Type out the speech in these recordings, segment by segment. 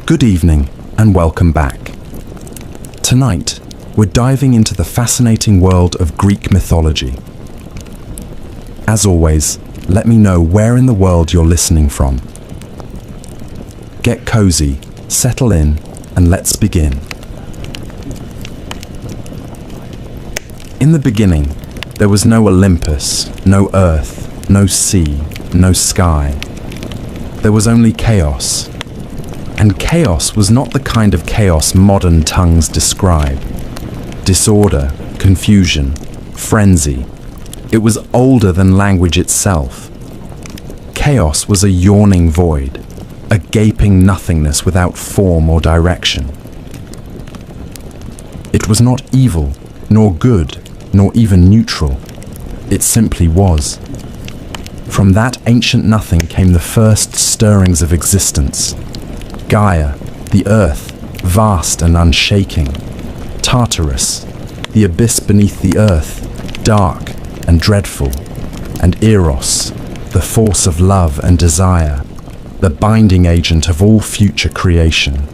Good evening and welcome back. Tonight, we're diving into the fascinating world of Greek mythology. As always, let me know where in the world you're listening from. Get cozy, settle in, and let's begin. In the beginning, there was no Olympus, no earth, no sea, no sky. There was only chaos. And chaos was not the kind of chaos modern tongues describe. Disorder, confusion, frenzy. It was older than language itself. Chaos was a yawning void, a gaping nothingness without form or direction. It was not evil, nor good, nor even neutral. It simply was. From that ancient nothing came the first stirrings of existence. Gaia, the earth, vast and unshaking. Tartarus, the abyss beneath the earth, dark and dreadful. And Eros, the force of love and desire, the binding agent of all future creation.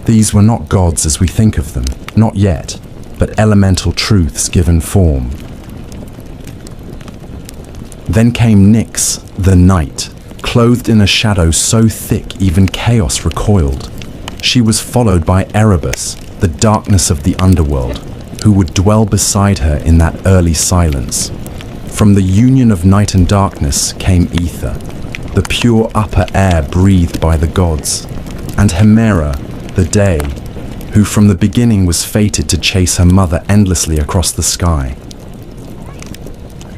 These were not gods as we think of them, not yet, but elemental truths given form. Then came Nyx, the night, clothed in a shadow so thick even chaos recoiled. She was followed by Erebus, the darkness of the underworld, who would dwell beside her in that early silence. From the union of night and darkness came ether, the pure upper air breathed by the gods, and Hera, the day, who from the beginning was fated to chase her mother endlessly across the sky.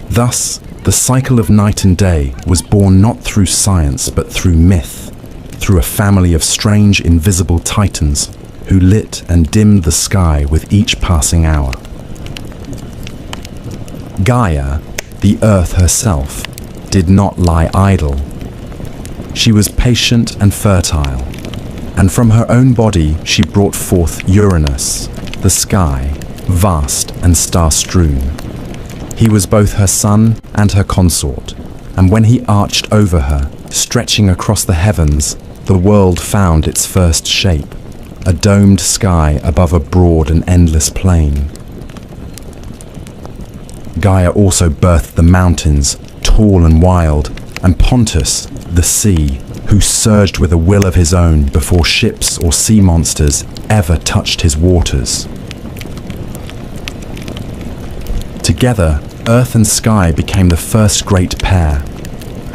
Thus, the cycle of night and day was born not through science but through myth, through a family of strange invisible titans who lit and dimmed the sky with each passing hour. Gaia, the earth herself, did not lie idle. She was patient and fertile, and from her own body she brought forth Uranus, the sky, vast and star-strewn. He was both her son and her consort, and when he arched over her, stretching across the heavens, the world found its first shape, a domed sky above a broad and endless plain. Gaia also birthed the mountains, tall and wild, and Pontus, the sea, who surged with a will of his own before ships or sea monsters ever touched his waters. Together, earth and sky became the first great pair,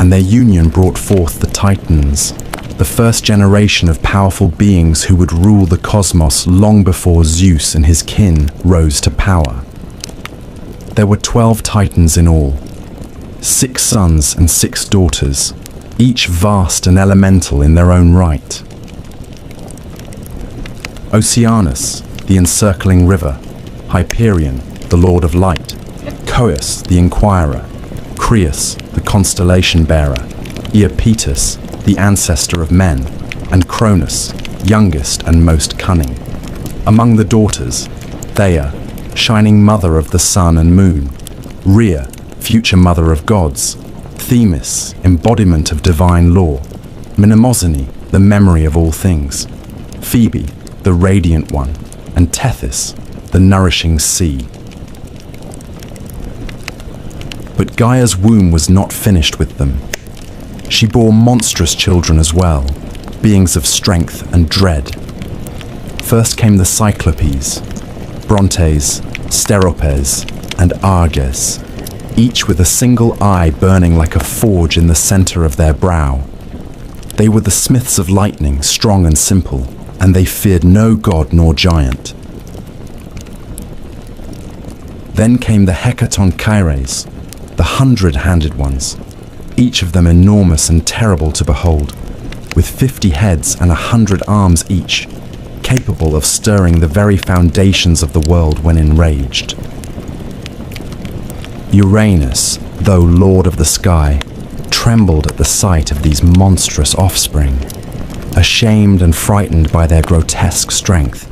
and their union brought forth the Titans, the first generation of powerful beings who would rule the cosmos long before Zeus and his kin rose to power. There were 12 Titans in all, 6 sons and 6 daughters, each vast and elemental in their own right. Oceanus, the encircling river, Hyperion, the lord of light, Coeus, the inquirer, Creus, the constellation bearer, Iapetus, the ancestor of men, and Cronus, youngest and most cunning. Among the daughters, Theia, shining mother of the sun and moon, Rhea, future mother of gods, Themis, embodiment of divine law, Mnemosyne, the memory of all things, Phoebe, the radiant one, and Tethys, the nourishing sea. But Gaia's womb was not finished with them. She bore monstrous children as well, beings of strength and dread. First came the Cyclopes, Brontes, Steropes, and Arges, each with a single eye burning like a forge in the center of their brow. They were the smiths of lightning, strong and simple, and they feared no god nor giant. Then came the Hecatonchires, the 100-handed ones, each of them enormous and terrible to behold, with 50 heads and 100 arms each, capable of stirring the very foundations of the world when enraged. Uranus, though lord of the sky, trembled at the sight of these monstrous offspring. Ashamed and frightened by their grotesque strength,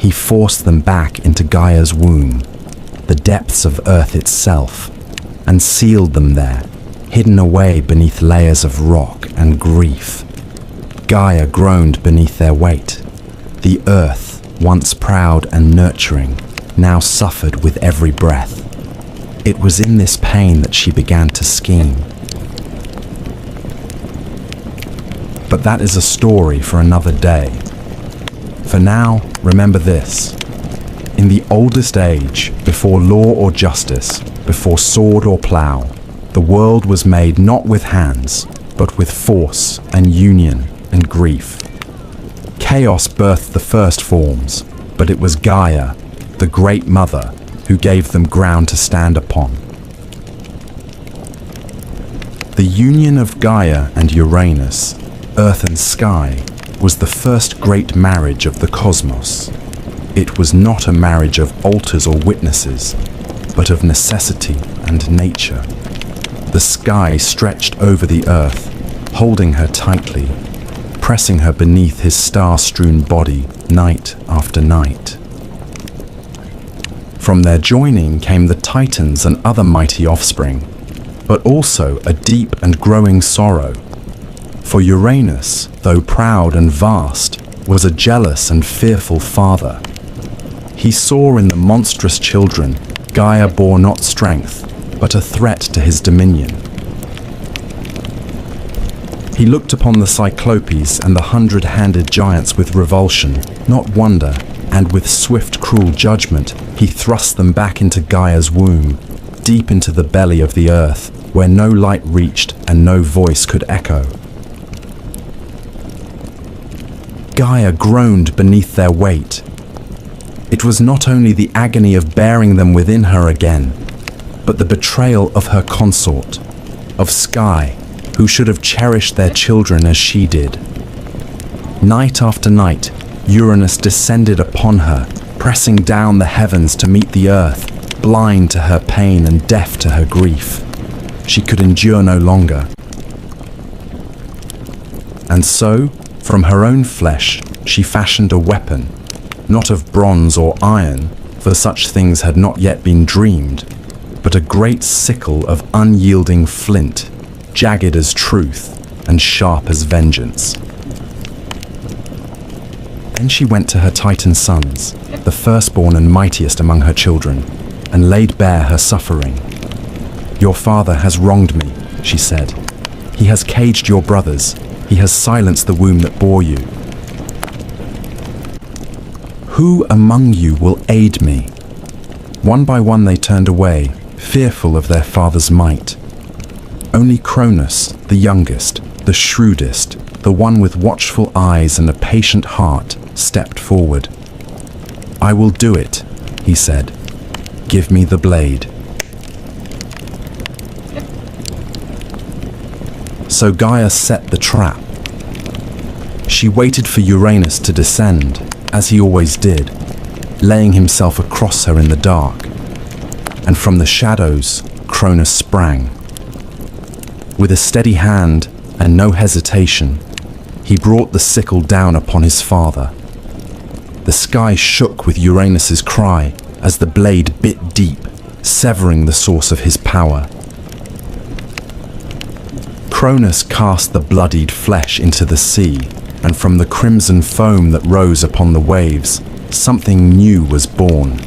he forced them back into Gaia's womb, the depths of earth itself, and sealed them there, hidden away beneath layers of rock and grief. Gaia groaned beneath their weight. The earth, once proud and nurturing, now suffered with every breath. It was in this pain that she began to scheme. But that is a story for another day. For now, remember this. In the oldest age, before law or justice, before sword or plough, the world was made not with hands, but with force and union and grief. Chaos birthed the first forms, but it was Gaia, the great mother, who gave them ground to stand upon. The union of Gaia and Uranus, earth and sky, was the first great marriage of the cosmos. It was not a marriage of altars or witnesses, but of necessity and nature. The sky stretched over the earth, holding her tightly, pressing her beneath his star-strewn body night after night. From their joining came the Titans and other mighty offspring, but also a deep and growing sorrow. For Uranus, though proud and vast, was a jealous and fearful father. He saw in the monstrous children Gaia bore not strength, but a threat to his dominion. He looked upon the Cyclopes and the 100-handed giants with revulsion, not wonder, and with swift, cruel judgment, he thrust them back into Gaia's womb, deep into the belly of the earth, where no light reached and no voice could echo. Gaia groaned beneath their weight. It was not only the agony of bearing them within her again, but the betrayal of her consort, of Sky, who should have cherished their children as she did. Night after night, Uranus descended upon her, pressing down the heavens to meet the earth, blind to her pain and deaf to her grief. She could endure no longer. And so, from her own flesh, she fashioned a weapon, not of bronze or iron, for such things had not yet been dreamed, but a great sickle of unyielding flint, jagged as truth and sharp as vengeance. Then she went to her Titan sons, the firstborn and mightiest among her children, and laid bare her suffering. "Your father has wronged me," she said. "He has caged your brothers. He has silenced the womb that bore you. Who among you will aid me?" One by one they turned away, fearful of their father's might. Only Cronus, the youngest, the shrewdest, the one with watchful eyes and a patient heart, stepped forward. "I will do it," he said. "Give me the blade." So Gaia set the trap. She waited for Uranus to descend, as he always did, laying himself across her in the dark. And from the shadows, Cronus sprang. With a steady hand and no hesitation, he brought the sickle down upon his father. The sky shook with Uranus's cry as the blade bit deep, severing the source of his power. Cronus cast the bloodied flesh into the sea, and from the crimson foam that rose upon the waves, something new was born.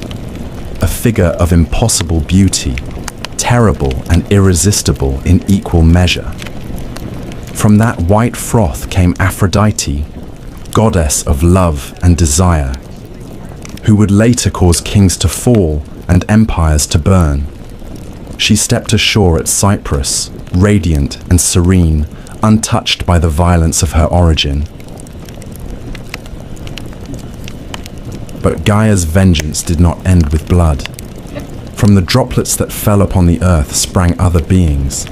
A figure of impossible beauty, terrible and irresistible in equal measure. From that white froth came Aphrodite, goddess of love and desire, who would later cause kings to fall and empires to burn. She stepped ashore at Cyprus, radiant and serene, untouched by the violence of her origin. But Gaia's vengeance did not end with blood. From the droplets that fell upon the earth sprang other beings,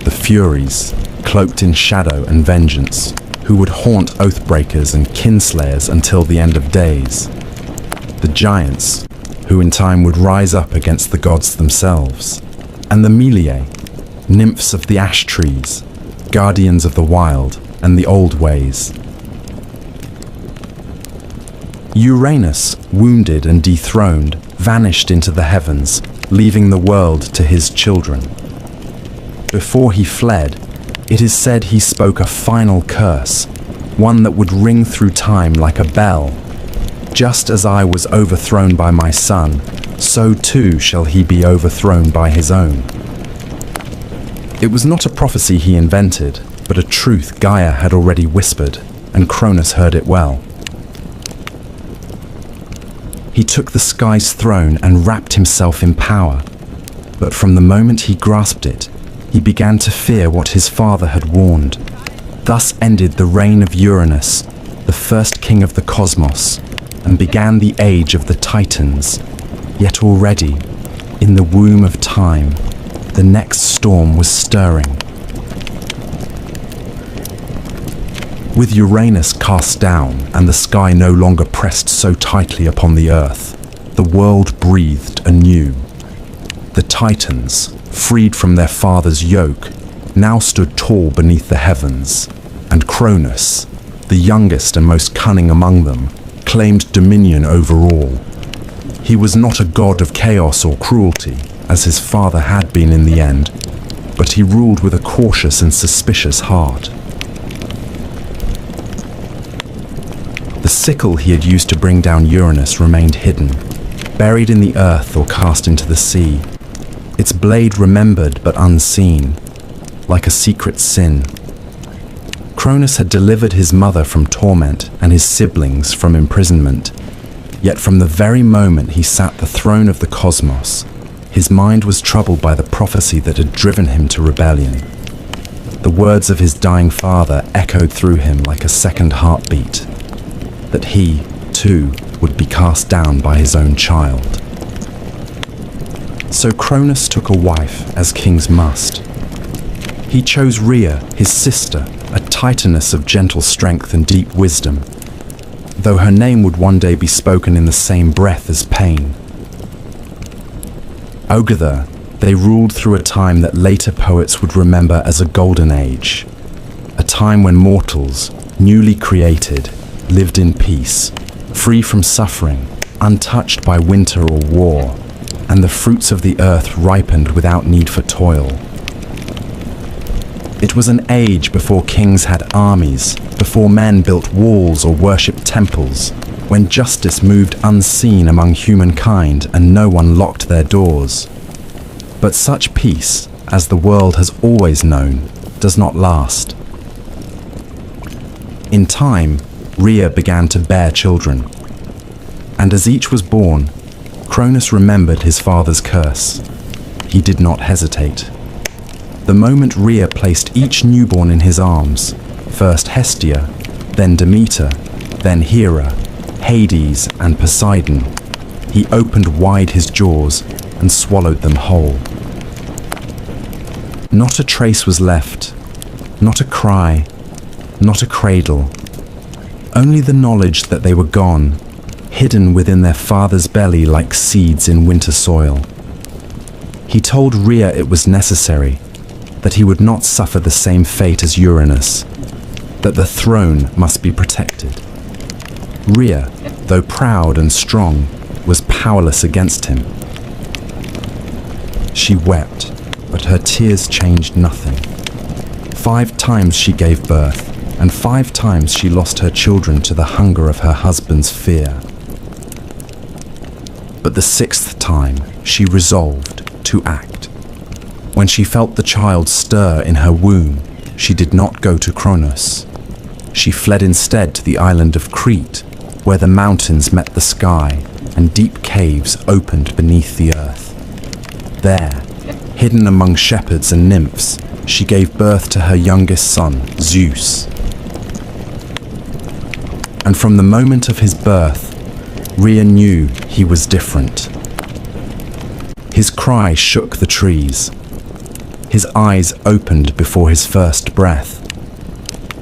the Furies, cloaked in shadow and vengeance, who would haunt oathbreakers and kinslayers until the end of days. The giants, who in time would rise up against the gods themselves. And the Meliae, nymphs of the ash trees, guardians of the wild and the old ways. Uranus, wounded and dethroned, vanished into the heavens, leaving the world to his children. Before he fled, it is said he spoke a final curse, one that would ring through time like a bell. Just as I was overthrown by my son, so too shall he be overthrown by his own. It was not a prophecy he invented, but a truth Gaia had already whispered, and Cronus heard it well. He took the sky's throne and wrapped himself in power, but from the moment he grasped it, he began to fear what his father had warned. Thus ended the reign of Uranus, the first king of the cosmos, and began the age of the Titans. Yet already, in the womb of time, the next storm was stirring. With Uranus cast down and the sky no longer pressed so tightly upon the earth, the world breathed anew. The Titans, freed from their father's yoke, now stood tall beneath the heavens, and Cronus, the youngest and most cunning among them, claimed dominion over all. He was not a god of chaos or cruelty, as his father had been in the end, but he ruled with a cautious and suspicious heart. The sickle he had used to bring down Uranus remained hidden, buried in the earth or cast into the sea, its blade remembered but unseen, like a secret sin. Cronus had delivered his mother from torment and his siblings from imprisonment, yet from the very moment he sat the throne of the cosmos, his mind was troubled by the prophecy that had driven him to rebellion. The words of his dying father echoed through him like a second heartbeat, that he, too, would be cast down by his own child. So Cronus took a wife, as kings must. He chose Rhea, his sister, a titaness of gentle strength and deep wisdom, though her name would one day be spoken in the same breath as pain. Together, they ruled through a time that later poets would remember as a golden age, a time when mortals, newly created, lived in peace, free from suffering, untouched by winter or war, and the fruits of the earth ripened without need for toil. It was an age before kings had armies, before men built walls or worshipped temples, when justice moved unseen among humankind and no one locked their doors. But such peace, as the world has always known, does not last. In time, Rhea began to bear children, and as each was born, Cronus remembered his father's curse. He did not hesitate. The moment Rhea placed each newborn in his arms, first Hestia, then Demeter, then Hera, Hades and Poseidon, he opened wide his jaws and swallowed them whole. Not a trace was left, not a cry, not a cradle, only the knowledge that they were gone, hidden within their father's belly like seeds in winter soil. He told Rhea it was necessary, that he would not suffer the same fate as Uranus, that the throne must be protected. Rhea, though proud and strong, was powerless against him. She wept, but her tears changed nothing. 5 times she gave birth, and 5 times she lost her children to the hunger of her husband's fear. But the 6th time she resolved to act. When she felt the child stir in her womb, she did not go to Cronus. She fled instead to the island of Crete, where the mountains met the sky and deep caves opened beneath the earth. There, hidden among shepherds and nymphs, she gave birth to her youngest son, Zeus. And from the moment of his birth, Rhea knew he was different. His cry shook the trees. His eyes opened before his first breath.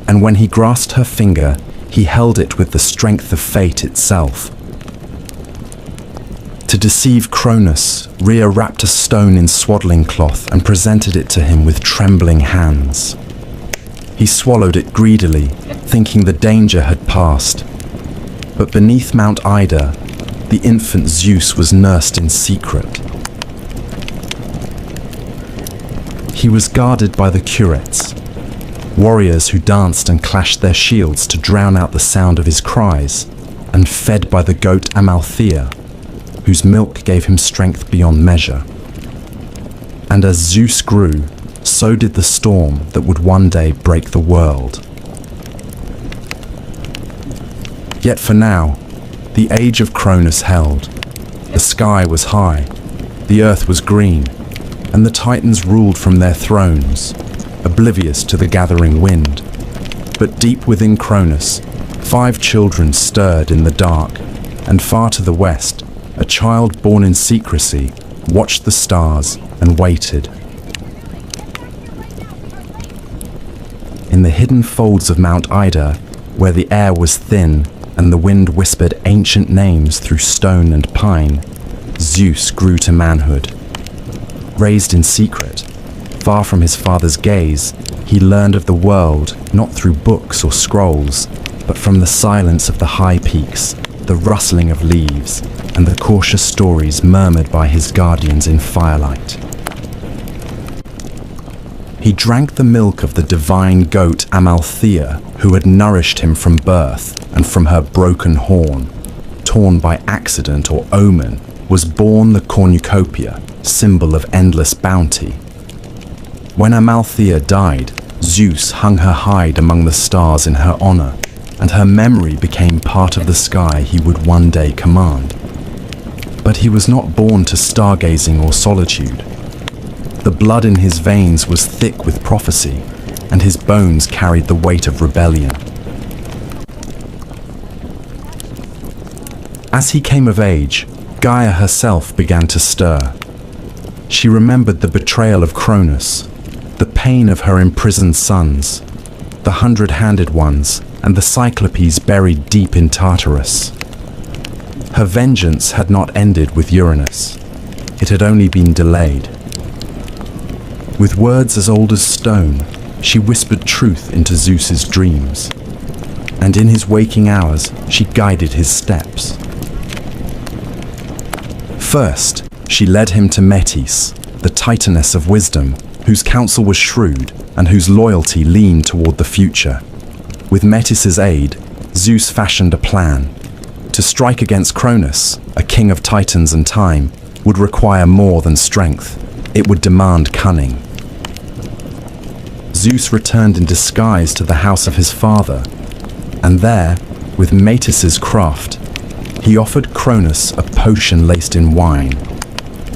And when he grasped her finger, he held it with the strength of fate itself. To deceive Cronus, Rhea wrapped a stone in swaddling cloth and presented it to him with trembling hands. He swallowed it greedily, thinking the danger had passed. But beneath Mount Ida, the infant Zeus was nursed in secret. He was guarded by the curates, warriors who danced and clashed their shields to drown out the sound of his cries, and fed by the goat Amalthea, whose milk gave him strength beyond measure. And as Zeus grew, so did the storm that would one day break the world. Yet for now, the age of Cronus held. The sky was high, the earth was green, and the Titans ruled from their thrones, oblivious to the gathering wind. But deep within Cronus, 5 children stirred in the dark, and far to the west, a child born in secrecy watched the stars and waited. In the hidden folds of Mount Ida, where the air was thin and the wind whispered ancient names through stone and pine, Zeus grew to manhood. Raised in secret, far from his father's gaze, he learned of the world not through books or scrolls, but from the silence of the high peaks, the rustling of leaves, and the cautious stories murmured by his guardians in firelight. He drank the milk of the divine goat Amalthea, who had nourished him from birth, and from her broken horn, torn by accident or omen, was born the cornucopia, symbol of endless bounty. When Amalthea died, Zeus hung her hide among the stars in her honor, and her memory became part of the sky he would one day command. But he was not born to stargazing or solitude. The blood in his veins was thick with prophecy, and his bones carried the weight of rebellion. As he came of age, Gaia herself began to stir. She remembered the betrayal of Cronus, the pain of her imprisoned sons, the 100-handed ones, and the Cyclopes buried deep in Tartarus. Her vengeance had not ended with Uranus. It had only been delayed. With words as old as stone, she whispered truth into Zeus's dreams, and in his waking hours, she guided his steps. First, she led him to Metis, the Titaness of wisdom, whose counsel was shrewd and whose loyalty leaned toward the future. With Metis's aid, Zeus fashioned a plan. To strike against Cronus, a king of Titans and time, would require more than strength. It would demand cunning. Zeus returned in disguise to the house of his father, and there, with Metis's craft, he offered Cronus a potion laced in wine,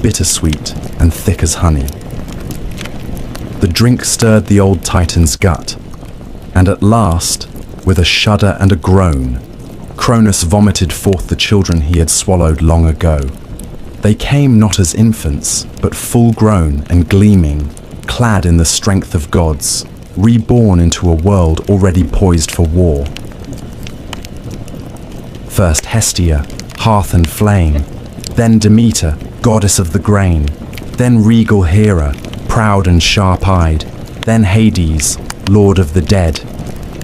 bittersweet and thick as honey. The drink stirred the old Titan's gut, and at last, with a shudder and a groan, Cronus vomited forth the children he had swallowed long ago. They came not as infants, but full-grown and gleaming, clad in the strength of gods, reborn into a world already poised for war. First Hestia, hearth and flame, then Demeter, goddess of the grain, then regal Hera, proud and sharp-eyed, then Hades, lord of the dead,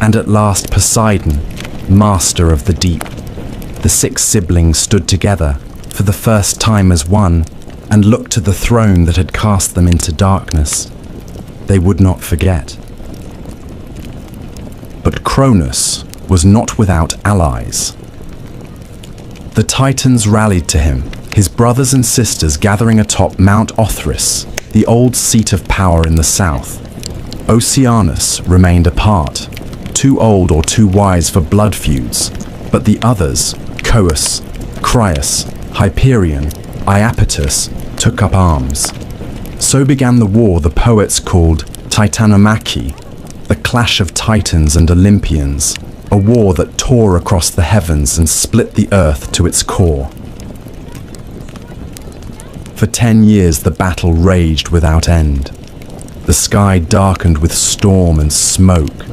and at last Poseidon, master of the deep. The 6 siblings stood together, for the first time as one, and looked to the throne that had cast them into darkness. They would not forget. But Cronus was not without allies. The Titans rallied to him, his brothers and sisters gathering atop Mount Othrys, the old seat of power in the south. Oceanus remained apart, too old or too wise for blood feuds, but the others, Coeus, Crius, Hyperion, Iapetus, took up arms. So began the war the poets called Titanomachy, the clash of Titans and Olympians, a war that tore across the heavens and split the earth to its core. For 10 years the battle raged without end. The sky darkened with storm and smoke.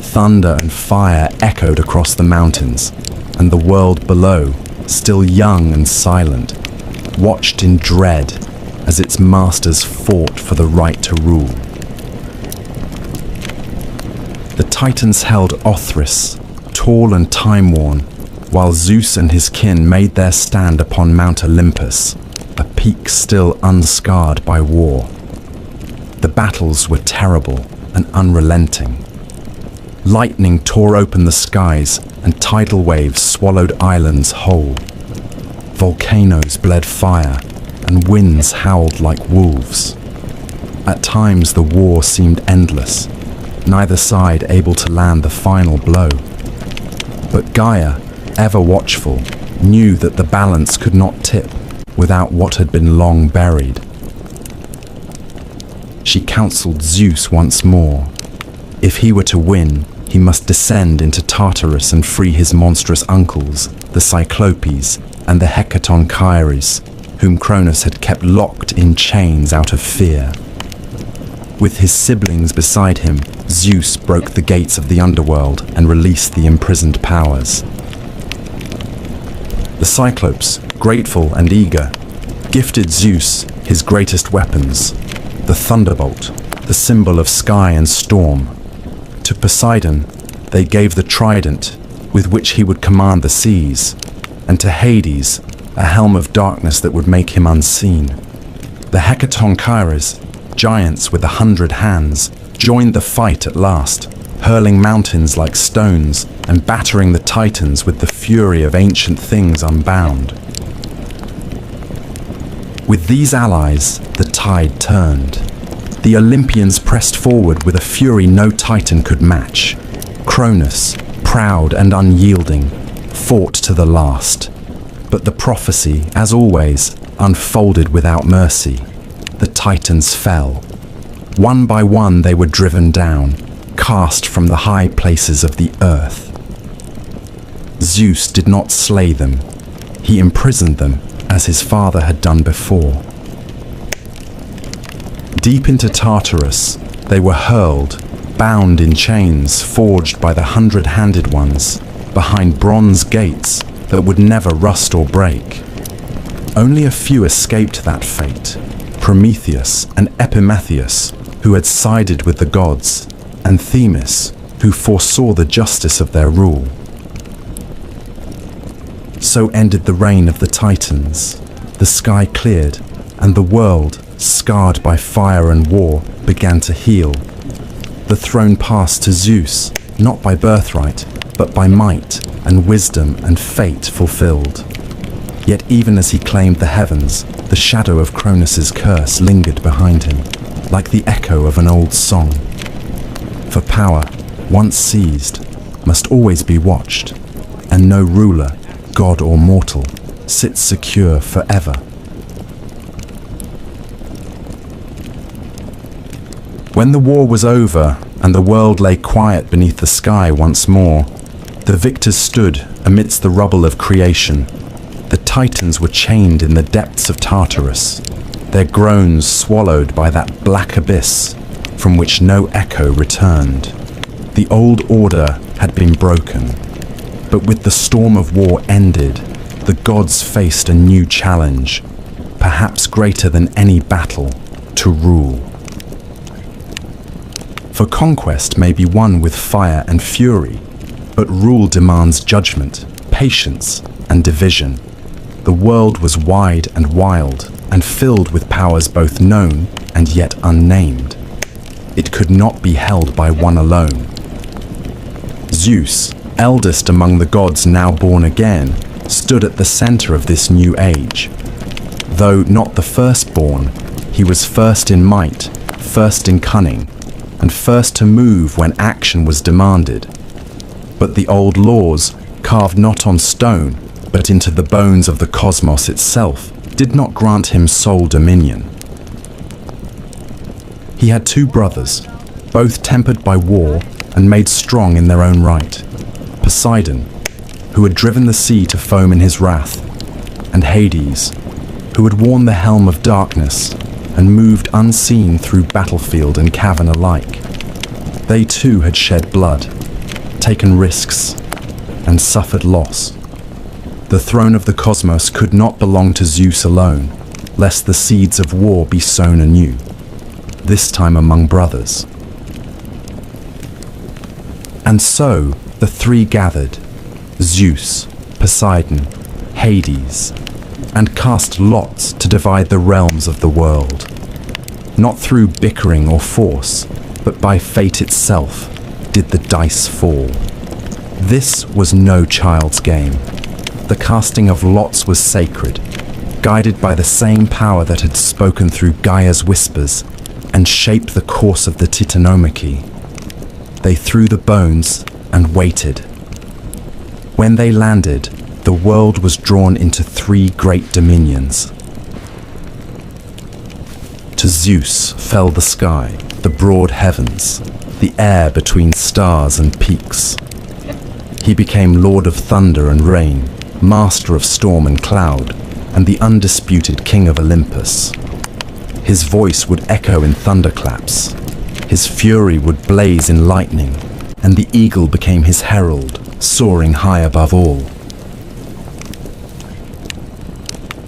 Thunder and fire echoed across the mountains, and the world below, still young and silent, watched in dread as its masters fought for the right to rule. The Titans held Othrys, tall and time-worn, while Zeus and his kin made their stand upon Mount Olympus, a peak still unscarred by war. The battles were terrible and unrelenting. Lightning tore open the skies, and tidal waves swallowed islands whole. Volcanoes bled fire, and winds howled like wolves. At times the war seemed endless, neither side able to land the final blow. But Gaia, ever watchful, knew that the balance could not tip without what had been long buried. She counseled Zeus once more. If he were to win, he must descend into Tartarus and free his monstrous uncles, the Cyclopes and the Hecatonchires, whom Cronus had kept locked in chains out of fear. With his siblings beside him, Zeus broke the gates of the underworld and released the imprisoned powers. The Cyclopes, grateful and eager, gifted Zeus his greatest weapons, the thunderbolt, the symbol of sky and storm. To Poseidon, they gave the trident with which he would command the seas, and to Hades, a helm of darkness that would make him unseen. The Hecatonchires, giants with 100 hands, joined the fight at last, hurling mountains like stones and battering the Titans with the fury of ancient things unbound. With these allies, the tide turned. The Olympians pressed forward with a fury no Titan could match. Cronus, proud and unyielding, fought to the last. But the prophecy, as always, unfolded without mercy. The Titans fell. One by one they were driven down, cast from the high places of the earth. Zeus did not slay them. He imprisoned them, as his father had done before. Deep into Tartarus, they were hurled, bound in chains forged by the 100-handed ones, behind bronze gates that would never rust or break. Only a few escaped that fate: Prometheus and Epimetheus, who had sided with the gods, and Themis, who foresaw the justice of their rule. So ended the reign of the Titans. The sky cleared, and the world, scarred by fire and war, began to heal. The throne passed to Zeus, not by birthright, but by might and wisdom and fate fulfilled. Yet even as he claimed the heavens, the shadow of Cronus's curse lingered behind him, like the echo of an old song. For power, once seized, must always be watched, and no ruler, god or mortal, sits secure forever. When the war was over and the world lay quiet beneath the sky once more, the victors stood amidst the rubble of creation. The Titans were chained in the depths of Tartarus, their groans swallowed by that black abyss from which no echo returned. The old order had been broken, but with the storm of war ended, the gods faced a new challenge, perhaps greater than any battle, to rule. For conquest may be won with fire and fury, but rule demands judgment, patience, and division. The world was wide and wild, and filled with powers both known and yet unnamed. It could not be held by one alone. Zeus, eldest among the gods now born again, stood at the center of this new age. Though not the firstborn, he was first in might, first in cunning, and first to move when action was demanded. But the old laws, carved not on stone, but into the bones of the cosmos itself, did not grant him sole dominion. He had two brothers, both tempered by war and made strong in their own right: Poseidon, who had driven the sea to foam in his wrath, and Hades, who had worn the helm of darkness and moved unseen through battlefield and cavern alike. They too had shed blood, taken risks, and suffered loss. The throne of the cosmos could not belong to Zeus alone, lest the seeds of war be sown anew, this time among brothers. And so the three gathered, Zeus, Poseidon, Hades, and cast lots to divide the realms of the world, not through bickering or force, but by fate itself, did the dice fall. This was no child's game. The casting of lots was sacred, guided by the same power that had spoken through Gaia's whispers and shaped the course of the Titanomachy. They threw the bones and waited. When they landed, the world was drawn into three great dominions. To Zeus fell the sky, the broad heavens, the air between stars and peaks. He became Lord of thunder and rain, master of storm and cloud, and the undisputed king of Olympus. His voice would echo in thunderclaps. His fury would blaze in lightning, and the eagle became his herald, soaring high above all.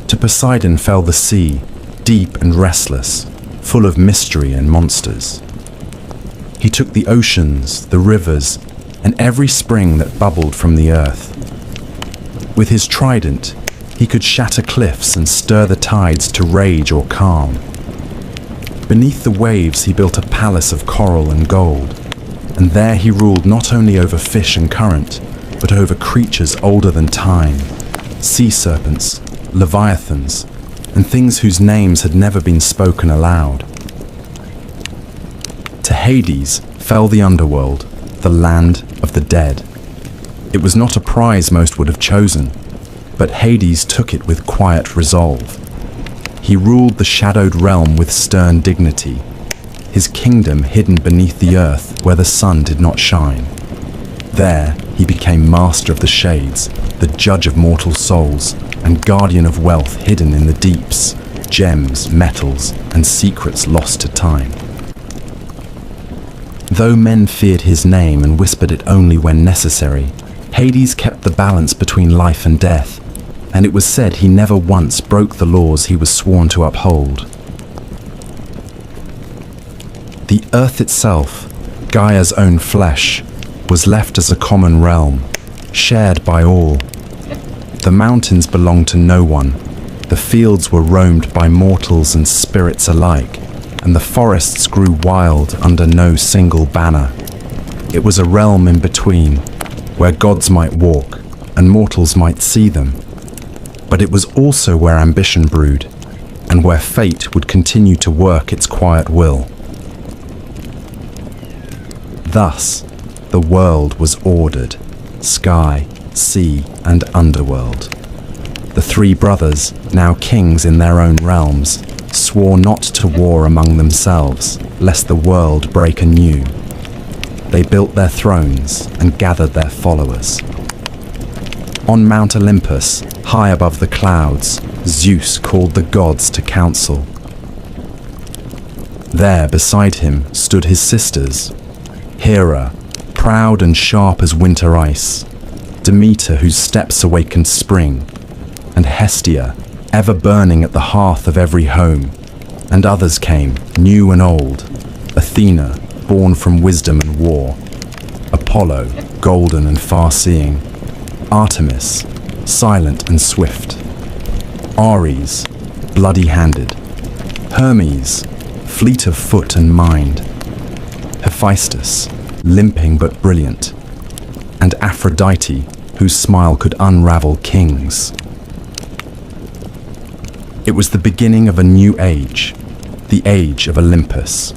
To Poseidon fell the sea, deep and restless, full of mystery and monsters. He took the oceans, the rivers, and every spring that bubbled from the earth. With his trident, he could shatter cliffs and stir the tides to rage or calm. Beneath the waves he built a palace of coral and gold, and there he ruled not only over fish and current, but over creatures older than time, sea serpents, leviathans, and things whose names had never been spoken aloud. To Hades fell the underworld, the land of the dead. It was not a prize most would have chosen, but Hades took it with quiet resolve. He ruled the shadowed realm with stern dignity, his kingdom hidden beneath the earth where the sun did not shine. There he became master of the shades, the judge of mortal souls, and guardian of wealth hidden in the deeps, gems, metals, and secrets lost to time. Though men feared his name and whispered it only when necessary, Hades kept the balance between life and death, and it was said he never once broke the laws he was sworn to uphold. The earth itself, Gaia's own flesh, was left as a common realm, shared by all. The mountains belonged to no one, the fields were roamed by mortals and spirits alike, and the forests grew wild under no single banner. It was a realm in between, where gods might walk and mortals might see them. But it was also where ambition brewed, and where fate would continue to work its quiet will. Thus, the world was ordered, sky, sea, and underworld. The three brothers, now kings in their own realms, swore not to war among themselves, lest the world break anew. They built their thrones and gathered their followers. On Mount Olympus, high above the clouds, Zeus called the gods to council. There beside him stood his sisters, Hera, proud and sharp as winter ice, Demeter, whose steps awakened spring, and Hestia, ever burning at the hearth of every home. And others came, new and old, Athena, born from wisdom and war, Apollo, golden and far-seeing, Artemis, silent and swift, Ares, bloody-handed, Hermes, fleet of foot and mind, Hephaestus, limping but brilliant, and Aphrodite, whose smile could unravel kings. It was the beginning of a new age, the age of Olympus.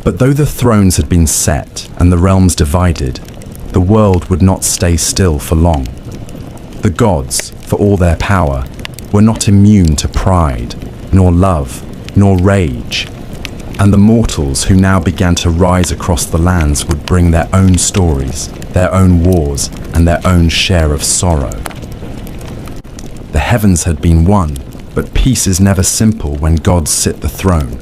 But though the thrones had been set and the realms divided, the world would not stay still for long. The gods, for all their power, were not immune to pride, nor love, nor rage, and the mortals who now began to rise across the lands would bring their own stories, their own wars, and their own share of sorrow. The heavens had been won, but peace is never simple when gods sit the throne.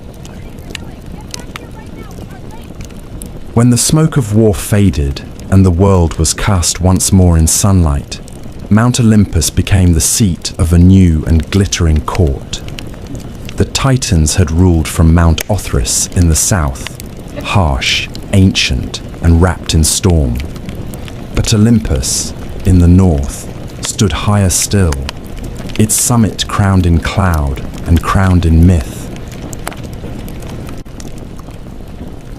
When the smoke of war faded and the world was cast once more in sunlight, Mount Olympus became the seat of a new and glittering court. The Titans had ruled from Mount Othrys in the south, harsh, ancient, and wrapped in storm. But Olympus, in the north, stood higher still, its summit crowned in cloud and crowned in myth.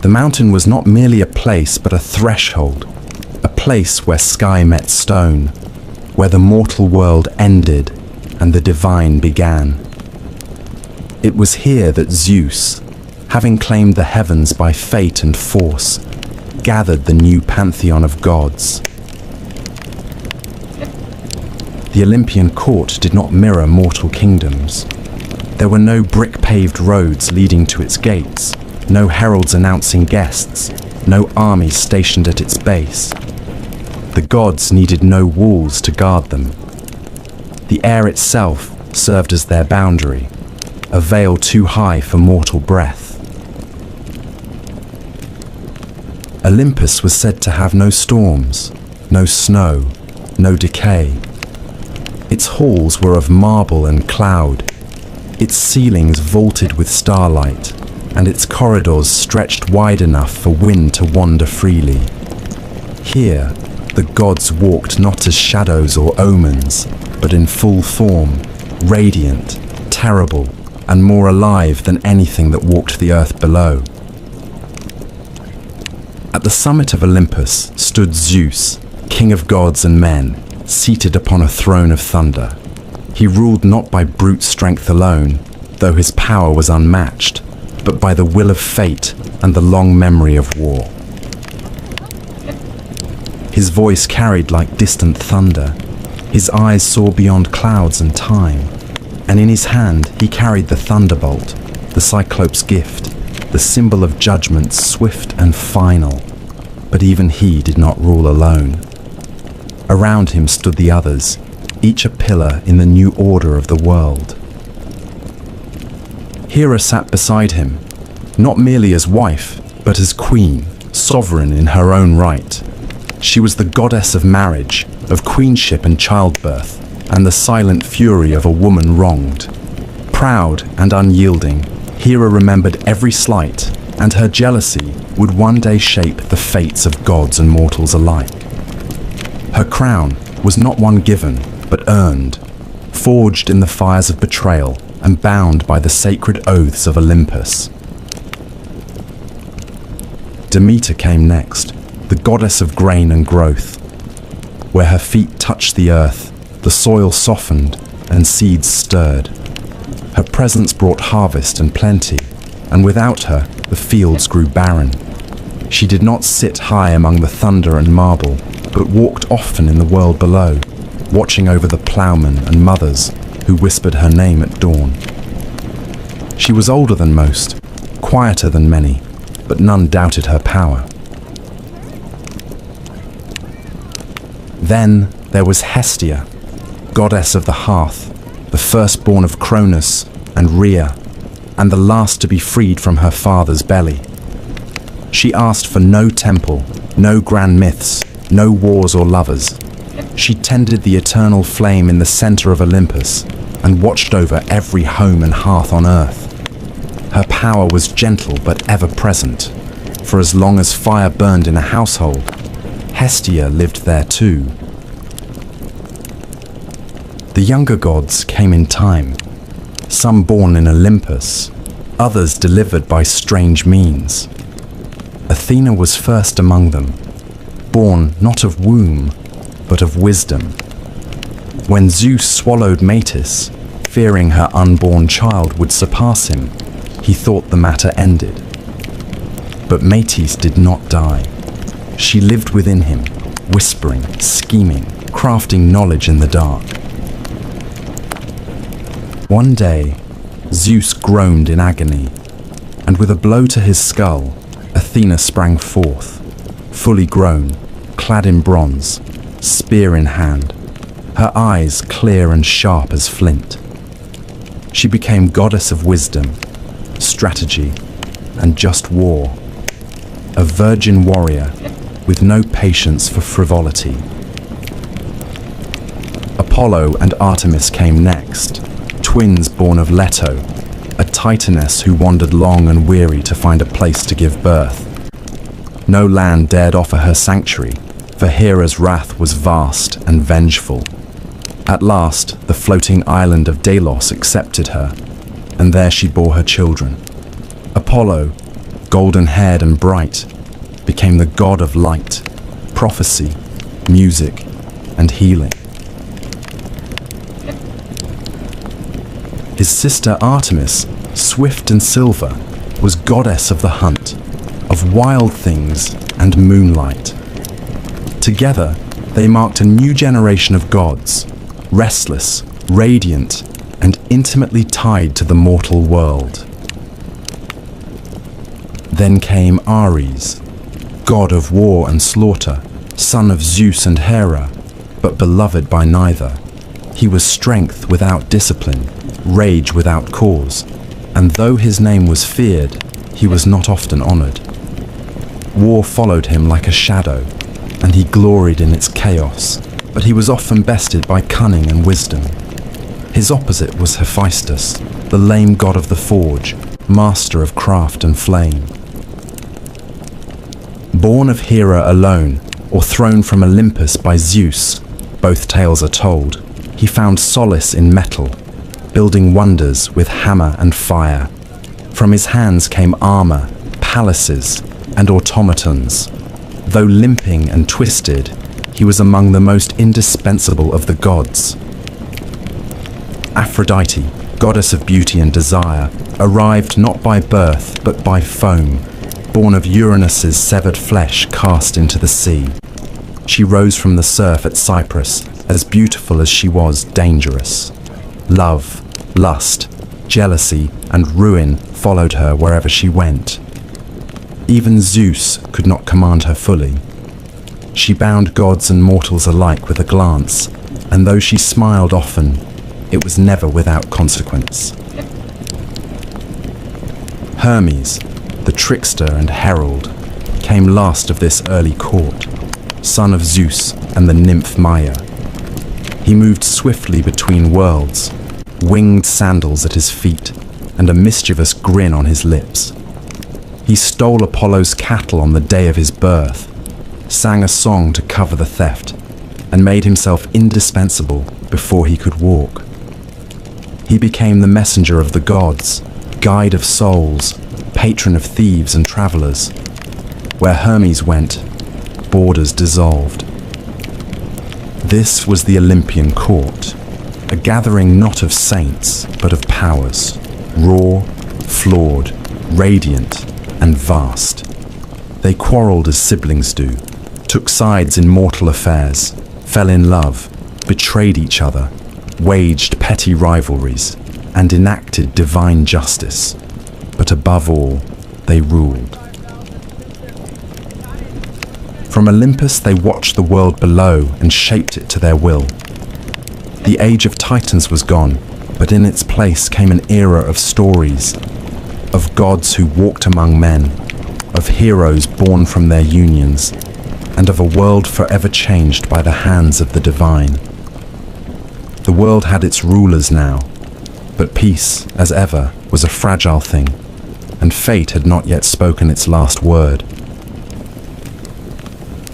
The mountain was not merely a place but a threshold, a place where sky met stone, where the mortal world ended and the divine began. It was here that Zeus, having claimed the heavens by fate and force, gathered the new pantheon of gods. The Olympian court did not mirror mortal kingdoms. There were no brick-paved roads leading to its gates, no heralds announcing guests, no armies stationed at its base. The gods needed no walls to guard them. The air itself served as their boundary, a veil too high for mortal breath. Olympus was said to have no storms, no snow, no decay. Its halls were of marble and cloud, its ceilings vaulted with starlight, and its corridors stretched wide enough for wind to wander freely. Here, the gods walked not as shadows or omens, but in full form, radiant, terrible, and more alive than anything that walked the earth below. At the summit of Olympus stood Zeus, king of gods and men, seated upon a throne of thunder. He ruled not by brute strength alone, though his power was unmatched, but by the will of fate and the long memory of war. His voice carried like distant thunder. His eyes saw beyond clouds and time, and in his hand he carried the thunderbolt, the Cyclops' gift, the symbol of judgment swift and final. But even he did not rule alone. Around him stood the others, each a pillar in the new order of the world. Hera sat beside him, not merely as wife, but as queen, sovereign in her own right. She was the goddess of marriage, of queenship and childbirth, and the silent fury of a woman wronged. Proud and unyielding, Hera remembered every slight, and her jealousy would one day shape the fates of gods and mortals alike. Her crown was not one given, but earned, forged in the fires of betrayal and bound by the sacred oaths of Olympus. Demeter came next, the goddess of grain and growth. Where her feet touched the earth, the soil softened and seeds stirred. Her presence brought harvest and plenty, and without her, the fields grew barren. She did not sit high among the thunder and marble, but walked often in the world below, watching over the ploughmen and mothers who whispered her name at dawn. She was older than most, quieter than many, but none doubted her power. Then there was Hestia, goddess of the hearth, the firstborn of Cronus and Rhea, and the last to be freed from her father's belly. She asked for no temple, no grand myths, no wars or lovers. She tended the eternal flame in the center of Olympus and watched over every home and hearth on earth. Her power was gentle but ever present. For as long as fire burned in a household, Hestia lived there too. The younger gods came in time, some born in Olympus, others delivered by strange means. Athena was first among them, born not of womb, but of wisdom. When Zeus swallowed Metis, fearing her unborn child would surpass him, he thought the matter ended. But Metis did not die. She lived within him, whispering, scheming, crafting knowledge in the dark. One day, Zeus groaned in agony, and with a blow to his skull, Athena sprang forth, fully grown, clad in bronze, spear in hand, her eyes clear and sharp as flint. She became goddess of wisdom, strategy, and just war, a virgin warrior with no patience for frivolity. Apollo and Artemis came next, twins born of Leto, a titaness who wandered long and weary to find a place to give birth. No land dared offer her sanctuary, for Hera's wrath was vast and vengeful. At last, the floating island of Delos accepted her, and there she bore her children. Apollo, golden-haired and bright, became the god of light, prophecy, music, and healing. His sister Artemis, swift and silver, was goddess of the hunt, of wild things and moonlight. Together, they marked a new generation of gods, restless, radiant, and intimately tied to the mortal world. Then came Ares, god of war and slaughter, son of Zeus and Hera, but beloved by neither. He was strength without discipline, rage without cause, and though his name was feared, he was not often honored. War followed him like a shadow, and he gloried in its chaos, but he was often bested by cunning and wisdom. His opposite was Hephaestus, the lame god of the forge, master of craft and flame. Born of Hera alone, or thrown from Olympus by Zeus, both tales are told, he found solace in metal, building wonders with hammer and fire. From his hands came armor, palaces, and automatons. Though limping and twisted, he was among the most indispensable of the gods. Aphrodite, goddess of beauty and desire, arrived not by birth but by foam, born of Uranus's severed flesh cast into the sea. She rose from the surf at Cyprus, as beautiful as she was dangerous. Love, lust, jealousy, and ruin followed her wherever she went. Even Zeus could not command her fully. She bound gods and mortals alike with a glance, and though she smiled often, it was never without consequence. Hermes, the trickster and herald, came last of this early court, son of Zeus and the nymph Maia. He moved swiftly between worlds, winged sandals at his feet, and a mischievous grin on his lips. He stole Apollo's cattle on the day of his birth, sang a song to cover the theft, and made himself indispensable before he could walk. He became the messenger of the gods, guide of souls, patron of thieves and travelers. Where Hermes went, borders dissolved. This was the Olympian court, a gathering not of saints, but of powers, raw, flawed, radiant, and vast. They quarreled as siblings do, took sides in mortal affairs, fell in love, betrayed each other, waged petty rivalries, and enacted divine justice. But above all, they ruled. From Olympus they watched the world below and shaped it to their will. The age of Titans was gone, but in its place came an era of stories, of gods who walked among men, of heroes born from their unions, and of a world forever changed by the hands of the divine. The world had its rulers now, but peace, as ever, was a fragile thing, and fate had not yet spoken its last word.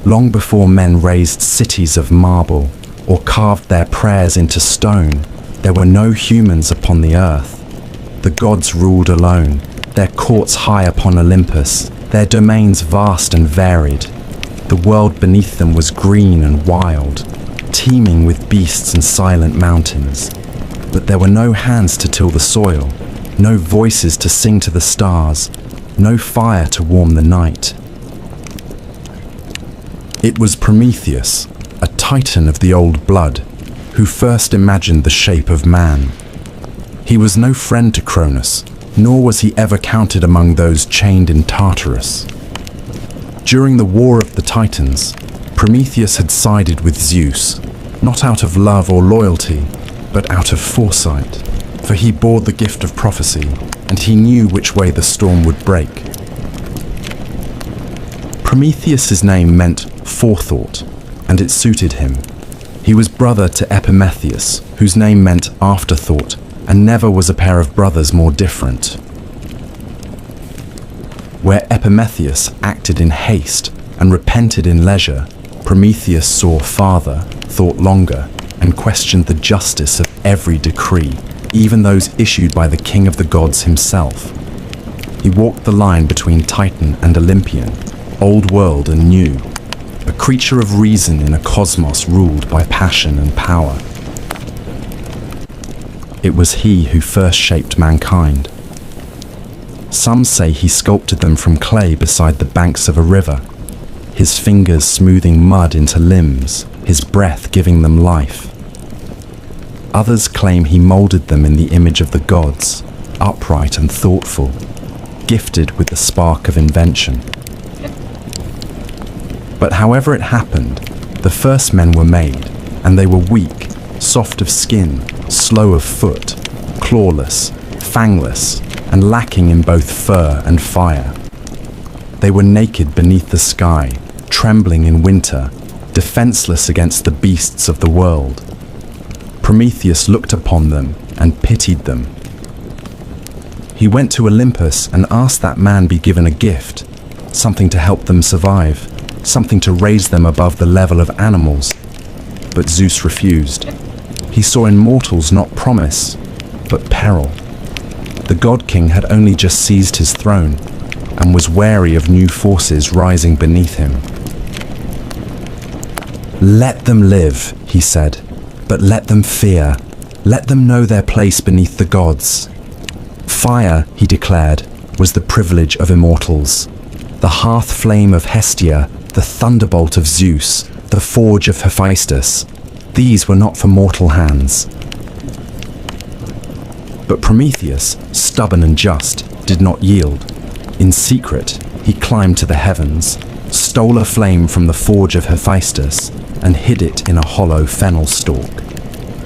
Long before men raised cities of marble or carved their prayers into stone, there were no humans upon the earth. The gods ruled alone, their courts high upon Olympus, their domains vast and varied. The world beneath them was green and wild, teeming with beasts and silent mountains. But there were no hands to till the soil, no voices to sing to the stars, no fire to warm the night. It was Prometheus, a titan of the old blood, who first imagined the shape of man. He was no friend to Cronus, nor was he ever counted among those chained in Tartarus. During the War of the Titans, Prometheus had sided with Zeus, not out of love or loyalty, but out of foresight, for he bore the gift of prophecy, and he knew which way the storm would break. Prometheus's name meant forethought, and it suited him. He was brother to Epimetheus, whose name meant afterthought, and never was a pair of brothers more different. Where Epimetheus acted in haste and repented in leisure, Prometheus saw farther, thought longer, and questioned the justice of every decree, even those issued by the king of the gods himself. He walked the line between Titan and Olympian, old world and new, a creature of reason in a cosmos ruled by passion and power. It was he who first shaped mankind. Some say he sculpted them from clay beside the banks of a river, his fingers smoothing mud into limbs, his breath giving them life. Others claim he molded them in the image of the gods, upright and thoughtful, gifted with the spark of invention. But however it happened, the first men were made, and they were weak, soft of skin, slow of foot, clawless, fangless, and lacking in both fur and fire. They were naked beneath the sky, trembling in winter, defenseless against the beasts of the world. Prometheus looked upon them and pitied them. He went to Olympus and asked that man be given a gift, something to help them survive, something to raise them above the level of animals. But Zeus refused. He saw in mortals not promise, but peril. The God King had only just seized his throne and was wary of new forces rising beneath him. "Let them live," he said, "but let them fear. Let them know their place beneath the gods." Fire, he declared, was the privilege of immortals. The hearth flame of Hestia, the thunderbolt of Zeus, the forge of Hephaestus, these were not for mortal hands. But Prometheus, stubborn and just, did not yield. In secret, he climbed to the heavens, stole a flame from the forge of Hephaestus, and hid it in a hollow fennel stalk.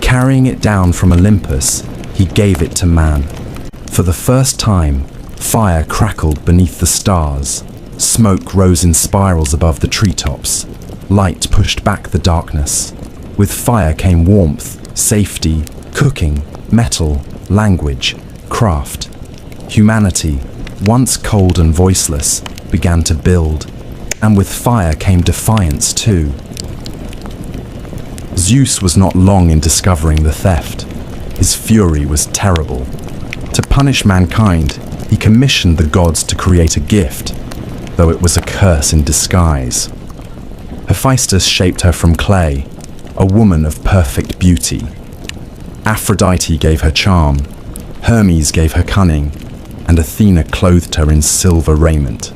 Carrying it down from Olympus, he gave it to man. For the first time, fire crackled beneath the stars, smoke rose in spirals above the treetops, light pushed back the darkness. With fire came warmth, safety, cooking, metal, language, craft. Humanity, once cold and voiceless, began to build, and with fire came defiance too. Zeus was not long in discovering the theft. His fury was terrible. To punish mankind, he commissioned the gods to create a gift, though it was a curse in disguise. Hephaestus shaped her from clay, a woman of perfect beauty. Aphrodite gave her charm, Hermes gave her cunning, and Athena clothed her in silver raiment.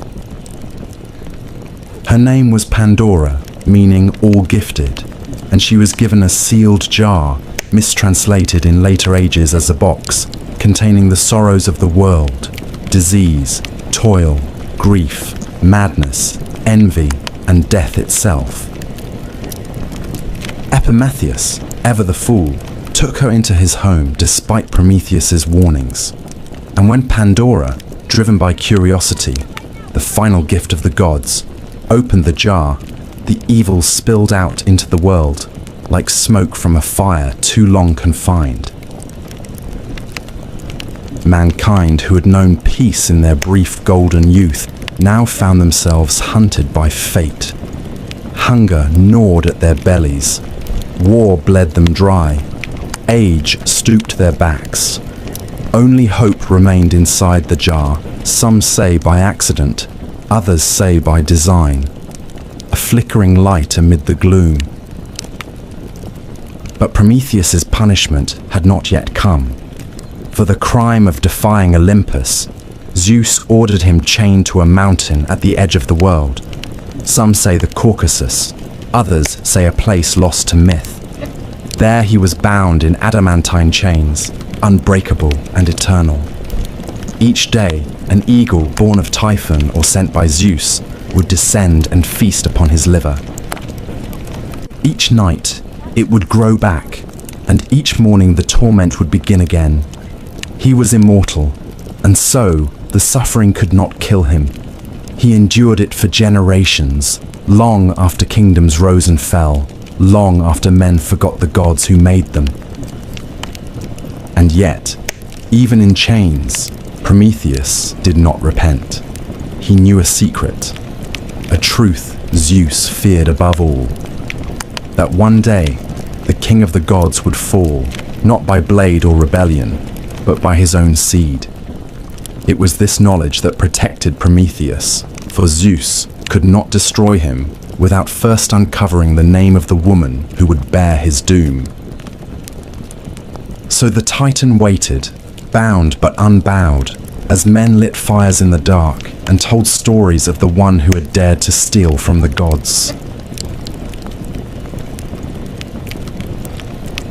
Her name was Pandora, meaning all gifted, and she was given a sealed jar, mistranslated in later ages as a box, containing the sorrows of the world, disease, toil, grief, madness, envy, and death itself. Epimetheus, ever the fool, took her into his home despite Prometheus's warnings. And when Pandora, driven by curiosity, the final gift of the gods, opened the jar, the evil spilled out into the world, like smoke from a fire too long confined. Mankind, who had known peace in their brief golden youth, now found themselves hunted by fate. Hunger gnawed at their bellies. War bled them dry. Age stooped their backs. Only hope remained inside the jar, some say by accident, others say by design. A flickering light amid the gloom. But Prometheus's punishment had not yet come. For the crime of defying Olympus, Zeus ordered him chained to a mountain at the edge of the world. Some say the Caucasus, others say a place lost to myth. There he was bound in adamantine chains, unbreakable and eternal. Each day, an eagle born of Typhon or sent by Zeus would descend and feast upon his liver. Each night, it would grow back, and each morning the torment would begin again. He was immortal, and so the suffering could not kill him. He endured it for generations, long after kingdoms rose and fell, long after men forgot the gods who made them. And yet, even in chains, Prometheus did not repent. He knew a secret, a truth Zeus feared above all, that one day the king of the gods would fall, not by blade or rebellion, but by his own seed. It was this knowledge that protected Prometheus, for Zeus could not destroy him without first uncovering the name of the woman who would bear his doom. So the Titan waited, bound but unbowed, as men lit fires in the dark and told stories of the one who had dared to steal from the gods.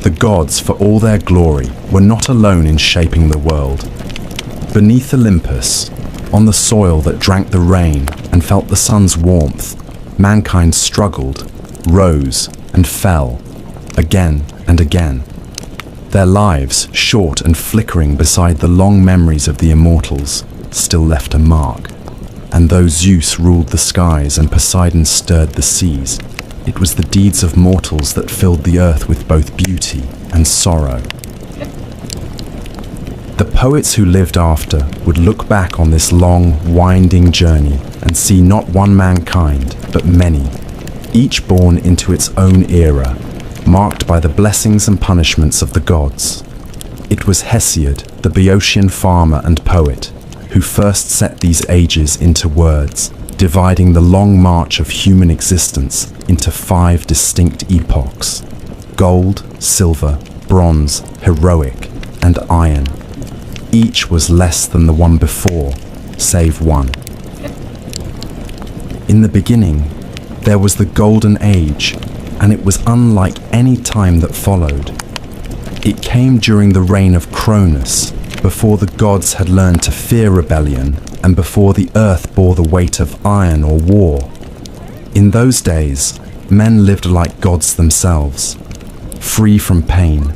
The gods, for all their glory, were not alone in shaping the world. Beneath Olympus, on the soil that drank the rain and felt the sun's warmth, mankind struggled, rose, and fell, again and again. Their lives, short and flickering beside the long memories of the immortals, still left a mark. And though Zeus ruled the skies and Poseidon stirred the seas, it was the deeds of mortals that filled the earth with both beauty and sorrow. The poets who lived after would look back on this long, winding journey and see not one mankind, but many, each born into its own era, marked by the blessings and punishments of the gods. It was Hesiod, the Boeotian farmer and poet, who first set these ages into words, dividing the long march of human existence into 5 distinct epochs: gold, silver, bronze, heroic, and iron. Each was less than the one before, save one. In the beginning, there was the Golden Age, and it was unlike any time that followed. It came during the reign of Cronus, before the gods had learned to fear rebellion, and before the earth bore the weight of iron or war. In those days, men lived like gods themselves, free from pain,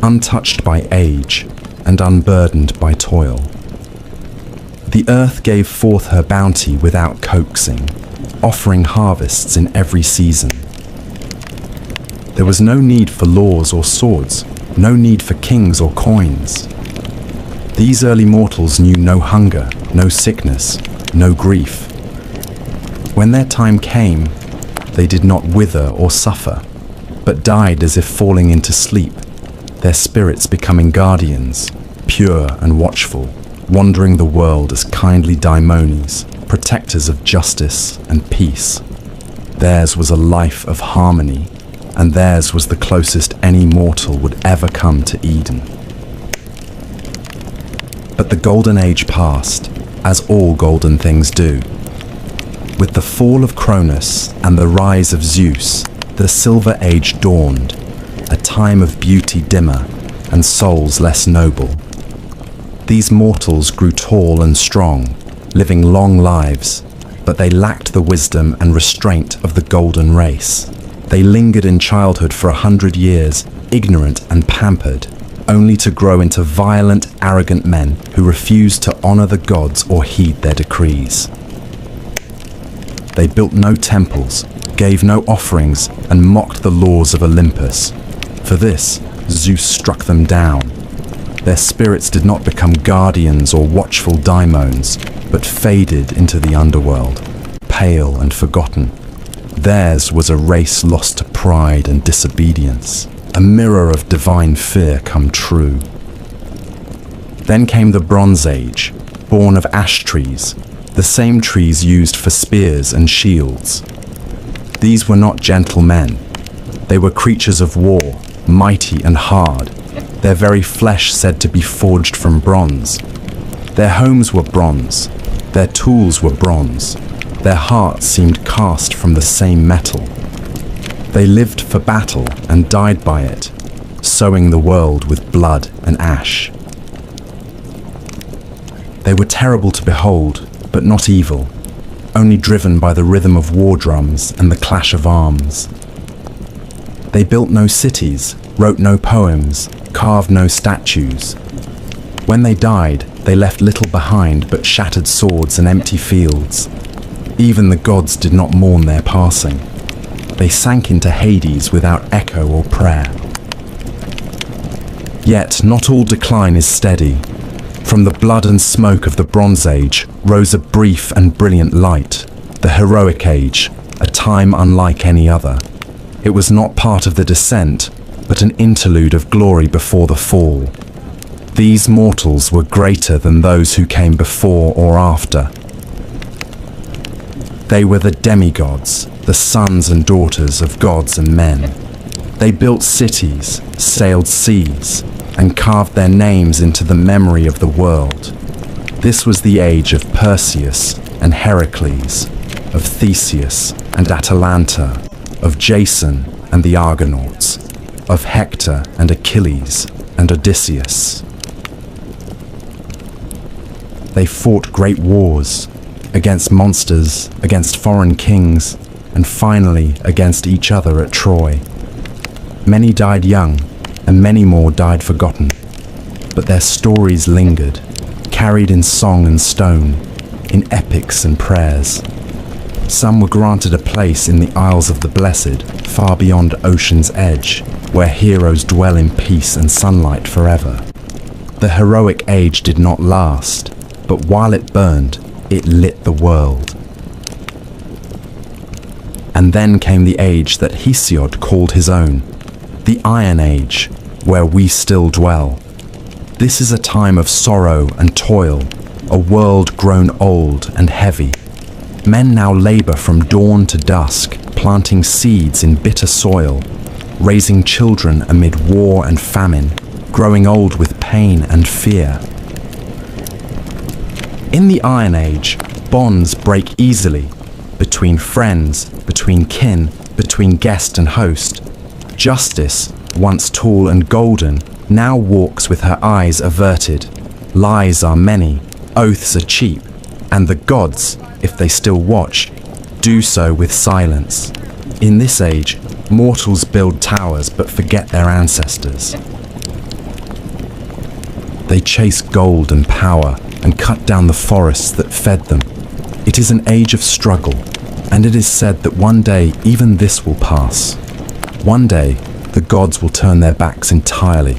untouched by age, and unburdened by toil. The earth gave forth her bounty without coaxing, offering harvests in every season. There was no need for laws or swords, no need for kings or coins. These early mortals knew no hunger, no sickness, no grief. When their time came, they did not wither or suffer, but died as if falling into sleep, their spirits becoming guardians, pure and watchful, wandering the world as kindly daimones, protectors of justice and peace. Theirs was a life of harmony, and theirs was the closest any mortal would ever come to Eden. But the Golden Age passed, as all golden things do. With the fall of Cronus and the rise of Zeus, the Silver Age dawned, a time of beauty dimmer and souls less noble. These mortals grew tall and strong, living long lives, but they lacked the wisdom and restraint of the golden race. They lingered in childhood for 100 years, ignorant and pampered, only to grow into violent, arrogant men who refused to honor the gods or heed their decrees. They built no temples, gave no offerings, and mocked the laws of Olympus. For this, Zeus struck them down. Their spirits did not become guardians or watchful daimons, but faded into the underworld, pale and forgotten. Theirs was a race lost to pride and disobedience, a mirror of divine fear come true. Then came the Bronze Age, born of ash trees, the same trees used for spears and shields. These were not gentle men. They were creatures of war, mighty and hard, their very flesh said to be forged from bronze. Their homes were bronze, their tools were bronze, their hearts seemed cast from the same metal. They lived for battle and died by it, sowing the world with blood and ash. They were terrible to behold, but not evil, only driven by the rhythm of war drums and the clash of arms. They built no cities, wrote no poems, carved no statues. When they died, they left little behind but shattered swords and empty fields. Even the gods did not mourn their passing. They sank into Hades without echo or prayer. Yet not all decline is steady. From the blood and smoke of the Bronze Age rose a brief and brilliant light, the Heroic Age, a time unlike any other. It was not part of the descent, but an interlude of glory before the fall. These mortals were greater than those who came before or after. They were the demigods, the sons and daughters of gods and men. They built cities, sailed seas, and carved their names into the memory of the world. This was the age of Perseus and Heracles, of Theseus and Atalanta, of Jason and the Argonauts, of Hector and Achilles and Odysseus. They fought great wars, against monsters, against foreign kings, and finally against each other at Troy. Many died young, and many more died forgotten, but their stories lingered, carried in song and stone, in epics and prayers. Some were granted a place in the Isles of the Blessed, far beyond ocean's edge, where heroes dwell in peace and sunlight forever. The heroic age did not last, but while it burned, it lit the world. And then came the age that Hesiod called his own, the Iron Age, where we still dwell. This is a time of sorrow and toil, a world grown old and heavy. Men now labor from dawn to dusk, planting seeds in bitter soil, raising children amid war and famine, growing old with pain and fear. In the Iron Age, bonds break easily, between friends, between kin, between guest and host. Justice, once tall and golden, now walks with her eyes averted. Lies are many, oaths are cheap, and the gods, if they still watch, do so with silence. In this age, mortals build towers but forget their ancestors. They chase gold and power and cut down the forests that fed them. It is an age of struggle, and it is said that one day even this will pass. One day, the gods will turn their backs entirely.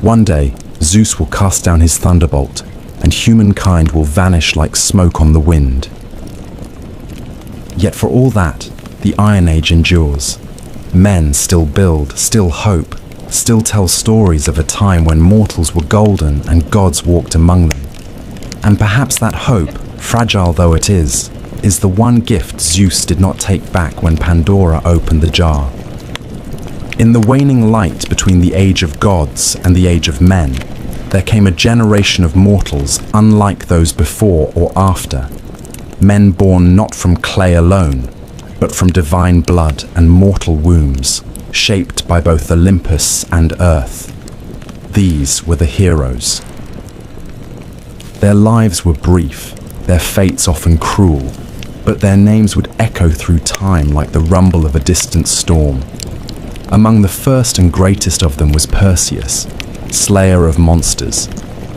One day, Zeus will cast down his thunderbolt, and humankind will vanish like smoke on the wind. Yet for all that, the Iron Age endures. Men still build, still hope, still tell stories of a time when mortals were golden and gods walked among them. And perhaps that hope, fragile though it is the one gift Zeus did not take back when Pandora opened the jar. In the waning light between the age of gods and the age of men, there came a generation of mortals unlike those before or after. Men born not from clay alone, but from divine blood and mortal wombs, shaped by both Olympus and earth. These were the heroes. Their lives were brief, their fates often cruel, but their names would echo through time like the rumble of a distant storm. Among the first and greatest of them was Perseus, slayer of monsters,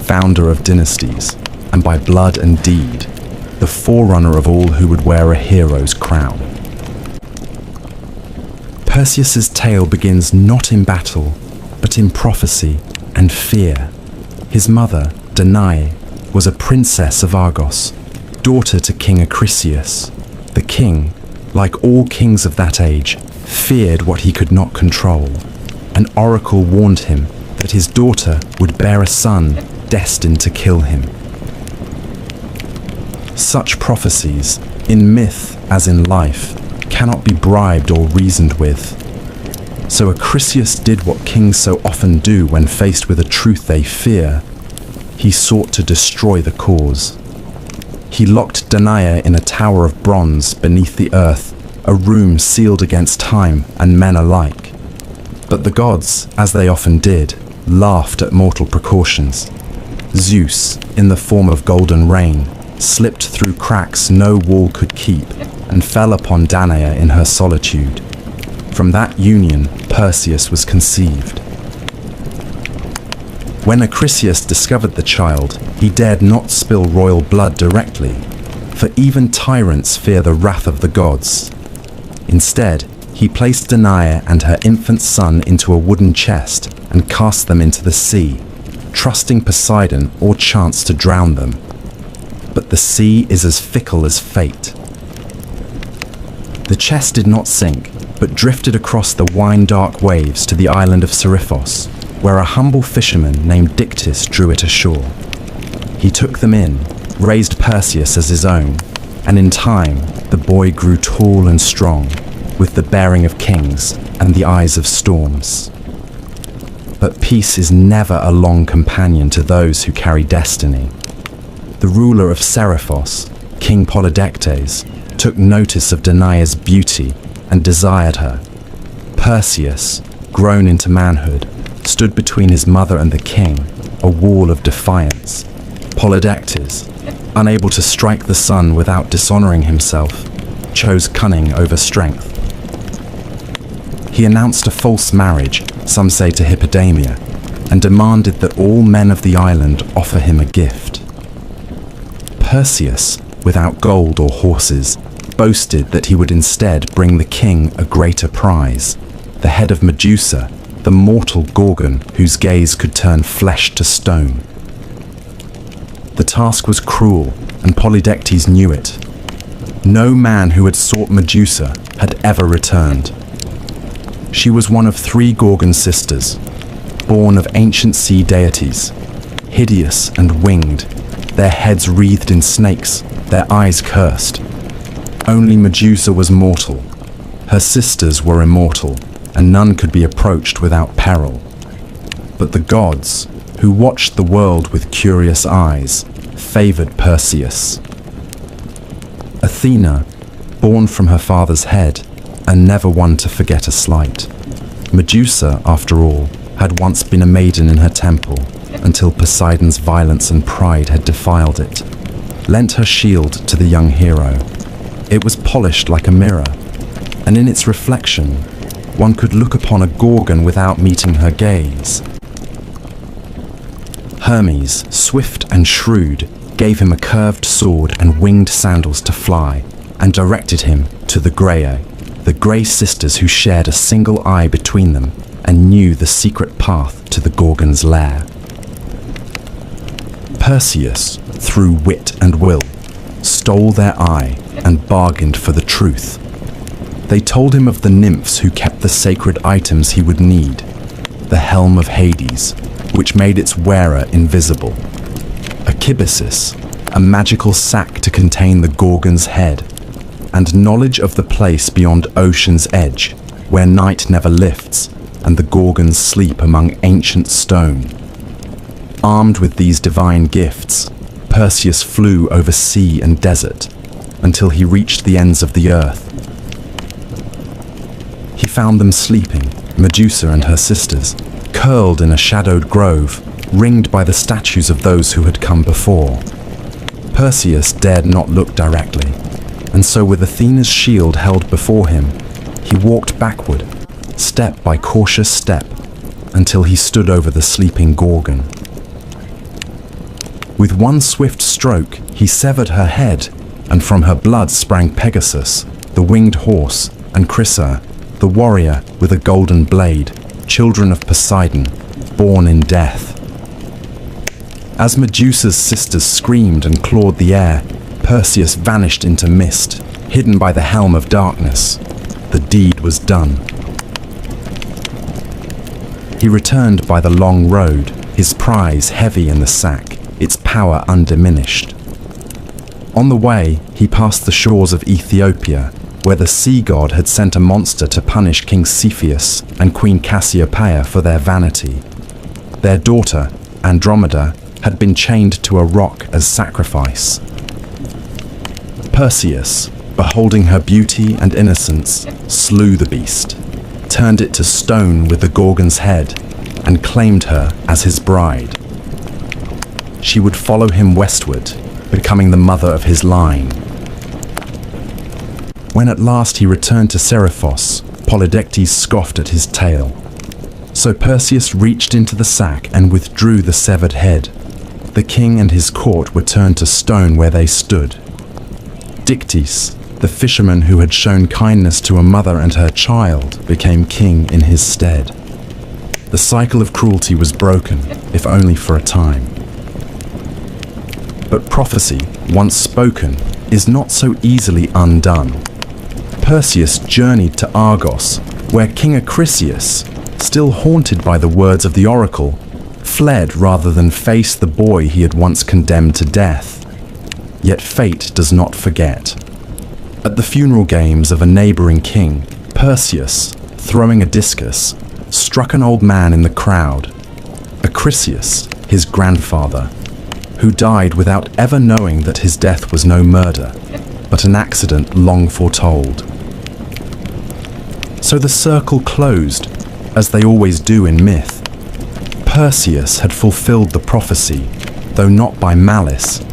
founder of dynasties, and by blood and deed, the forerunner of all who would wear a hero's crown. Perseus's tale begins not in battle, but in prophecy and fear. His mother, Danae, was a princess of Argos, daughter to King Acrisius. The king, like all kings of that age, feared what he could not control. An oracle warned him that his daughter would bear a son destined to kill him. Such prophecies, in myth as in life, cannot be bribed or reasoned with. So Acrisius did what kings so often do when faced with a truth they fear. He sought to destroy the cause. He locked Danae in a tower of bronze beneath the earth, a room sealed against time and men alike. But the gods, as they often did, laughed at mortal precautions. Zeus, in the form of golden rain, slipped through cracks no wall could keep and fell upon Danae in her solitude. From that union, Perseus was conceived. When Acrisius discovered the child, he dared not spill royal blood directly, for even tyrants fear the wrath of the gods. Instead, he placed Danae and her infant son into a wooden chest and cast them into the sea, trusting Poseidon or chance to drown them. But the sea is as fickle as fate. The chest did not sink, but drifted across the wine-dark waves to the island of Seriphos, where a humble fisherman named Dictys drew it ashore. He took them in, raised Perseus as his own, and in time the boy grew tall and strong, with the bearing of kings and the eyes of storms. But peace is never a long companion to those who carry destiny. The ruler of Seriphos, King Polydectes, took notice of Danae's beauty and desired her. Perseus, grown into manhood, stood between his mother and the king, a wall of defiance. Polydectes, unable to strike the sun without dishonoring himself, chose cunning over strength. He announced a false marriage, some say to Hippodamia, and demanded that all men of the island offer him a gift. Perseus, without gold or horses, boasted that he would instead bring the king a greater prize, the head of Medusa, the mortal Gorgon whose gaze could turn flesh to stone. The task was cruel, and Polydectes knew it. No man who had sought Medusa had ever returned. She was one of 3 Gorgon sisters, born of ancient sea deities, hideous and winged, their heads wreathed in snakes, their eyes cursed. Only Medusa was mortal. Her sisters were immortal, and none could be approached without peril. But the gods, who watched the world with curious eyes, favored Perseus. Athena, born from her father's head, and never one to forget a slight. Medusa, after all, had once been a maiden in her temple, until Poseidon's violence and pride had defiled it, lent her shield to the young hero. It was polished like a mirror, and in its reflection, one could look upon a Gorgon without meeting her gaze. Hermes, swift and shrewd, gave him a curved sword and winged sandals to fly, and directed him to the Graeae, the grey sisters who shared a single eye between them and knew the secret path to the Gorgon's lair. Perseus, through wit and will, stole their eye and bargained for the truth. They told him of the nymphs who kept the sacred items he would need, the helm of Hades, which made its wearer invisible, a kibisis, a magical sack to contain the Gorgon's head, and knowledge of the place beyond ocean's edge, where night never lifts, and the Gorgons sleep among ancient stone. Armed with these divine gifts, Perseus flew over sea and desert, until he reached the ends of the earth. He found them sleeping, Medusa and her sisters, curled in a shadowed grove, ringed by the statues of those who had come before. Perseus dared not look directly, and so with Athena's shield held before him, he walked backward, step by cautious step, until he stood over the sleeping Gorgon. With one swift stroke, he severed her head, and from her blood sprang Pegasus, the winged horse, and Chrysa, the warrior with a golden blade, children of Poseidon, born in death. As Medusa's sisters screamed and clawed the air, Perseus vanished into mist, hidden by the helm of darkness. The deed was done. He returned by the long road, his prize heavy in the sack, its power undiminished. On the way, he passed the shores of Ethiopia, where the sea god had sent a monster to punish King Cepheus and Queen Cassiopeia for their vanity. Their daughter, Andromeda, had been chained to a rock as sacrifice. Perseus, beholding her beauty and innocence, slew the beast, turned it to stone with the Gorgon's head, and claimed her as his bride. She would follow him westward, becoming the mother of his line. When at last he returned to Seriphos, Polydectes scoffed at his tale. So Perseus reached into the sack and withdrew the severed head. The king and his court were turned to stone where they stood. Dictys, the fisherman who had shown kindness to a mother and her child, became king in his stead. The cycle of cruelty was broken, if only for a time. But prophecy, once spoken, is not so easily undone. Perseus journeyed to Argos, where King Acrisius, still haunted by the words of the oracle, fled rather than face the boy he had once condemned to death. Yet fate does not forget. At the funeral games of a neighboring king, Perseus, throwing a discus, struck an old man in the crowd, Acrisius, his grandfather, who died without ever knowing that his death was no murder, but an accident long foretold. So the circle closed, as they always do in myth. Perseus had fulfilled the prophecy, though not by malice.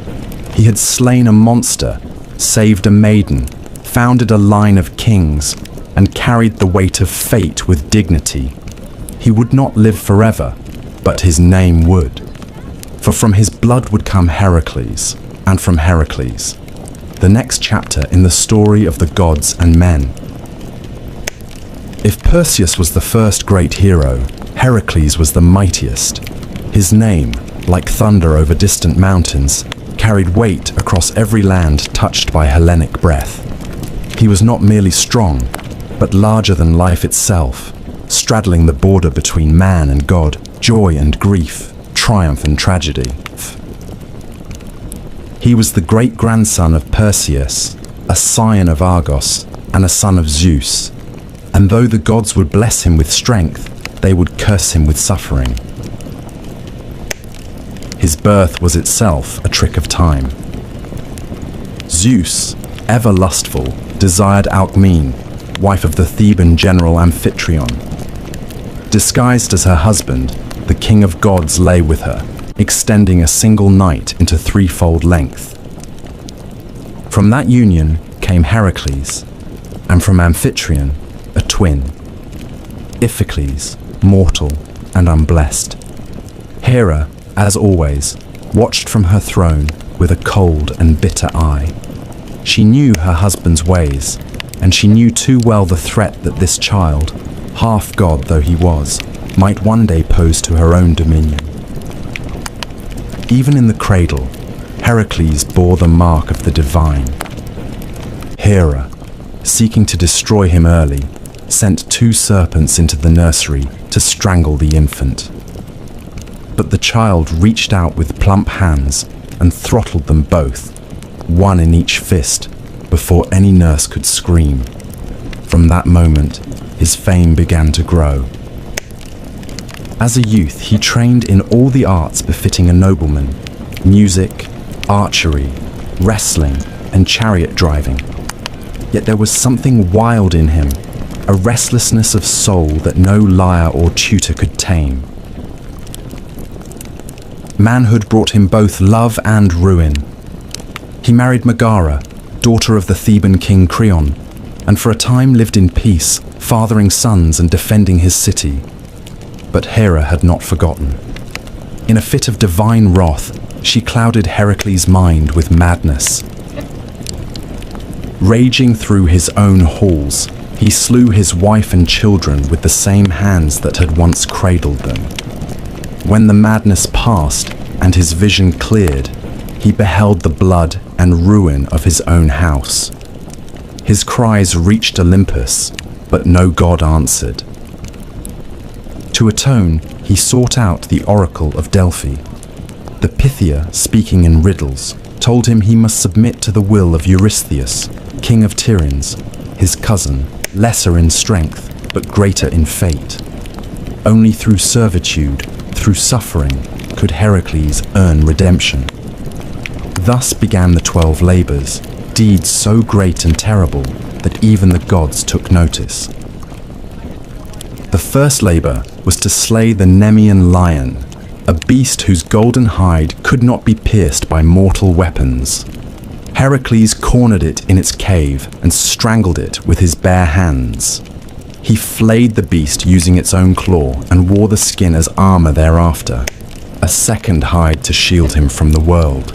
He had slain a monster, saved a maiden, founded a line of kings, and carried the weight of fate with dignity. He would not live forever, but his name would. For from his blood would come Heracles, and from Heracles, the next chapter in the story of the gods and men. If Perseus was the first great hero, Heracles was the mightiest. His name, like thunder over distant mountains, carried weight across every land touched by Hellenic breath. He was not merely strong, but larger than life itself, straddling the border between man and god, joy and grief, triumph and tragedy. He was the great-grandson of Perseus, a scion of Argos, and a son of Zeus. And though the gods would bless him with strength, they would curse him with suffering. His birth was itself a trick of time. Zeus, ever lustful, desired Alcmene, wife of the Theban general Amphitryon. Disguised as her husband, the king of gods lay with her, extending a single night into threefold length. From that union came Heracles, and from Amphitryon, a twin. Iphicles, mortal and unblessed. Hera, as always, watched from her throne with a cold and bitter eye. She knew her husband's ways, and she knew too well the threat that this child, half god though he was, might one day pose to her own dominion. Even in the cradle, Heracles bore the mark of the divine. Hera, seeking to destroy him early, sent 2 serpents into the nursery to strangle the infant. But the child reached out with plump hands and throttled them both, one in each fist, before any nurse could scream. From that moment, his fame began to grow. As a youth, he trained in all the arts befitting a nobleman: music, archery, wrestling, and chariot driving. Yet there was something wild in him, a restlessness of soul that no lyre or tutor could tame. Manhood brought him both love and ruin. He married Megara, daughter of the Theban king Creon, and for a time lived in peace, fathering sons and defending his city. But Hera had not forgotten. In a fit of divine wrath, she clouded Heracles' mind with madness. Raging through his own halls, he slew his wife and children with the same hands that had once cradled them. When the madness passed and his vision cleared, he beheld the blood and ruin of his own house. His cries reached Olympus, but no god answered. To atone, he sought out the oracle of Delphi. The Pythia, speaking in riddles, told him he must submit to the will of Eurystheus, king of Tiryns, his cousin, lesser in strength, but greater in fate. Only through servitude, through suffering, could Heracles earn redemption. Thus began the 12 labours, deeds so great and terrible that even the gods took notice. The first labour was to slay the Nemean lion, a beast whose golden hide could not be pierced by mortal weapons. Heracles cornered it in its cave and strangled it with his bare hands. He flayed the beast using its own claw and wore the skin as armour thereafter, a second hide to shield him from the world.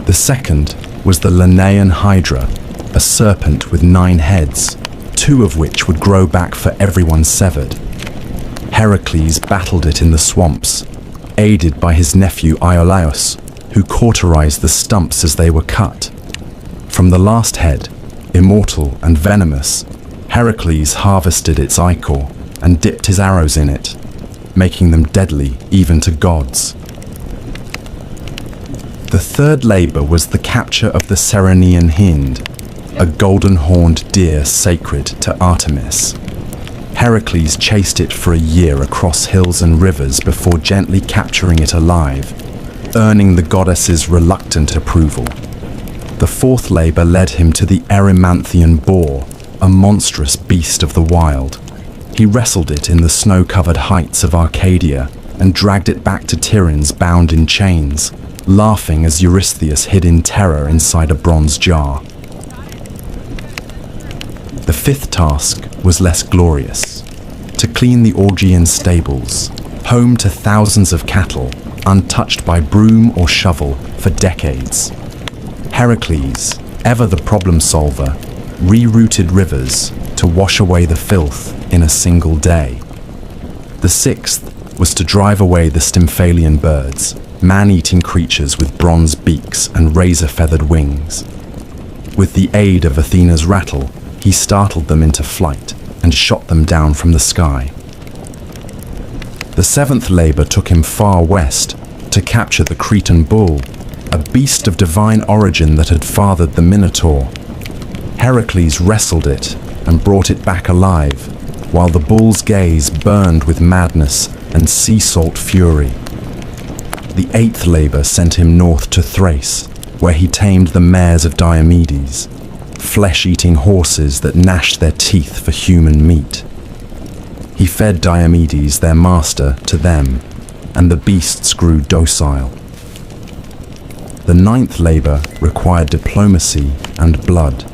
The second was the Linnaean Hydra, a serpent with 9 heads, 2 of which would grow back for everyone severed. Heracles battled it in the swamps, aided by his nephew Iolaus, who cauterized the stumps as they were cut. From the last head, immortal and venomous, Heracles harvested its ichor and dipped his arrows in it, making them deadly even to gods. The third labor was the capture of the Ceryneian hind, a golden-horned deer sacred to Artemis. Heracles chased it for a year across hills and rivers before gently capturing it alive, earning the goddess's reluctant approval. The fourth labor led him to the Erymanthian boar, a monstrous beast of the wild. He wrestled it in the snow-covered heights of Arcadia and dragged it back to Tiryns bound in chains, laughing as Eurystheus hid in terror inside a bronze jar. The fifth task was less glorious: to clean the Augean stables, home to thousands of cattle, untouched by broom or shovel for decades. Heracles, ever the problem solver, rerouted rivers to wash away the filth in a single day. The sixth was to drive away the Stymphalian birds, man-eating creatures with bronze beaks and razor-feathered wings. With the aid of Athena's rattle, he startled them into flight and shot them down from the sky. The seventh labor took him far west to capture the Cretan bull, a beast of divine origin that had fathered the Minotaur. Heracles wrestled it and brought it back alive, while the bull's gaze burned with madness and sea salt fury. The eighth labor sent him north to Thrace, where he tamed the mares of Diomedes, flesh-eating horses that gnashed their teeth for human meat. He fed Diomedes, their master, to them, and the beasts grew docile. The ninth labor required diplomacy and blood.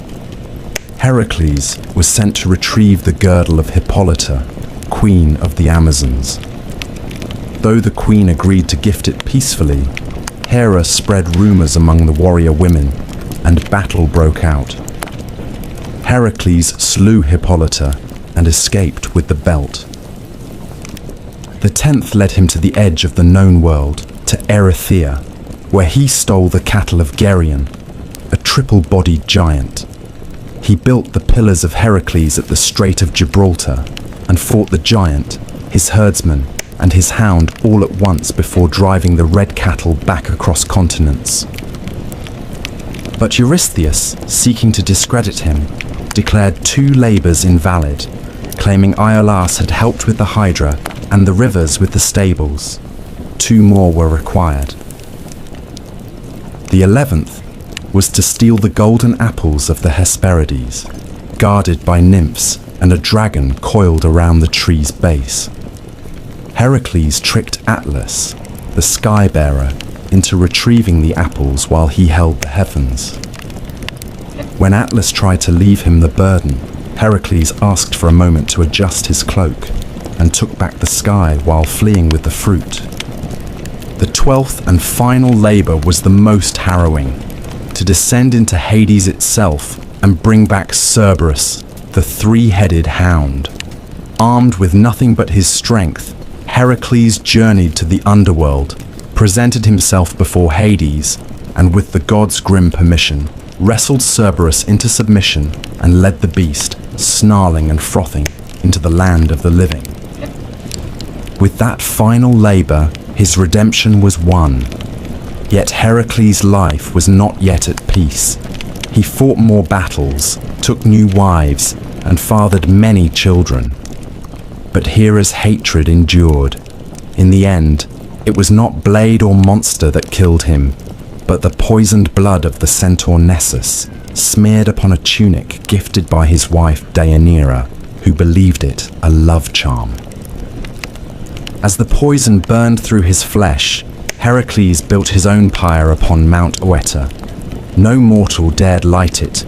Heracles was sent to retrieve the girdle of Hippolyta, queen of the Amazons. Though the queen agreed to gift it peacefully, Hera spread rumors among the warrior women, and battle broke out. Heracles slew Hippolyta and escaped with the belt. The 10th led him to the edge of the known world, to Erythea, where he stole the cattle of Geryon, a triple-bodied giant. He built the pillars of Heracles at the Strait of Gibraltar and fought the giant, his herdsman, and his hound all at once before driving the red cattle back across continents. But Eurystheus, seeking to discredit him, declared 2 labors invalid, claiming Iolaus had helped with the Hydra and the rivers with the stables. 2 more were required. The 11th was to steal the golden apples of the Hesperides, guarded by nymphs and a dragon coiled around the tree's base. Heracles tricked Atlas, the sky-bearer, into retrieving the apples while he held the heavens. When Atlas tried to leave him the burden, Heracles asked for a moment to adjust his cloak and took back the sky while fleeing with the fruit. The 12th and final labor was the most harrowing: to descend into Hades itself and bring back Cerberus, the 3-headed hound. Armed with nothing but his strength, Heracles journeyed to the underworld, presented himself before Hades, and with the god's grim permission, wrestled Cerberus into submission and led the beast, snarling and frothing, into the land of the living. With that final labor, his redemption was won. Yet Heracles' life was not yet at peace. He fought more battles, took new wives, and fathered many children. But Hera's hatred endured. In the end, it was not blade or monster that killed him, but the poisoned blood of the centaur Nessus, smeared upon a tunic gifted by his wife Deianira, who believed it a love charm. As the poison burned through his flesh, Heracles built his own pyre upon Mount Oeta. No mortal dared light it,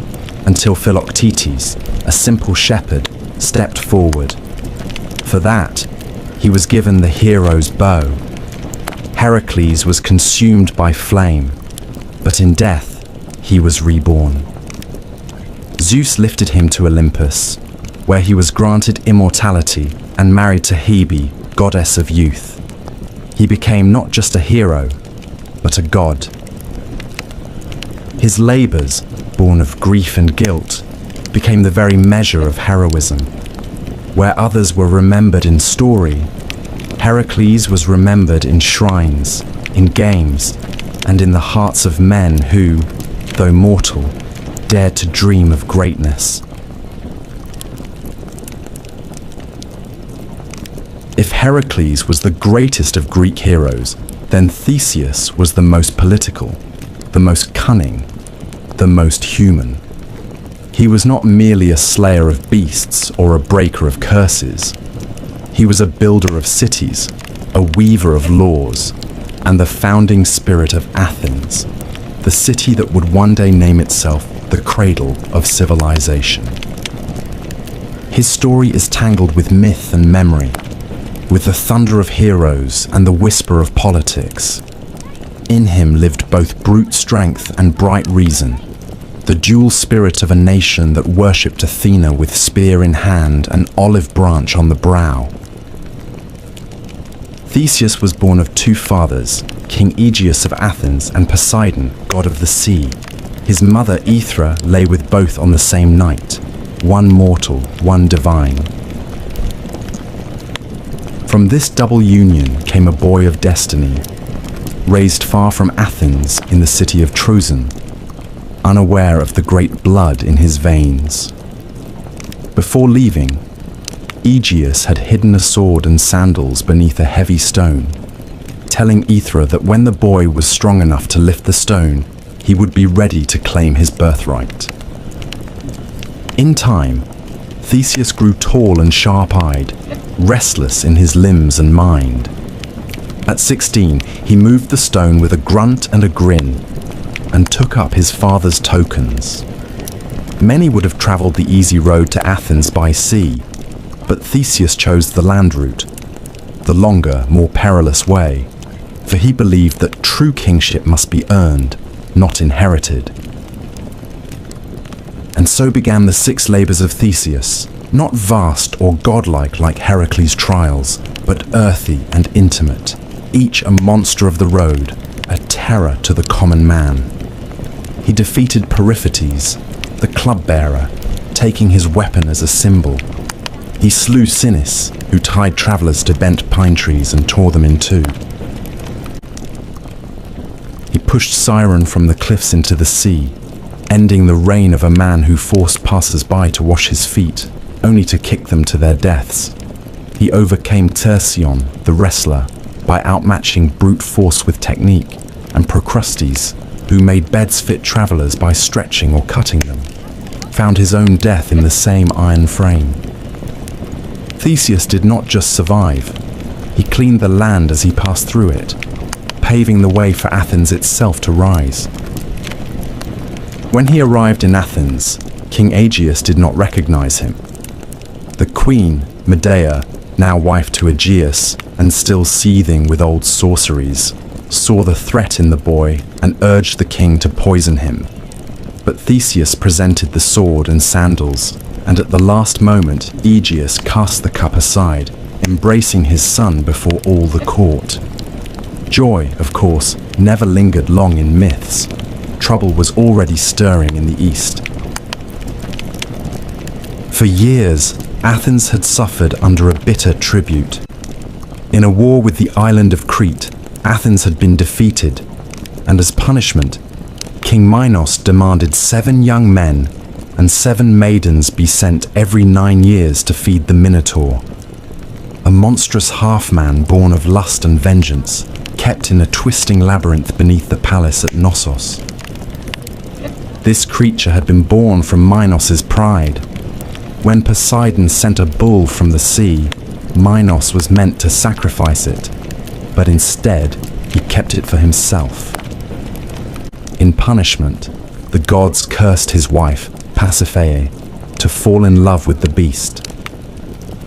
until Philoctetes, a simple shepherd, stepped forward. For that, he was given the hero's bow. Heracles was consumed by flame, but in death, he was reborn. Zeus lifted him to Olympus, where he was granted immortality and married to Hebe, goddess of youth. He became not just a hero, but a god. His labors, born of grief and guilt, became the very measure of heroism. Where others were remembered in story, Heracles was remembered in shrines, in games, and in the hearts of men who, though mortal, dared to dream of greatness. If Heracles was the greatest of Greek heroes, then Theseus was the most political, the most cunning, the most human. He was not merely a slayer of beasts or a breaker of curses. He was a builder of cities, a weaver of laws, and the founding spirit of Athens, the city that would one day name itself the cradle of civilization. His story is tangled with myth and memory, with the thunder of heroes and the whisper of politics. In him lived both brute strength and bright reason, the dual spirit of a nation that worshipped Athena with spear in hand and olive branch on the brow. Theseus was born of two fathers, King Aegeus of Athens and Poseidon, god of the sea. His mother Hera lay with both on the same night, one mortal, one divine. From this double union came a boy of destiny, raised far from Athens in the city of Troezen, unaware of the great blood in his veins. Before leaving, Aegeus had hidden a sword and sandals beneath a heavy stone, telling Hera that when the boy was strong enough to lift the stone, he would be ready to claim his birthright. In time, Theseus grew tall and sharp-eyed, restless in his limbs and mind. At 16, he moved the stone with a grunt and a grin, and took up his father's tokens. Many would have travelled the easy road to Athens by sea, but Theseus chose the land route, the longer, more perilous way, for he believed that true kingship must be earned, not inherited. And so began the 6 labours of Theseus, not vast or godlike like Heracles' trials, but earthy and intimate, each a monster of the road, a terror to the common man. He defeated Periphetes, the club-bearer, taking his weapon as a symbol. He slew Sinis, who tied travellers to bent pine trees and tore them in two. He pushed Siren from the cliffs into the sea, ending the reign of a man who forced passers-by to wash his feet, only to kick them to their deaths. He overcame Tersion, the wrestler, by outmatching brute force with technique, and Procrustes, who made beds fit travellers by stretching or cutting them, found his own death in the same iron frame. Theseus did not just survive, he cleaned the land as he passed through it, paving the way for Athens itself to rise. When he arrived in Athens, King Aegeus did not recognize him. The queen, Medea, now wife to Aegeus and still seething with old sorceries, saw the threat in the boy and urged the king to poison him. But Theseus presented the sword and sandals, and at the last moment Aegeus cast the cup aside, embracing his son before all the court. Joy, of course, never lingered long in myths. Trouble was already stirring in the east. For years, Athens had suffered under a bitter tribute. In a war with the island of Crete, Athens had been defeated, and as punishment, King Minos demanded 7 young men and 7 maidens be sent every 9 years to feed the Minotaur, a monstrous half-man born of lust and vengeance, kept in a twisting labyrinth beneath the palace at Knossos. This creature had been born from Minos's pride. When Poseidon sent a bull from the sea, Minos was meant to sacrifice it, but instead he kept it for himself. In punishment, the gods cursed his wife, Pasiphae, to fall in love with the beast.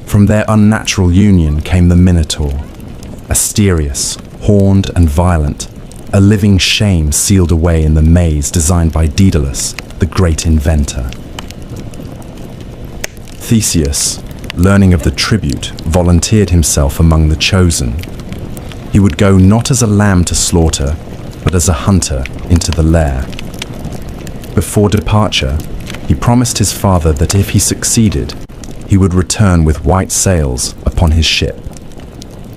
From their unnatural union came the Minotaur, Asterius, horned and violent, a living shame sealed away in the maze designed by Daedalus, the great inventor. Theseus, learning of the tribute, volunteered himself among the chosen. He would go not as a lamb to slaughter, but as a hunter into the lair. Before departure, he promised his father that if he succeeded, he would return with white sails upon his ship.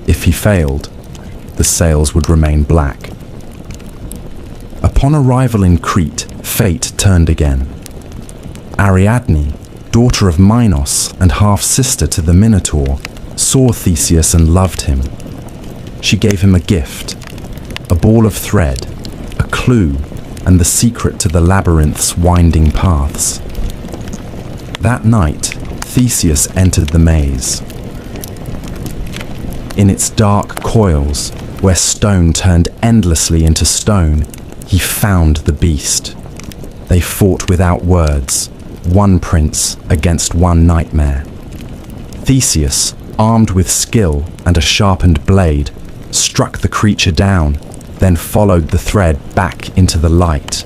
If he failed, the sails would remain black. Upon arrival in Crete, fate turned again. Ariadne, daughter of Minos and half-sister to the Minotaur, saw Theseus and loved him. She gave him a gift, a ball of thread, a clue, and the secret to the labyrinth's winding paths. That night, Theseus entered the maze. In its dark coils, where stone turned endlessly into stone, he found the beast. They fought without words, one prince against one nightmare. Theseus, armed with skill and a sharpened blade, struck the creature down, then followed the thread back into the light.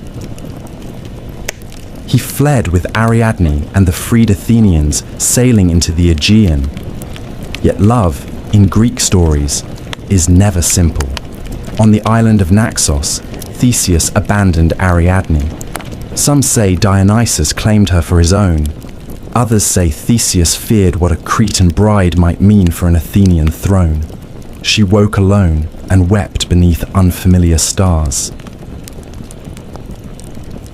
He fled with Ariadne and the freed Athenians, sailing into the Aegean. Yet love, in Greek stories, is never simple. On the island of Naxos, Theseus abandoned Ariadne. Some say Dionysus claimed her for his own. Others say Theseus feared what a Cretan bride might mean for an Athenian throne. She woke alone and wept beneath unfamiliar stars.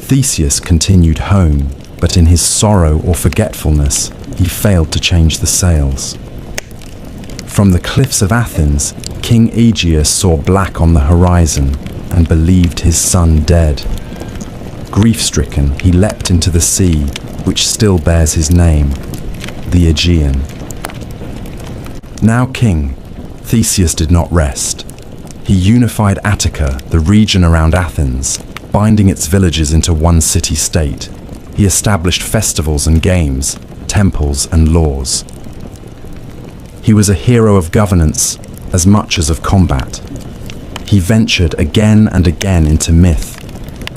Theseus continued home, but in his sorrow or forgetfulness, he failed to change the sails. From the cliffs of Athens, King Aegeus saw black on the horizon and believed his son dead. Grief-stricken, he leapt into the sea, which still bears his name, the Aegean. Now king, Theseus did not rest. He unified Attica, the region around Athens, binding its villages into one city-state. He established festivals and games, temples and laws. He was a hero of governance as much as of combat. He ventured again and again into myth,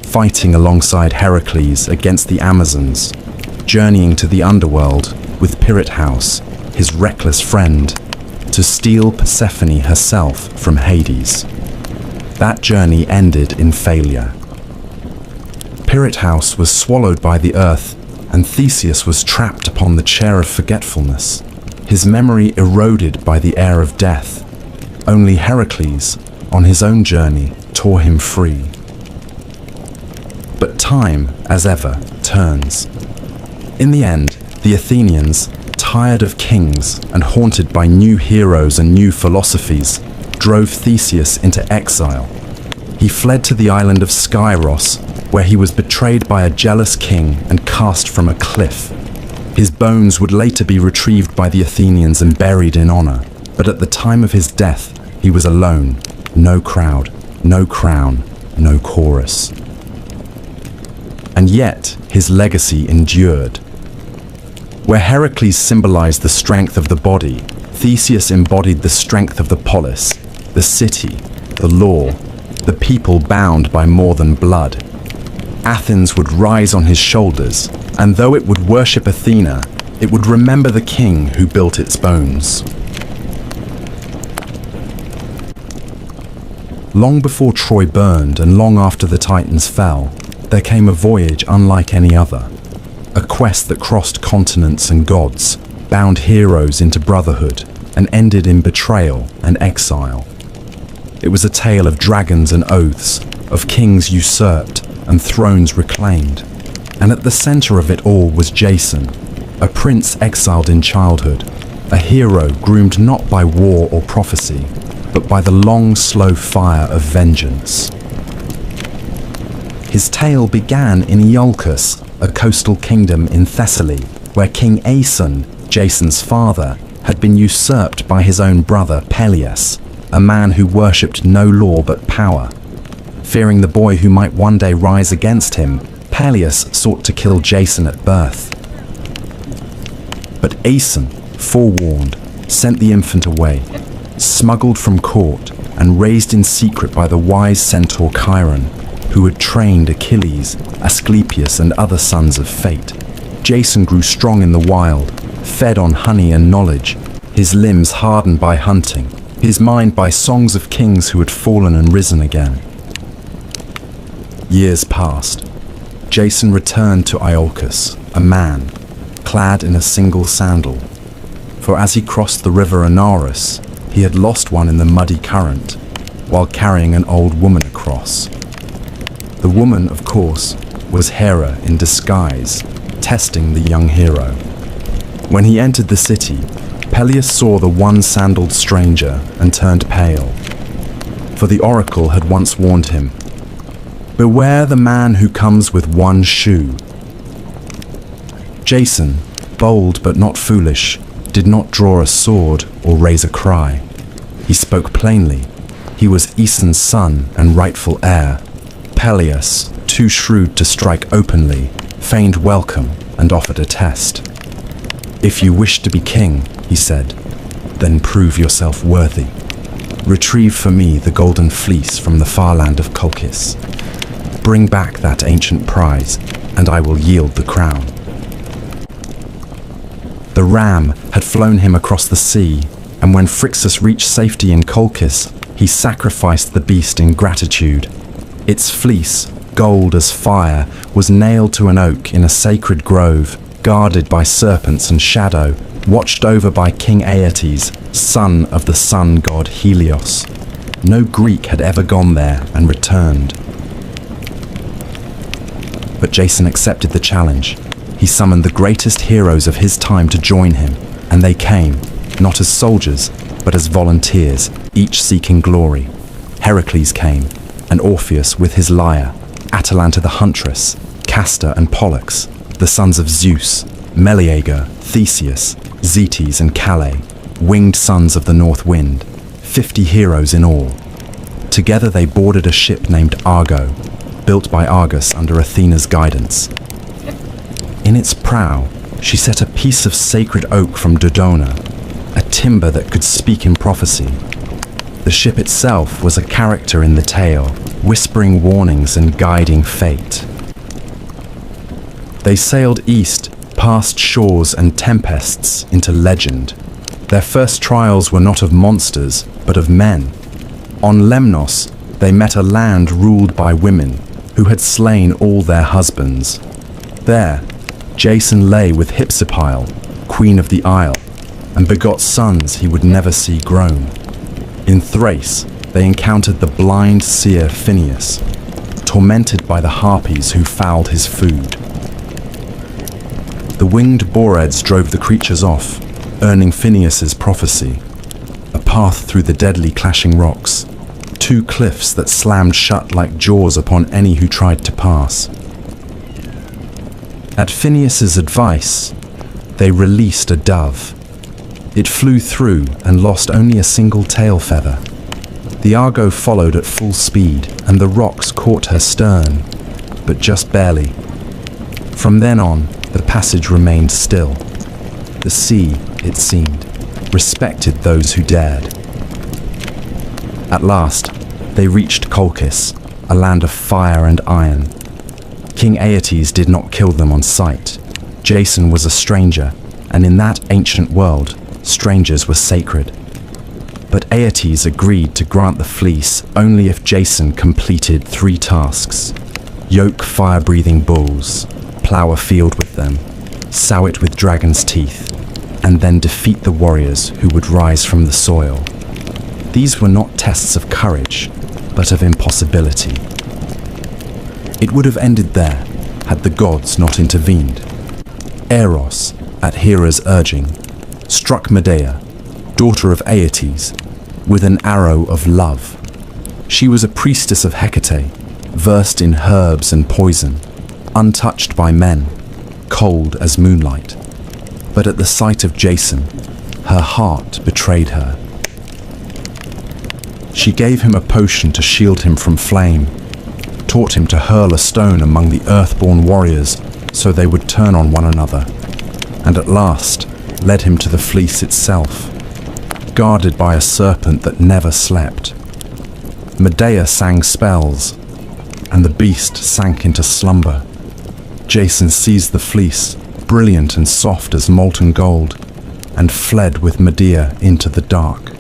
fighting alongside Heracles against the Amazons, journeying to the underworld with Pirithous, his reckless friend, to steal Persephone herself from Hades. That journey ended in failure. Pirithous was swallowed by the earth, and Theseus was trapped upon the chair of forgetfulness, his memory eroded by the air of death. Only Heracles, on his own journey, tore him free. But time, as ever, turns. In the end, the Athenians, tired of kings and haunted by new heroes and new philosophies, drove Theseus into exile. He fled to the island of Skyros, where he was betrayed by a jealous king and cast from a cliff. His bones would later be retrieved by the Athenians and buried in honor, but at the time of his death, he was alone. No crowd, no crown, no chorus. And yet, his legacy endured. Where Heracles symbolized the strength of the body, Theseus embodied the strength of the polis, the city, the law, the people bound by more than blood. Athens would rise on his shoulders, and though it would worship Athena, it would remember the king who built its bones. Long before Troy burned and long after the Titans fell, there came a voyage unlike any other. A quest that crossed continents and gods, bound heroes into brotherhood, and ended in betrayal and exile. It was a tale of dragons and oaths, of kings usurped and thrones reclaimed. And at the center of it all was Jason, a prince exiled in childhood, a hero groomed not by war or prophecy, but by the long, slow fire of vengeance. His tale began in Iolcus, a coastal kingdom in Thessaly, where King Aeson, Jason's father, had been usurped by his own brother Peleus, a man who worshipped no law but power. Fearing the boy who might one day rise against him, Peleus sought to kill Jason at birth. But Aeson, forewarned, sent the infant away, smuggled from court and raised in secret by the wise centaur Chiron, who had trained Achilles, Asclepius and other sons of fate. Jason grew strong in the wild, fed on honey and knowledge, his limbs hardened by hunting, his mind by songs of kings who had fallen and risen again. Years passed. Jason returned to Iolcus, a man, clad in a single sandal. For as he crossed the river Anaurus, he had lost one in the muddy current, while carrying an old woman across. The woman, of course, was Hera in disguise, testing the young hero. When he entered the city, Peleus saw the one-sandaled stranger and turned pale. For the oracle had once warned him, "Beware the man who comes with one shoe." Jason, bold but not foolish, did not draw a sword or raise a cry. He spoke plainly. He was Aeson's son and rightful heir. Peleus, too shrewd to strike openly, feigned welcome and offered a test. "If you wish to be king," he said, "then prove yourself worthy. Retrieve for me the golden fleece from the far land of Colchis. Bring back that ancient prize, and I will yield the crown." The ram had flown him across the sea, and when Phrixus reached safety in Colchis, he sacrificed the beast in gratitude. Its fleece, gold as fire, was nailed to an oak in a sacred grove, guarded by serpents and shadow, watched over by King Aeetes, son of the sun god Helios. No Greek had ever gone there and returned. But Jason accepted the challenge. He summoned the greatest heroes of his time to join him, and they came, not as soldiers, but as volunteers, each seeking glory. Heracles came, and Orpheus with his lyre, Atalanta the huntress, Castor and Pollux, the sons of Zeus, Meleager, Theseus, Zetes and Calais, winged sons of the north wind, 50 heroes in all. Together they boarded a ship named Argo, built by Argus under Athena's guidance. In its prow, she set a piece of sacred oak from Dodona, a timber that could speak in prophecy. The ship itself was a character in the tale, whispering warnings and guiding fate. They sailed east, past shores and tempests, into legend. Their first trials were not of monsters, but of men. On Lemnos, they met a land ruled by women, who had slain all their husbands. There, Jason lay with Hypsipyle, queen of the isle, and begot sons he would never see grown. In Thrace, they encountered the blind seer Phineus, tormented by the harpies who fouled his food. The winged Boreads drove the creatures off, earning Phineus's prophecy, a path through the deadly clashing rocks, two cliffs that slammed shut like jaws upon any who tried to pass. At Phineus's advice, they released a dove. It flew through and lost only a single tail feather. The Argo followed at full speed, and the rocks caught her stern, but just barely. From then on, the passage remained still. The sea, it seemed, respected those who dared. At last, they reached Colchis, a land of fire and iron. King Aeetes did not kill them on sight. Jason was a stranger, and in that ancient world, strangers were sacred. But Aeetes agreed to grant the fleece only if Jason completed 3 tasks: yoke fire-breathing bulls, plow a field with them, sow it with dragon's teeth, and then defeat the warriors who would rise from the soil. These were not tests of courage, but of impossibility. It would have ended there, had the gods not intervened. Eros, at Hera's urging, struck Medea, daughter of Aeetes, with an arrow of love. She was a priestess of Hecate, versed in herbs and poison, untouched by men, cold as moonlight. But at the sight of Jason, her heart betrayed her. She gave him a potion to shield him from flame, taught him to hurl a stone among the earthborn warriors so they would turn on one another, and at last led him to the fleece itself, guarded by a serpent that never slept. Medea sang spells, and the beast sank into slumber. Jason seized the fleece, brilliant and soft as molten gold, and fled with Medea into the dark.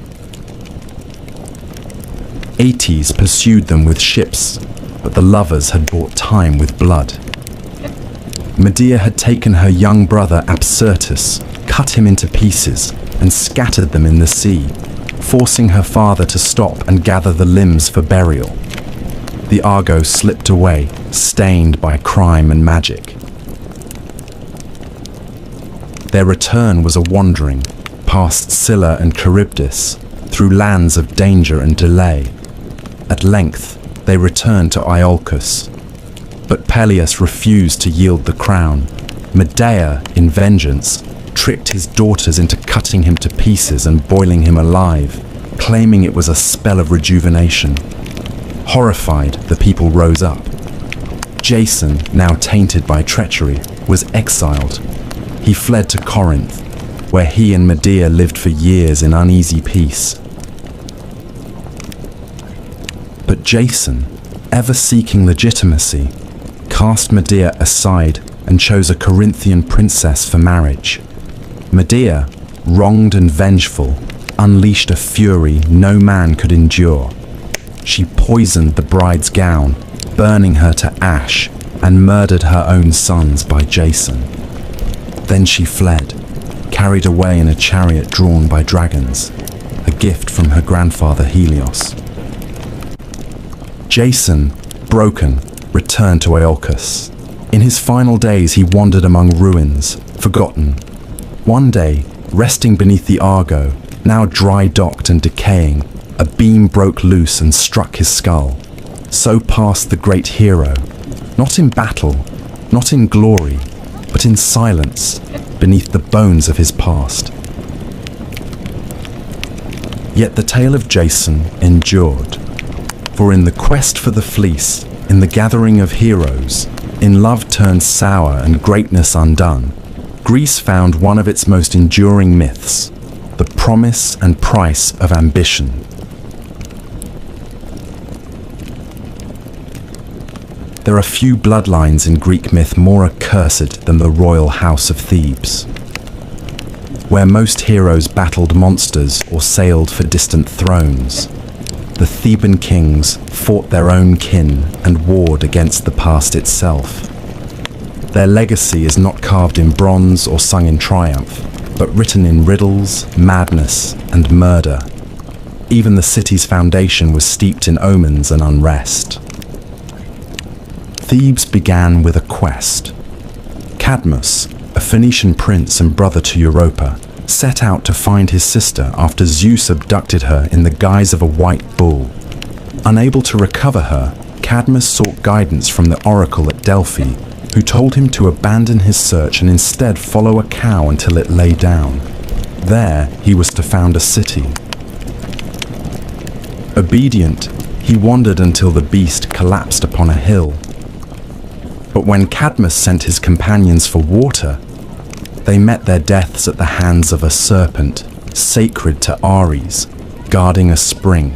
Aeetes pursued them with ships, but the lovers had bought time with blood. Medea had taken her young brother Absyrtus, cut him into pieces, and scattered them in the sea, forcing her father to stop and gather the limbs for burial. The Argo slipped away, stained by crime and magic. Their return was a wandering, past Scylla and Charybdis, through lands of danger and delay. At length, they returned to Iolcus. But Peleus refused to yield the crown. Medea, in vengeance, tricked his daughters into cutting him to pieces and boiling him alive, claiming it was a spell of rejuvenation. Horrified, the people rose up. Jason, now tainted by treachery, was exiled. He fled to Corinth, where he and Medea lived for years in uneasy peace. But Jason, ever seeking legitimacy, cast Medea aside and chose a Corinthian princess for marriage. Medea, wronged and vengeful, unleashed a fury no man could endure. She poisoned the bride's gown, burning her to ash, and murdered her own sons by Jason. Then she fled, carried away in a chariot drawn by dragons, a gift from her grandfather Helios. Jason, broken, returned to Iolcus. In his final days he wandered among ruins, forgotten. One day, resting beneath the Argo, now dry-docked and decaying, a beam broke loose and struck his skull. So passed the great hero, not in battle, not in glory, but in silence, beneath the bones of his past. Yet the tale of Jason endured. For in the quest for the fleece, in the gathering of heroes, in love turned sour and greatness undone, Greece found one of its most enduring myths, the promise and price of ambition. There are few bloodlines in Greek myth more accursed than the royal house of Thebes, where most heroes battled monsters or sailed for distant thrones. The Theban kings fought their own kin and warred against the past itself. Their legacy is not carved in bronze or sung in triumph, but written in riddles, madness, and murder. Even the city's foundation was steeped in omens and unrest. Thebes began with a quest. Cadmus, a Phoenician prince and brother to Europa, set out to find his sister after Zeus abducted her in the guise of a white bull. Unable to recover her, Cadmus sought guidance from the oracle at Delphi, who told him to abandon his search and instead follow a cow until it lay down. There, he was to found a city. Obedient, he wandered until the beast collapsed upon a hill. But when Cadmus sent his companions for water, they met their deaths at the hands of a serpent, sacred to Ares, guarding a spring.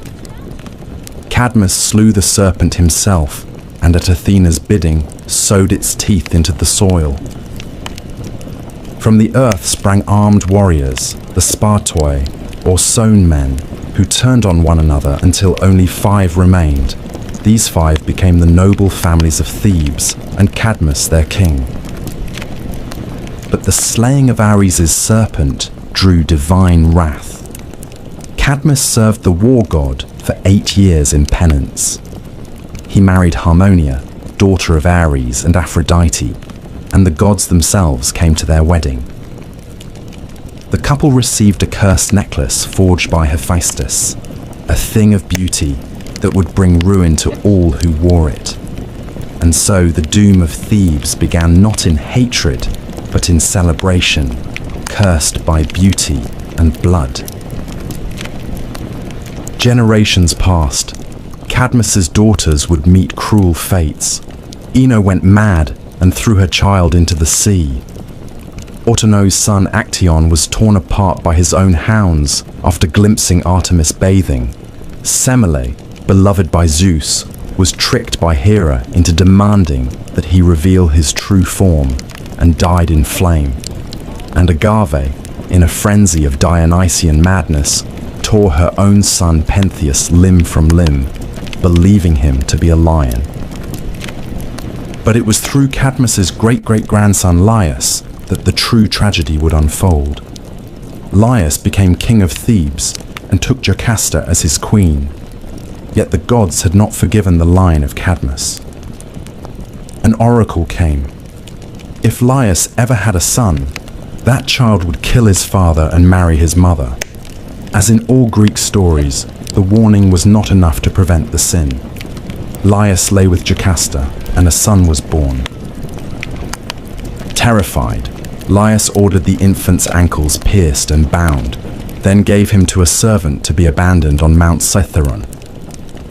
Cadmus slew the serpent himself, and at Athena's bidding, sowed its teeth into the soil. From the earth sprang armed warriors, the Spartoi, or sown men, who turned on one another until only 5 remained. These 5 became the noble families of Thebes, and Cadmus their king. But the slaying of Ares' serpent drew divine wrath. Cadmus served the war god for 8 years in penance. He married Harmonia, daughter of Ares and Aphrodite, and the gods themselves came to their wedding. The couple received a cursed necklace forged by Hephaestus, a thing of beauty that would bring ruin to all who wore it. And so the doom of Thebes began not in hatred, but in celebration, cursed by beauty and blood. Generations passed. Cadmus's daughters would meet cruel fates. Ino went mad and threw her child into the sea. Autono's son Actaeon was torn apart by his own hounds after glimpsing Artemis bathing. Semele, beloved by Zeus, was tricked by Hera into demanding that he reveal his true form, and died in flame. And Agave, in a frenzy of Dionysian madness, tore her own son Pentheus limb from limb, believing him to be a lion. But it was through Cadmus's great-great-grandson Laius that the true tragedy would unfold. Laius became king of Thebes and took Jocasta as his queen. Yet the gods had not forgiven the line of Cadmus. An oracle came. If Laius ever had a son, that child would kill his father and marry his mother. As in all Greek stories, the warning was not enough to prevent the sin. Laius lay with Jocasta, and a son was born. Terrified, Laius ordered the infant's ankles pierced and bound, then gave him to a servant to be abandoned on Mount Cithaeron.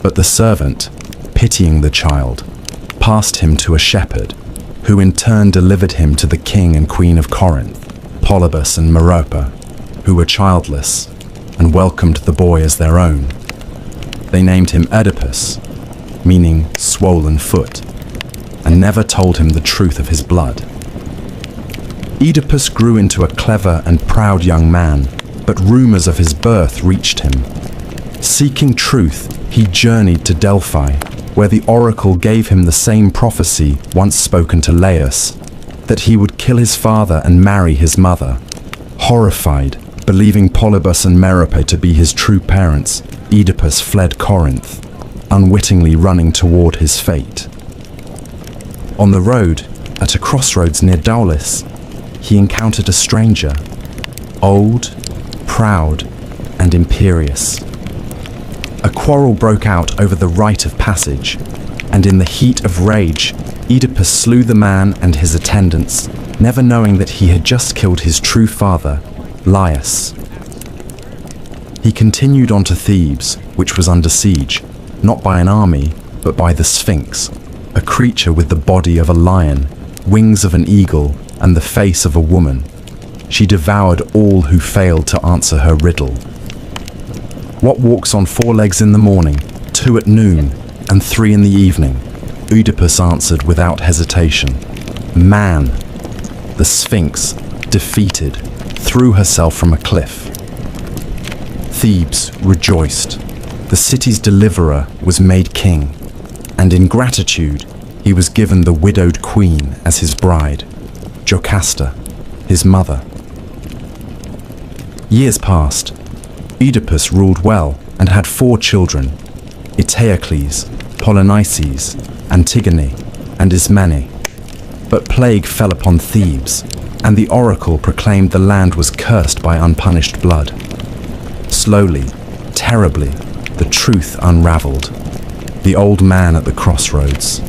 But the servant, pitying the child, passed him to a shepherd, who in turn delivered him to the king and queen of Corinth, Polybus and Merope, who were childless, and welcomed the boy as their own. They named him Oedipus, meaning swollen foot, and never told him the truth of his blood. Oedipus grew into a clever and proud young man, but rumors of his birth reached him. Seeking truth, he journeyed to Delphi, where the oracle gave him the same prophecy once spoken to Laius, that he would kill his father and marry his mother. Horrified, believing Polybus and Merope to be his true parents, Oedipus fled Corinth, unwittingly running toward his fate. On the road, at a crossroads near Daulis, he encountered a stranger, old, proud, and imperious. A quarrel broke out over the right of passage, and in the heat of rage, Oedipus slew the man and his attendants, never knowing that he had just killed his true father, Laius. He continued on to Thebes, which was under siege, not by an army, but by the Sphinx, a creature with the body of a lion, wings of an eagle, and the face of a woman. She devoured all who failed to answer her riddle. What walks on 4 legs in the morning, 2 at noon, and 3 in the evening? Oedipus answered without hesitation. Man. The Sphinx, defeated, threw herself from a cliff. Thebes rejoiced. The city's deliverer was made king, and in gratitude, he was given the widowed queen as his bride, Jocasta, his mother. Years passed. Oedipus ruled well and had 4 children, Eteocles, Polynices, Antigone, and Ismene. But plague fell upon Thebes, and the oracle proclaimed the land was cursed by unpunished blood. Slowly, terribly, the truth unraveled. The old man at the crossroads,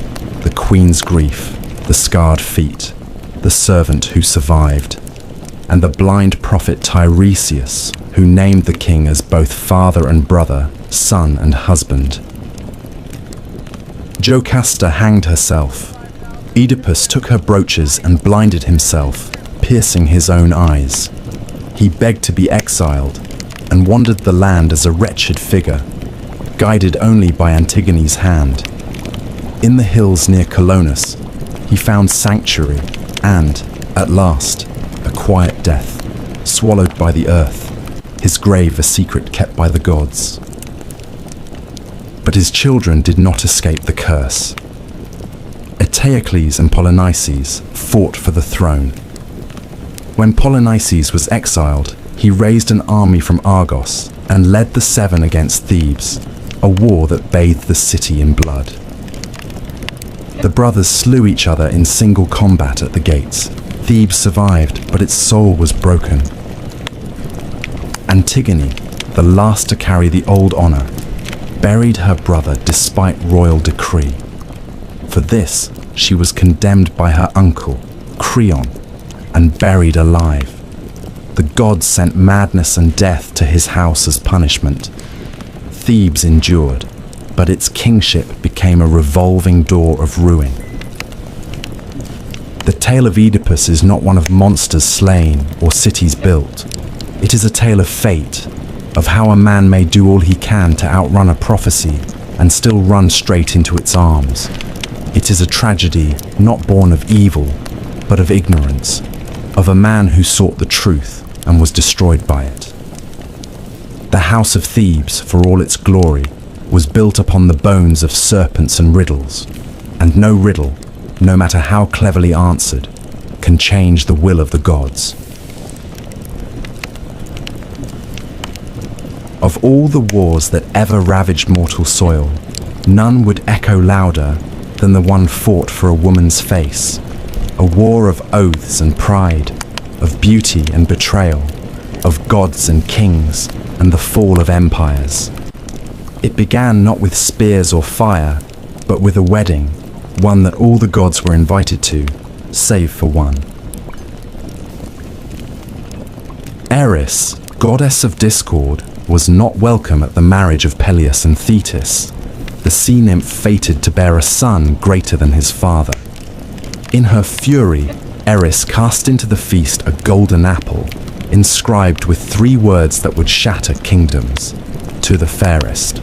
the queen's grief, the scarred feet, the servant who survived, and the blind prophet Tiresias, who named the king as both father and brother, son and husband. Jocasta hanged herself. Oedipus took her brooches and blinded himself, piercing his own eyes. He begged to be exiled and wandered the land as a wretched figure, guided only by Antigone's hand. In the hills near Colonus, he found sanctuary and, at last, a quiet death, swallowed by the earth, his grave a secret kept by the gods. But his children did not escape the curse. Eteocles and Polynices fought for the throne. When Polynices was exiled, he raised an army from Argos and led the 7 against Thebes, a war that bathed the city in blood. The brothers slew each other in single combat at the gates. Thebes survived, but its soul was broken. Antigone, the last to carry the old honor, buried her brother despite royal decree. For this, she was condemned by her uncle, Creon, and buried alive. The gods sent madness and death to his house as punishment. Thebes endured, but its kingship became a revolving door of ruin. The tale of Oedipus is not one of monsters slain or cities built. It is a tale of fate, of how a man may do all he can to outrun a prophecy and still run straight into its arms. It is a tragedy not born of evil, but of ignorance, of a man who sought the truth and was destroyed by it. The house of Thebes, for all its glory, was built upon the bones of serpents and riddles, and no riddle, no matter how cleverly answered, can change the will of the gods. Of all the wars that ever ravaged mortal soil, none would echo louder than the one fought for a woman's face, a war of oaths and pride, of beauty and betrayal, of gods and kings, and the fall of empires. It began not with spears or fire, but with a wedding, one that all the gods were invited to, save for one. Eris, goddess of discord, was not welcome at the marriage of Peleus and Thetis, the sea nymph fated to bear a son greater than his father. In her fury, Eris cast into the feast a golden apple, inscribed with 3 words that would shatter kingdoms: to the fairest.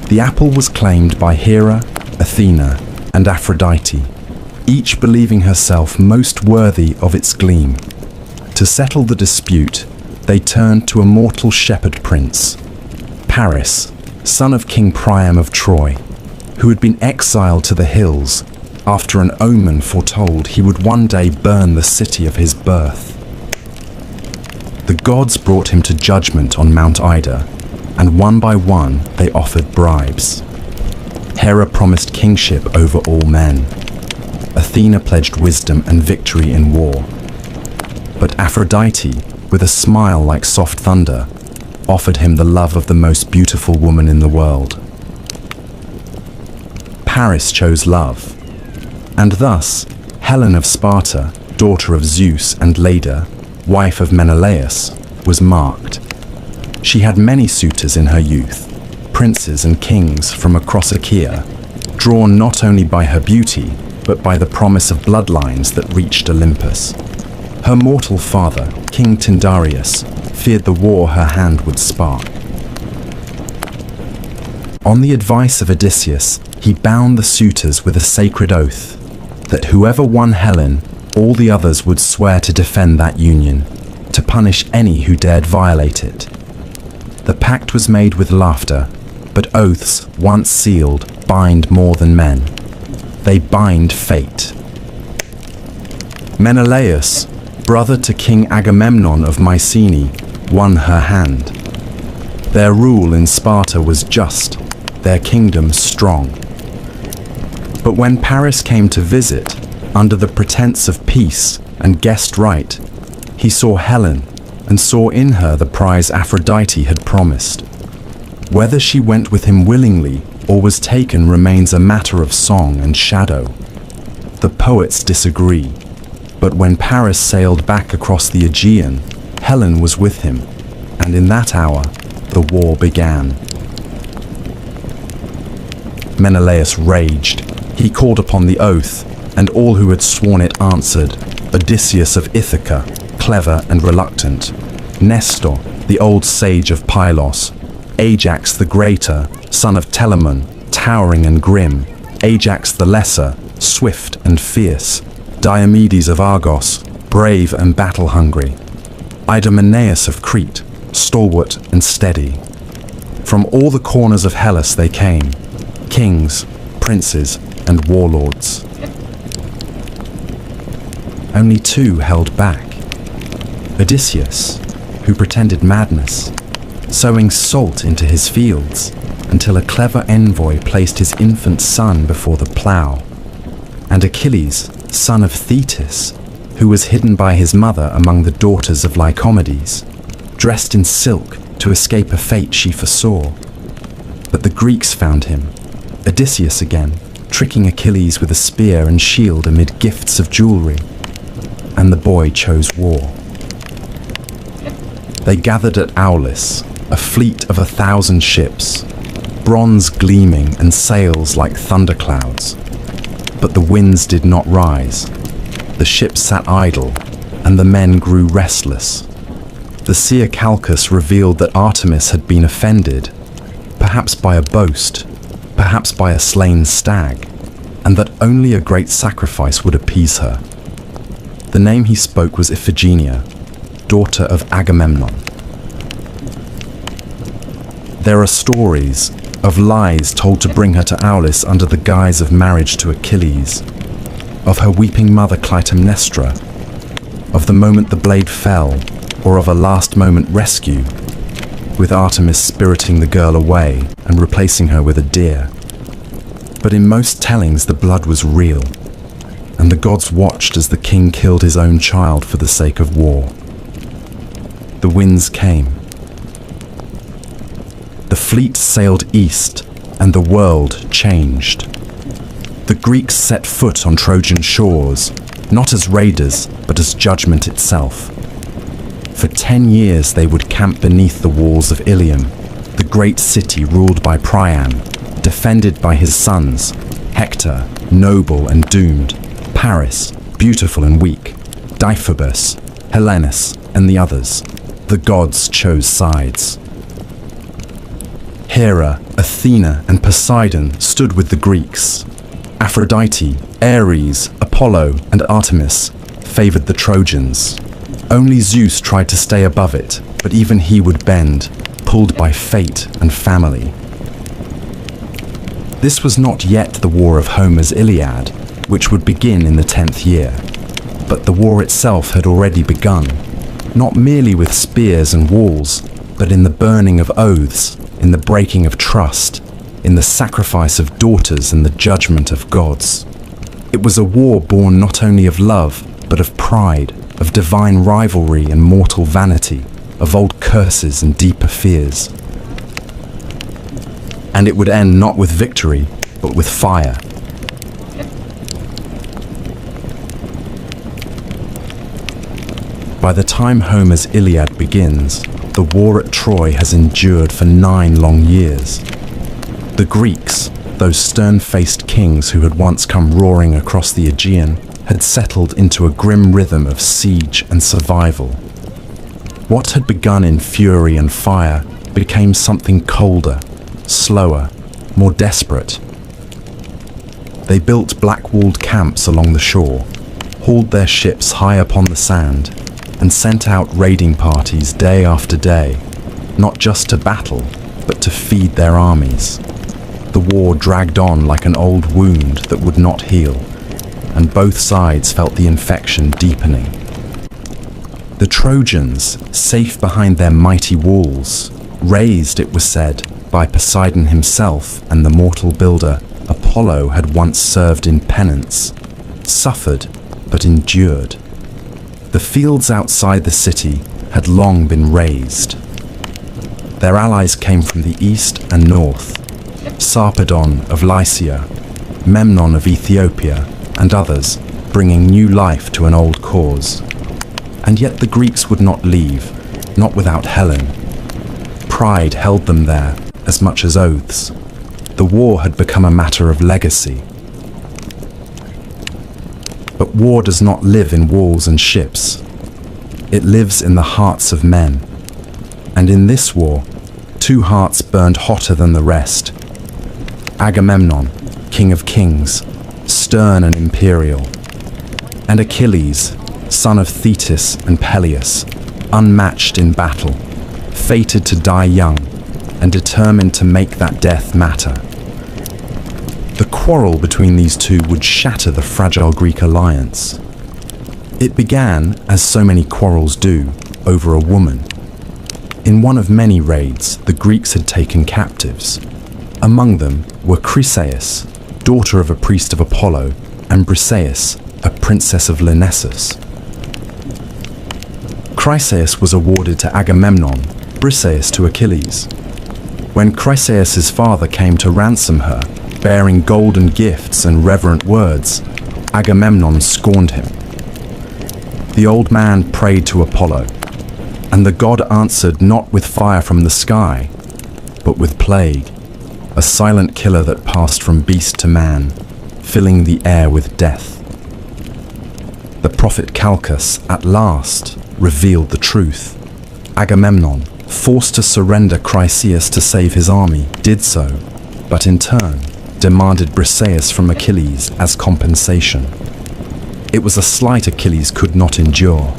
The apple was claimed by Hera, Athena, and Aphrodite, each believing herself most worthy of its gleam. To settle the dispute, they turned to a mortal shepherd prince, Paris, son of King Priam of Troy, who had been exiled to the hills after an omen foretold he would one day burn the city of his birth. The gods brought him to judgment on Mount Ida, and one by one they offered bribes. Hera promised kingship over all men. Athena pledged wisdom and victory in war. But Aphrodite, with a smile like soft thunder, offered him the love of the most beautiful woman in the world. Paris chose love, and thus Helen of Sparta, daughter of Zeus and Leda, wife of Menelaus, was marked. She had many suitors in her youth, princes and kings from across Achaea, drawn not only by her beauty, but by the promise of bloodlines that reached Olympus. Her mortal father, King Tyndareus, feared the war her hand would spark. On the advice of Odysseus, he bound the suitors with a sacred oath that whoever won Helen, all the others would swear to defend that union, to punish any who dared violate it. The pact was made with laughter, but oaths, once sealed, bind more than men. They bind fate. Menelaus, brother to King Agamemnon of Mycenae, won her hand. Their rule in Sparta was just, their kingdom strong. But when Paris came to visit, under the pretense of peace and guest right, he saw Helen and saw in her the prize Aphrodite had promised. Whether she went with him willingly or was taken remains a matter of song and shadow. The poets disagree, but when Paris sailed back across the Aegean, Helen was with him, and in that hour, the war began. Menelaus raged. He called upon the oath, and all who had sworn it answered: Odysseus of Ithaca, clever and reluctant; Nestor, the old sage of Pylos; Ajax the greater, son of Telamon, towering and grim; Ajax the lesser, swift and fierce; Diomedes of Argos, brave and battle-hungry; Idomeneus of Crete, stalwart and steady. From all the corners of Hellas they came, kings, princes, and warlords. Only 2 held back. Odysseus, who pretended madness, sowing salt into his fields until a clever envoy placed his infant son before the plough, and Achilles, son of Thetis, who was hidden by his mother among the daughters of Lycomedes, dressed in silk to escape a fate she foresaw. But the Greeks found him, Odysseus again, tricking Achilles with a spear and shield amid gifts of jewelry, and the boy chose war. They gathered at Aulis, a fleet of 1,000 ships, bronze gleaming and sails like thunderclouds. But the winds did not rise. The ships sat idle, and the men grew restless. The seer Calchas revealed that Artemis had been offended, perhaps by a boast, perhaps by a slain stag, and that only a great sacrifice would appease her. The name he spoke was Iphigenia, daughter of Agamemnon. There are stories, of lies told to bring her to Aulis under the guise of marriage to Achilles, of her weeping mother Clytemnestra, of the moment the blade fell, or of a last-moment rescue, with Artemis spiriting the girl away and replacing her with a deer. But in most tellings the blood was real, and the gods watched as the king killed his own child for the sake of war. The winds came. The fleet sailed east, and the world changed. The Greeks set foot on Trojan shores, not as raiders, but as judgment itself. For 10 years they would camp beneath the walls of Ilium, the great city ruled by Priam, defended by his sons, Hector, noble and doomed, Paris, beautiful and weak, Deiphobus, Helenus, and the others. The gods chose sides. Hera, Athena, and Poseidon stood with the Greeks. Aphrodite, Ares, Apollo, and Artemis favored the Trojans. Only Zeus tried to stay above it, but even he would bend, pulled by fate and family. This was not yet the war of Homer's Iliad, which would begin in the 10th year. But the war itself had already begun, not merely with spears and walls, but in the burning of oaths, in the breaking of trust, in the sacrifice of daughters and the judgment of gods. It was a war born not only of love, but of pride, of divine rivalry and mortal vanity, of old curses and deeper fears. And it would end not with victory, but with fire. By the time Homer's Iliad begins, the war at Troy has endured for 9 long years. The Greeks, those stern-faced kings who had once come roaring across the Aegean, had settled into a grim rhythm of siege and survival. What had begun in fury and fire became something colder, slower, more desperate. They built black-walled camps along the shore, hauled their ships high upon the sand, and sent out raiding parties day after day, not just to battle, but to feed their armies. The war dragged on like an old wound that would not heal, and both sides felt the infection deepening. The Trojans, safe behind their mighty walls, raised, it was said, by Poseidon himself and the mortal builder Apollo had once served in penance, suffered but endured. The fields outside the city had long been razed. Their allies came from the east and north, Sarpedon of Lycia, Memnon of Ethiopia, and others, bringing new life to an old cause. And yet the Greeks would not leave, not without Helen. Pride held them there as much as oaths. The war had become a matter of legacy. But war does not live in walls and ships. It lives in the hearts of men. And in this war, 2 hearts burned hotter than the rest. Agamemnon, king of kings, stern and imperial, and Achilles, son of Thetis and Peleus, unmatched in battle, fated to die young, and determined to make that death matter. The quarrel between these two would shatter the fragile Greek alliance. It began, as so many quarrels do, over a woman. In one of many raids, the Greeks had taken captives. Among them were Chryseis, daughter of a priest of Apollo, and Briseis, a princess of Lyrnessus. Chryseis was awarded to Agamemnon, Briseis to Achilles. When Chryseis' father came to ransom her, bearing golden gifts and reverent words, Agamemnon scorned him. The old man prayed to Apollo, and the god answered not with fire from the sky, but with plague, a silent killer that passed from beast to man, filling the air with death. The prophet Calchas, at last, revealed the truth. Agamemnon, forced to surrender Chryseis to save his army, did so, but in turn demanded Briseis from Achilles as compensation. It was a slight Achilles could not endure.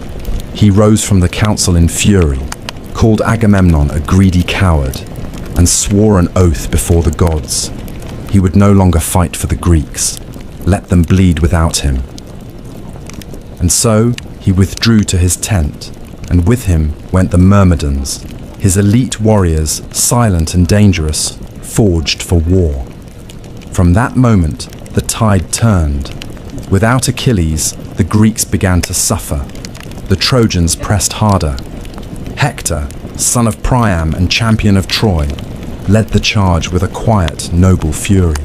He rose from the council in fury, called Agamemnon a greedy coward, and swore an oath before the gods. He would no longer fight for the Greeks, let them bleed without him. And so he withdrew to his tent, and with him went the Myrmidons, his elite warriors, silent and dangerous, forged for war. From that moment, the tide turned. Without Achilles, the Greeks began to suffer. The Trojans pressed harder. Hector, son of Priam and champion of Troy, led the charge with a quiet, noble fury.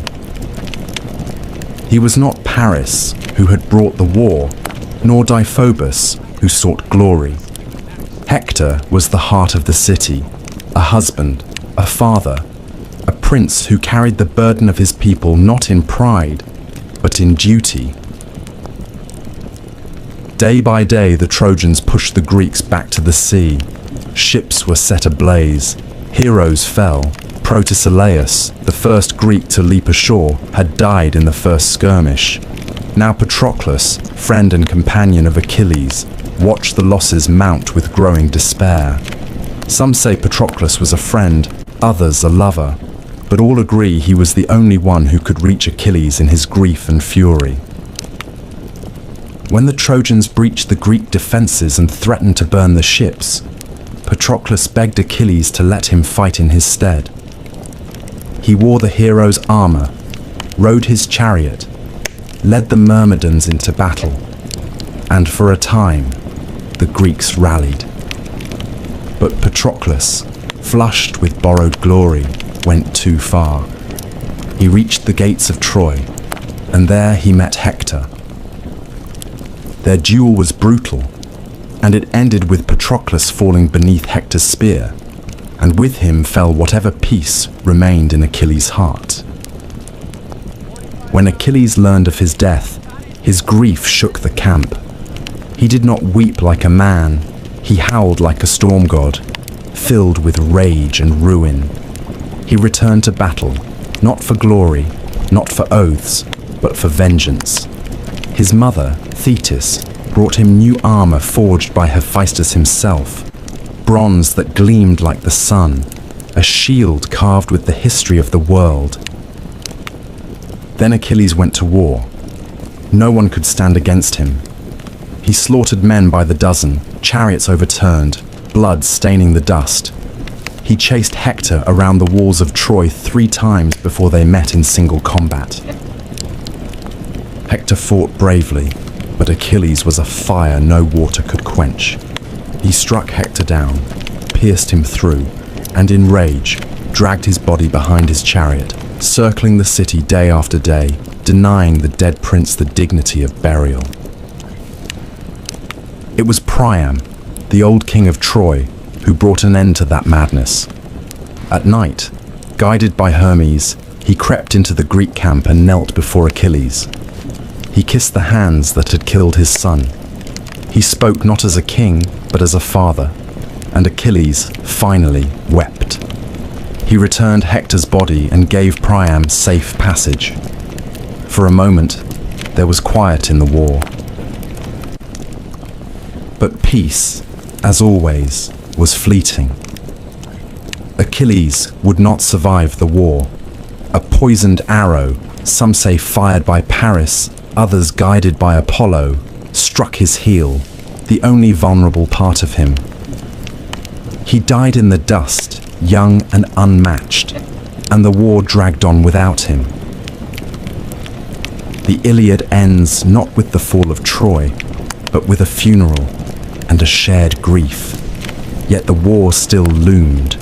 He was not Paris, who had brought the war, nor Deiphobus, who sought glory. Hector was the heart of the city, a husband, a father, a prince who carried the burden of his people not in pride, but in duty. Day by day, the Trojans pushed the Greeks back to the sea. Ships were set ablaze. Heroes fell. Protesilaus, the first Greek to leap ashore, had died in the first skirmish. Now Patroclus, friend and companion of Achilles, watched the losses mount with growing despair. Some say Patroclus was a friend, others a lover, but all agree he was the only one who could reach Achilles in his grief and fury. When the Trojans breached the Greek defenses and threatened to burn the ships, Patroclus begged Achilles to let him fight in his stead. He wore the hero's armor, rode his chariot, led the Myrmidons into battle, and for a time, the Greeks rallied. But Patroclus, flushed with borrowed glory, went too far. He reached the gates of Troy, and there he met Hector. Their duel was brutal, and it ended with Patroclus falling beneath Hector's spear, and with him fell whatever peace remained in Achilles' heart. When Achilles learned of his death, his grief shook the camp. He did not weep like a man, he howled like a storm god, filled with rage and ruin. He returned to battle, not for glory, not for oaths, but for vengeance. His mother, Thetis, brought him new armor forged by Hephaestus himself, bronze that gleamed like the sun, a shield carved with the history of the world. Then Achilles went to war. No one could stand against him. He slaughtered men by the dozen, chariots overturned, blood staining the dust. He chased Hector around the walls of Troy 3 times before they met in single combat. Hector fought bravely, but Achilles was a fire no water could quench. He struck Hector down, pierced him through, and in rage, dragged his body behind his chariot, circling the city day after day, denying the dead prince the dignity of burial. It was Priam, the old king of Troy, who brought an end to that madness. At night, guided by Hermes, he crept into the Greek camp and knelt before Achilles. He kissed the hands that had killed his son. He spoke not as a king, but as a father, and Achilles finally wept. He returned Hector's body and gave Priam safe passage. For a moment, there was quiet in the war. But peace, as always, was fleeting. Achilles would not survive the war. A poisoned arrow, some say fired by Paris, others guided by Apollo, struck his heel, the only vulnerable part of him. He died in the dust, young and unmatched, and the war dragged on without him. The Iliad ends not with the fall of Troy, but with a funeral and a shared grief. Yet the war still loomed.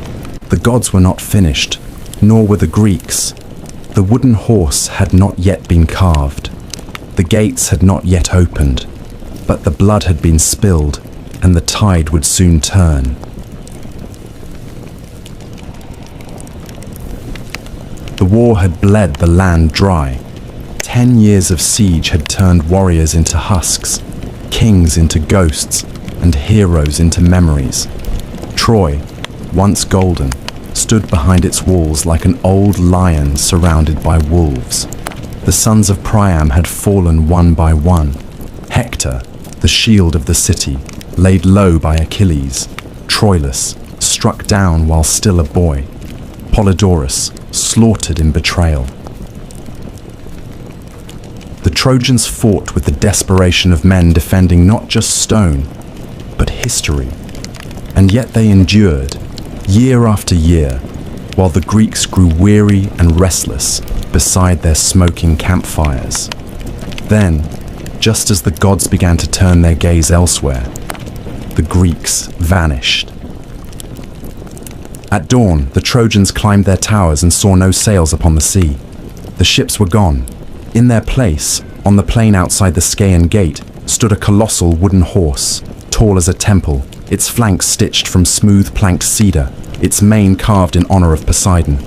The gods were not finished, nor were the Greeks. The wooden horse had not yet been carved. The gates had not yet opened, but the blood had been spilled, and the tide would soon turn. The war had bled the land dry. 10 years of siege had turned warriors into husks, kings into ghosts, and heroes into memories. Troy, once golden, stood behind its walls like an old lion surrounded by wolves. The sons of Priam had fallen one by one. Hector, the shield of the city, laid low by Achilles. Troilus, struck down while still a boy. Polydorus, slaughtered in betrayal. The Trojans fought with the desperation of men defending not just stone, but history. And yet they endured, year after year, while the Greeks grew weary and restless beside their smoking campfires. Then, just as the gods began to turn their gaze elsewhere, the Greeks vanished. At dawn, the Trojans climbed their towers and saw no sails upon the sea. The ships were gone. In their place, on the plain outside the Scaean gate, stood a colossal wooden horse, tall as a temple, its flanks stitched from smooth planked cedar, its mane carved in honor of Poseidon.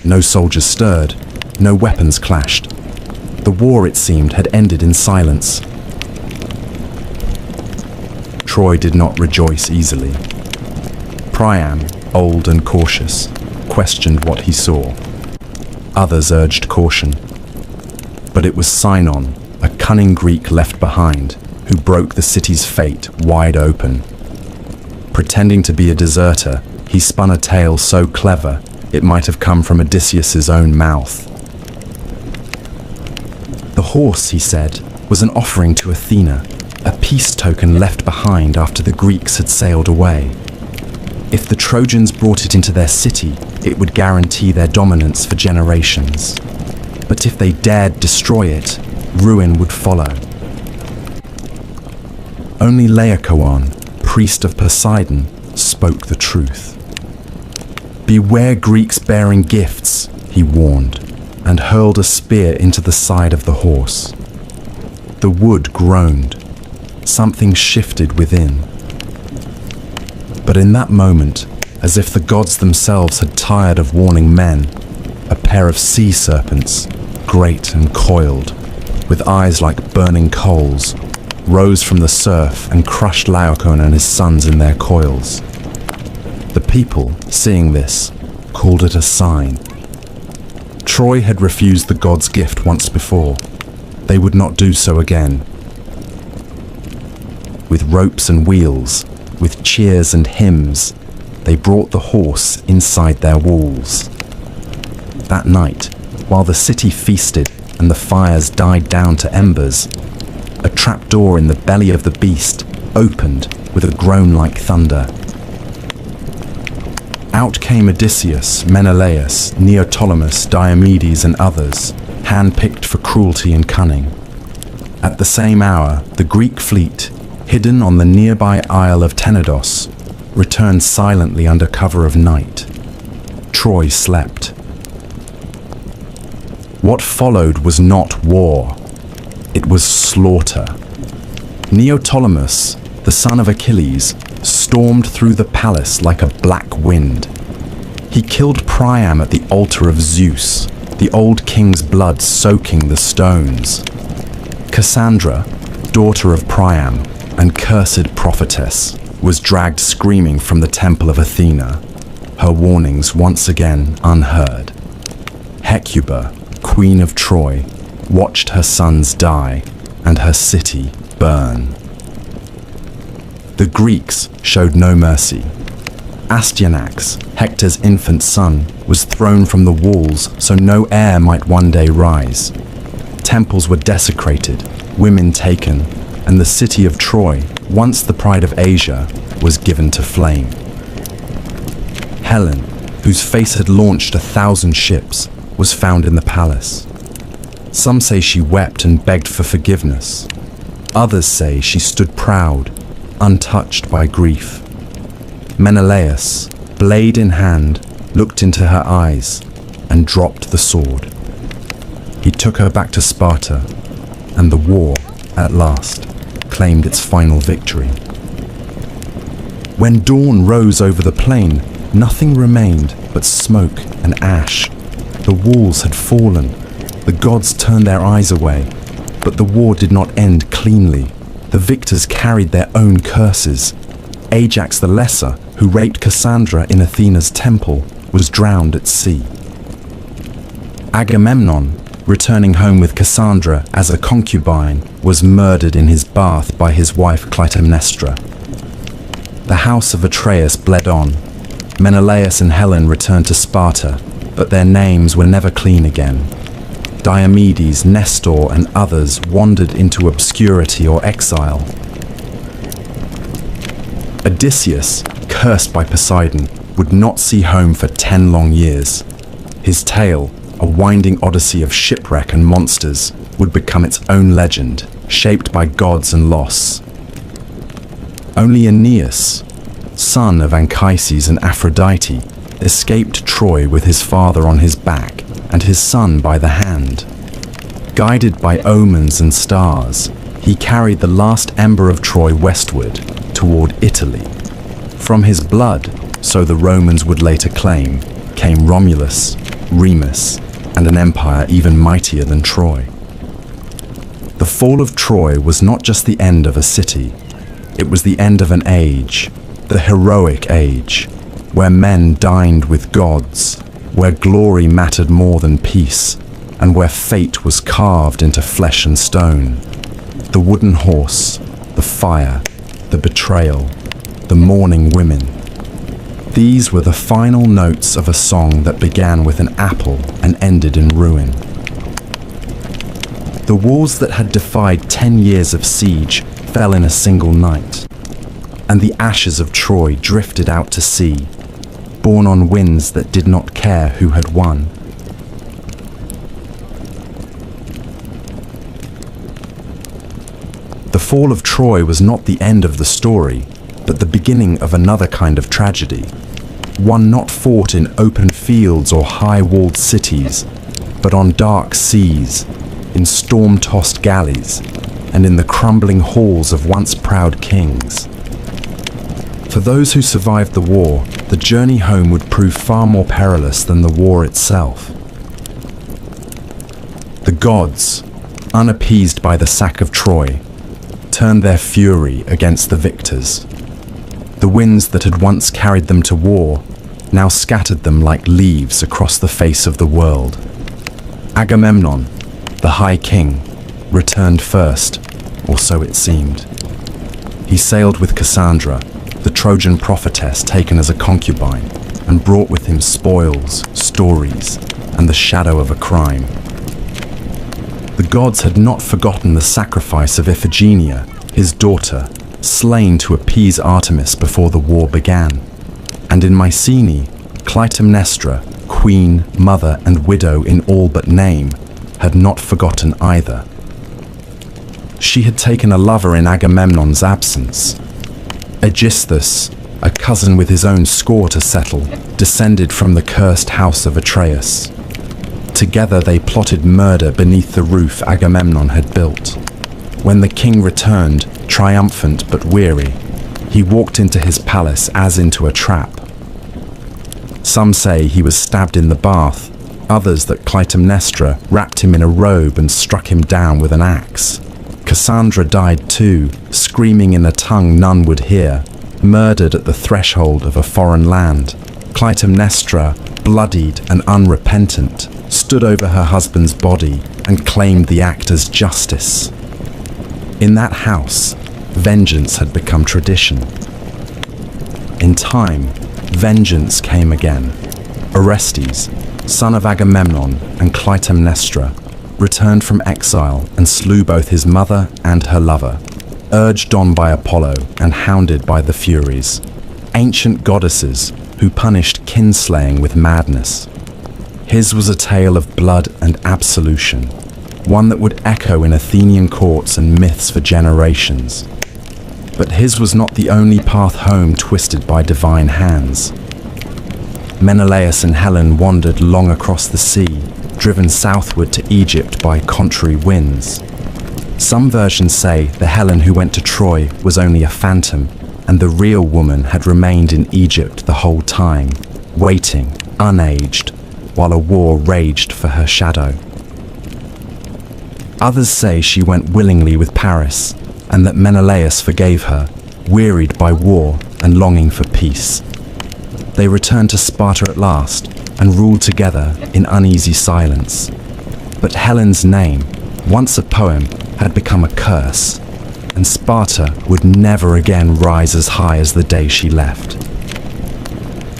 No soldiers stirred, no weapons clashed. The war, it seemed, had ended in silence. Troy did not rejoice easily. Priam, old and cautious, questioned what he saw. Others urged caution. But it was Sinon, a cunning Greek left behind, who broke the city's fate wide open. Pretending to be a deserter, he spun a tale so clever it might have come from Odysseus's own mouth. The horse, he said, was an offering to Athena, a peace token left behind after the Greeks had sailed away. If the Trojans brought it into their city, it would guarantee their dominance for generations. But if they dared destroy it, ruin would follow. Only Laocoon, priest of Poseidon, spoke the truth. "Beware Greeks bearing gifts," he warned, and hurled a spear into the side of the horse. The wood groaned. Something shifted within. But in that moment, as if the gods themselves had tired of warning men, a pair of sea serpents, great and coiled, with eyes like burning coals, rose from the surf and crushed Laocoon and his sons in their coils. The people, seeing this, called it a sign. Troy had refused the gods' gift once before. They would not do so again. With ropes and wheels, with cheers and hymns, they brought the horse inside their walls. That night, while the city feasted and the fires died down to embers, a trapdoor in the belly of the beast opened with a groan like thunder. Out came Odysseus, Menelaus, Neoptolemus, Diomedes and others, hand-picked for cruelty and cunning. At the same hour, the Greek fleet, hidden on the nearby isle of Tenedos, returned silently under cover of night. Troy slept. What followed was not war. It was slaughter. Neoptolemus, the son of Achilles, stormed through the palace like a black wind. He killed Priam at the altar of Zeus, the old king's blood soaking the stones. Cassandra, daughter of Priam and cursed prophetess, was dragged screaming from the temple of Athena, her warnings once again unheard. Hecuba, queen of Troy, watched her sons die and her city burn. The Greeks showed no mercy. Astyanax, Hector's infant son, was thrown from the walls so no heir might one day rise. Temples were desecrated, women taken, and the city of Troy, once the pride of Asia, was given to flame. Helen, whose face had launched 1,000 ships, was found in the palace. Some say she wept and begged for forgiveness. Others say she stood proud, untouched by grief. Menelaus, blade in hand, looked into her eyes and dropped the sword. He took her back to Sparta, and the war, at last, claimed its final victory. When dawn rose over the plain, nothing remained but smoke and ash. The walls had fallen. The gods turned their eyes away, but the war did not end cleanly. The victors carried their own curses. Ajax the Lesser, who raped Cassandra in Athena's temple, was drowned at sea. Agamemnon, returning home with Cassandra as a concubine, was murdered in his bath by his wife Clytemnestra. The house of Atreus bled on. Menelaus and Helen returned to Sparta, but their names were never clean again. Diomedes, Nestor, and others wandered into obscurity or exile. Odysseus, cursed by Poseidon, would not see home for 10 long years. His tale, a winding odyssey of shipwreck and monsters, would become its own legend, shaped by gods and loss. Only Aeneas, son of Anchises and Aphrodite, escaped Troy with his father on his back and his son by the hand. Guided by omens and stars, he carried the last ember of Troy westward, toward Italy. From his blood, so the Romans would later claim, came Romulus, Remus, and an empire even mightier than Troy. The fall of Troy was not just the end of a city, it was the end of an age, the heroic age, where men dined with gods, where glory mattered more than peace, and where fate was carved into flesh and stone. The wooden horse, the fire, the betrayal, the mourning women. These were the final notes of a song that began with an apple and ended in ruin. The walls that had defied 10 years of siege fell in a single night, and the ashes of Troy drifted out to sea, borne on winds that did not care who had won. The fall of Troy was not the end of the story, but the beginning of another kind of tragedy, one not fought in open fields or high-walled cities, but on dark seas, in storm-tossed galleys, and in the crumbling halls of once proud kings. For those who survived the war, the journey home would prove far more perilous than the war itself. The gods, unappeased by the sack of Troy, turned their fury against the victors. The winds that had once carried them to war now scattered them like leaves across the face of the world. Agamemnon, the High King, returned first, or so it seemed. He sailed with Cassandra, the Trojan prophetess taken as a concubine, and brought with him spoils, stories, and the shadow of a crime. The gods had not forgotten the sacrifice of Iphigenia, his daughter, slain to appease Artemis before the war began. And in Mycenae, Clytemnestra, queen, mother, and widow in all but name, had not forgotten either. She had taken a lover in Agamemnon's absence. Aegisthus, a cousin with his own score to settle, descended from the cursed house of Atreus. Together they plotted murder beneath the roof Agamemnon had built. When the king returned, triumphant but weary, he walked into his palace as into a trap. Some say he was stabbed in the bath, others that Clytemnestra wrapped him in a robe and struck him down with an axe. Cassandra died too, screaming in a tongue none would hear, murdered at the threshold of a foreign land. Clytemnestra, bloodied and unrepentant, stood over her husband's body and claimed the act as justice. In that house, vengeance had become tradition. In time, vengeance came again. Orestes, son of Agamemnon and Clytemnestra, returned from exile and slew both his mother and her lover, urged on by Apollo and hounded by the Furies, ancient goddesses who punished kinslaying with madness. His was a tale of blood and absolution, one that would echo in Athenian courts and myths for generations. But his was not the only path home twisted by divine hands. Menelaus and Helen wandered long across the sea, driven southward to Egypt by contrary winds. Some versions say the Helen who went to Troy was only a phantom, and the real woman had remained in Egypt the whole time, waiting, unaged, while a war raged for her shadow. Others say she went willingly with Paris, and that Menelaus forgave her, wearied by war and longing for peace. They returned to Sparta at last, and ruled together in uneasy silence. But Helen's name, once a poem, had become a curse, and Sparta would never again rise as high as the day she left.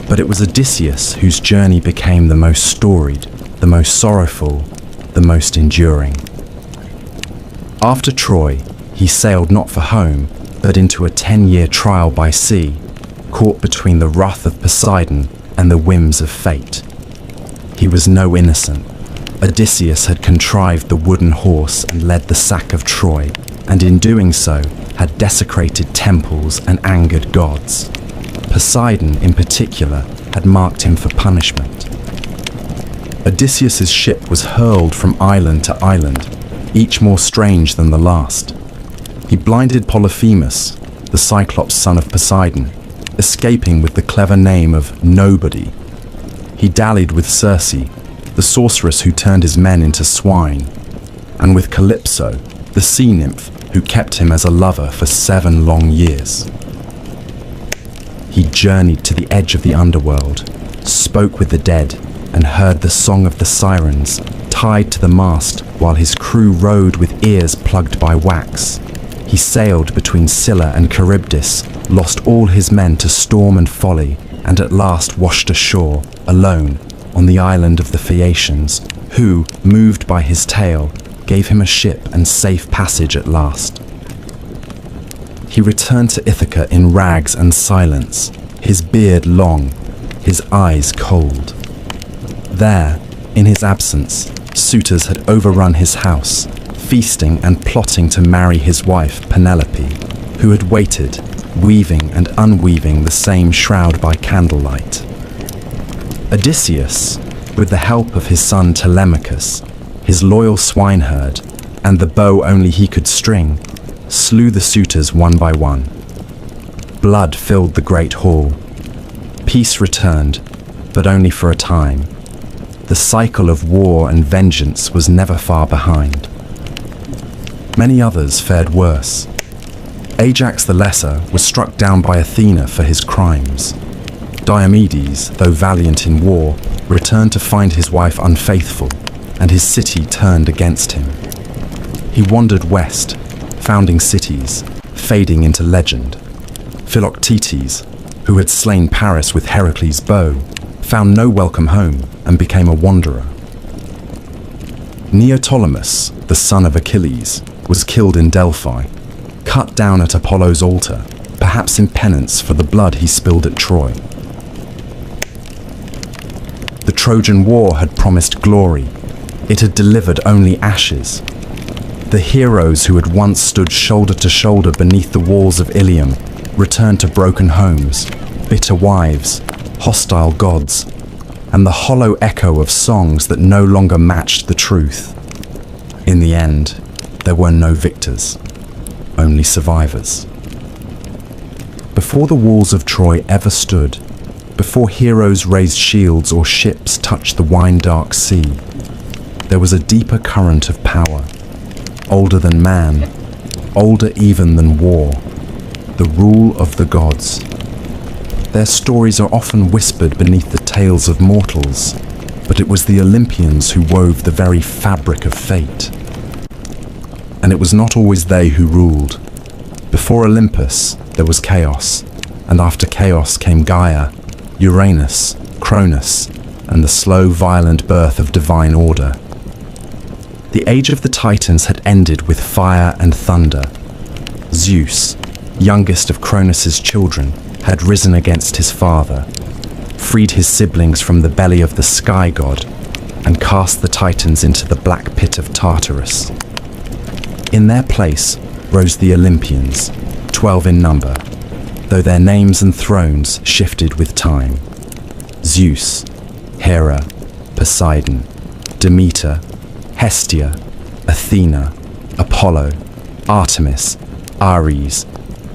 But it was Odysseus whose journey became the most storied, the most sorrowful, the most enduring. After Troy, he sailed not for home, but into a 10-year trial by sea, caught between the wrath of Poseidon and the whims of fate. He was no innocent. Odysseus had contrived the wooden horse and led the sack of Troy, and in doing so had desecrated temples and angered gods. Poseidon, in particular, had marked him for punishment. Odysseus's ship was hurled from island to island, each more strange than the last. He blinded Polyphemus, the Cyclops son of Poseidon, escaping with the clever name of Nobody. He dallied with Circe, the sorceress who turned his men into swine, and with Calypso, the sea nymph who kept him as a lover for 7 long years. He journeyed to the edge of the underworld, spoke with the dead, and heard the song of the sirens, tied to the mast while his crew rode with ears plugged by wax. He sailed between Scylla and Charybdis, lost all his men to storm and folly, and at last washed ashore, alone, on the island of the Phaeacians, who, moved by his tale, gave him a ship and safe passage at last. He returned to Ithaca in rags and silence, his beard long, his eyes cold. There, in his absence, suitors had overrun his house, feasting and plotting to marry his wife Penelope, who had waited, weaving and unweaving the same shroud by candlelight. Odysseus, with the help of his son Telemachus, his loyal swineherd, and the bow only he could string, slew the suitors one by one. Blood filled the great hall. Peace returned, but only for a time. The cycle of war and vengeance was never far behind. Many others fared worse. Ajax the Lesser was struck down by Athena for his crimes. Diomedes, though valiant in war, returned to find his wife unfaithful, and his city turned against him. He wandered west, founding cities, fading into legend. Philoctetes, who had slain Paris with Heracles' bow, found no welcome home and became a wanderer. Neoptolemus, the son of Achilles, was killed in Delphi, cut down at Apollo's altar, perhaps in penance for the blood he spilled at Troy. The Trojan War had promised glory. It had delivered only ashes. The heroes who had once stood shoulder to shoulder beneath the walls of Ilium returned to broken homes, bitter wives, hostile gods, and the hollow echo of songs that no longer matched the truth. In the end, there were no victors, only survivors. Before the walls of Troy ever stood, before heroes raised shields or ships touched the wine-dark sea, there was a deeper current of power, older than man, older even than war, the rule of the gods. Their stories are often whispered beneath the tales of mortals, but it was the Olympians who wove the very fabric of fate. And it was not always they who ruled. Before Olympus, there was chaos, and after chaos came Gaia, Uranus, Cronus, and the slow, violent birth of divine order. The age of the Titans had ended with fire and thunder. Zeus, youngest of Cronus's children, had risen against his father, freed his siblings from the belly of the sky god, and cast the Titans into the black pit of Tartarus. In their place rose the Olympians, 12 in number, though their names and thrones shifted with time. Zeus, Hera, Poseidon, Demeter, Hestia, Athena, Apollo, Artemis, Ares,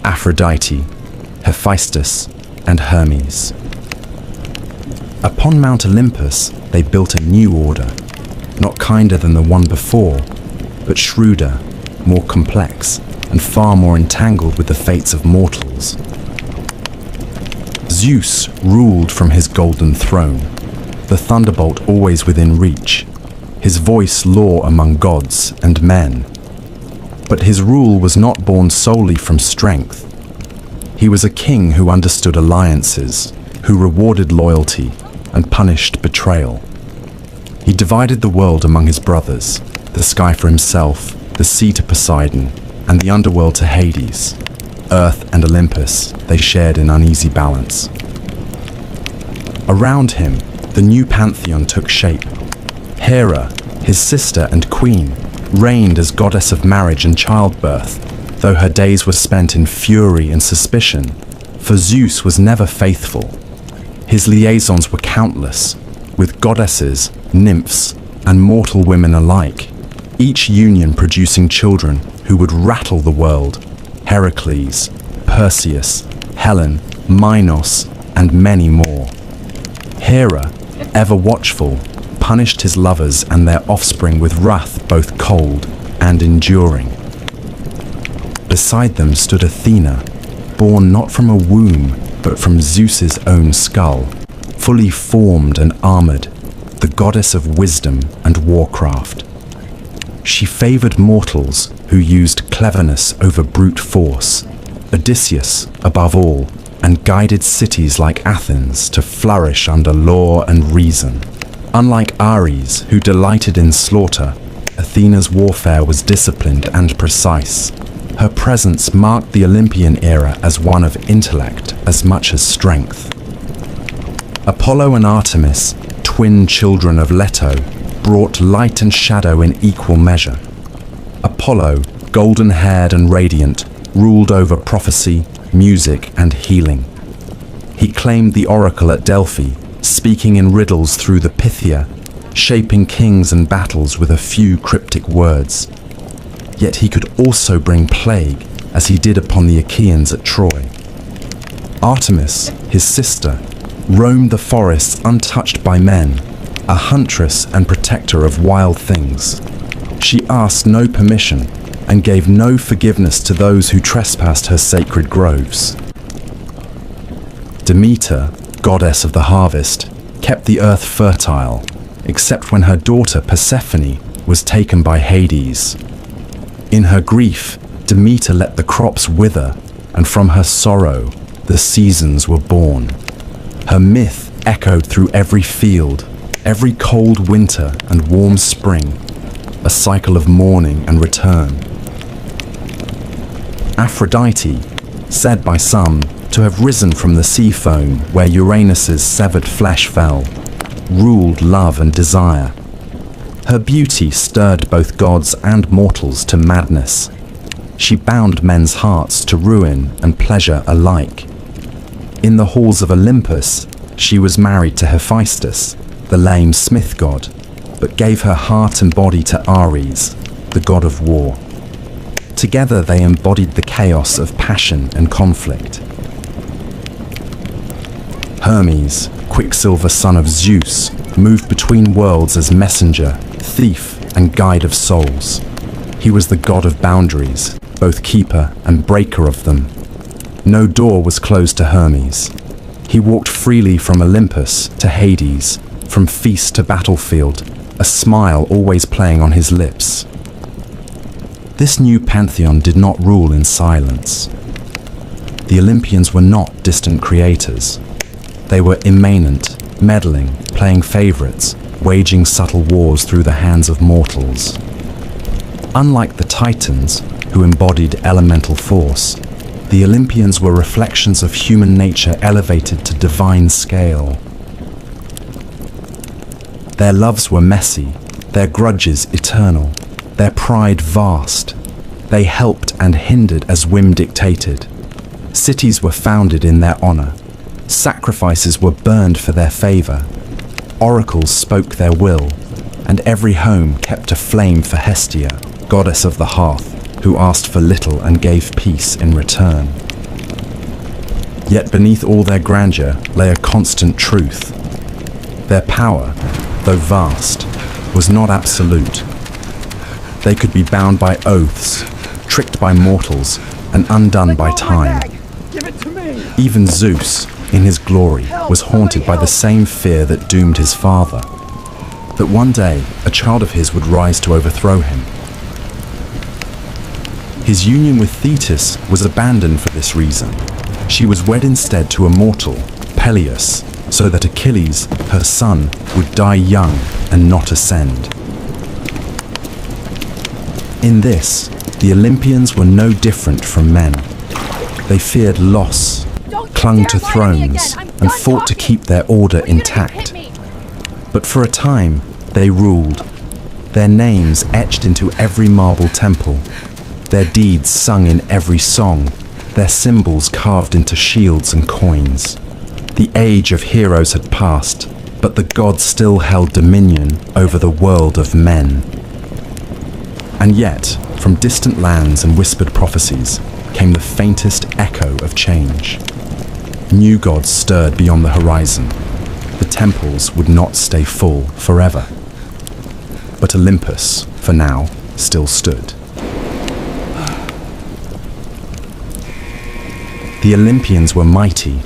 Aphrodite, Hephaestus, and Hermes. Upon Mount Olympus, they built a new order, not kinder than the one before, but shrewder, more complex, and far more entangled with the fates of mortals. Zeus ruled from his golden throne, the thunderbolt always within reach, his voice law among gods and men. But his rule was not born solely from strength. He was a king who understood alliances, who rewarded loyalty and punished betrayal. He divided the world among his brothers, the sky for himself, the sea to Poseidon, and the underworld to Hades. Earth and Olympus they shared in uneasy balance. Around him, the new pantheon took shape. Hera, his sister and queen, reigned as goddess of marriage and childbirth, though her days were spent in fury and suspicion, for Zeus was never faithful. His liaisons were countless, with goddesses, nymphs, and mortal women alike, each union producing children who would rattle the world: Heracles, Perseus, Helen, Minos, and many more. Hera, ever watchful, punished his lovers and their offspring with wrath both cold and enduring. Beside them stood Athena, born not from a womb, but from Zeus's own skull, fully formed and armored, the goddess of wisdom and warcraft. She favored mortals who used cleverness over brute force, Odysseus above all, and guided cities like Athens to flourish under law and reason. Unlike Ares, who delighted in slaughter, Athena's warfare was disciplined and precise. Her presence marked the Olympian era as one of intellect as much as strength. Apollo and Artemis, twin children of Leto, brought light and shadow in equal measure. Apollo, golden-haired and radiant, ruled over prophecy, music, and healing. He claimed the oracle at Delphi, speaking in riddles through the Pythia, shaping kings and battles with a few cryptic words. Yet he could also bring plague, as he did upon the Achaeans at Troy. Artemis, his sister, roamed the forests untouched by men, a huntress and protector of wild things. She asked no permission and gave no forgiveness to those who trespassed her sacred groves. Demeter, goddess of the harvest, kept the earth fertile, except when her daughter Persephone was taken by Hades. In her grief, Demeter let the crops wither, and from her sorrow, the seasons were born. Her myth echoed through every field, every cold winter and warm spring, a cycle of mourning and return. Aphrodite, said by some to have risen from the sea foam where Uranus's severed flesh fell, ruled love and desire. Her beauty stirred both gods and mortals to madness. She bound men's hearts to ruin and pleasure alike. In the halls of Olympus, she was married to Hephaestus, the lame smith god, but gave her heart and body to Ares, the god of war. Together they embodied the chaos of passion and conflict. Hermes, Quicksilver son of Zeus, moved between worlds as messenger, thief, and guide of souls. He was the god of boundaries, both keeper and breaker of them. No door was closed to Hermes. He walked freely from Olympus to Hades, from feast to battlefield, a smile always playing on his lips. This new pantheon did not rule in silence. The Olympians were not distant creators. They were immanent, meddling, playing favorites, waging subtle wars through the hands of mortals. Unlike the Titans, who embodied elemental force, the Olympians were reflections of human nature elevated to divine scale. Their loves were messy, their grudges eternal, their pride vast. They helped and hindered as whim dictated. Cities were founded in their honor. Sacrifices were burned for their favor. Oracles spoke their will, and every home kept a flame for Hestia, goddess of the hearth, who asked for little and gave peace in return. Yet beneath all their grandeur lay a constant truth. Their power, though vast, was not absolute. They could be bound by oaths, tricked by mortals, and undone by time. Even Zeus, in his glory, was haunted by the same fear that doomed his father, that one day a child of his would rise to overthrow him. His union with Thetis was abandoned for this reason. She was wed instead to a mortal, Peleus, so that Achilles, her son, would die young and not ascend. In this, the Olympians were no different from men. They feared loss, clung to thrones, and fought to keep their order intact. But for a time, they ruled, their names etched into every marble temple, their deeds sung in every song, their symbols carved into shields and coins. The age of heroes had passed, but the gods still held dominion over the world of men. And yet, from distant lands and whispered prophecies, came the faintest echo of change. New gods stirred beyond the horizon. The temples would not stay full forever. But Olympus, for now, still stood. The Olympians were mighty,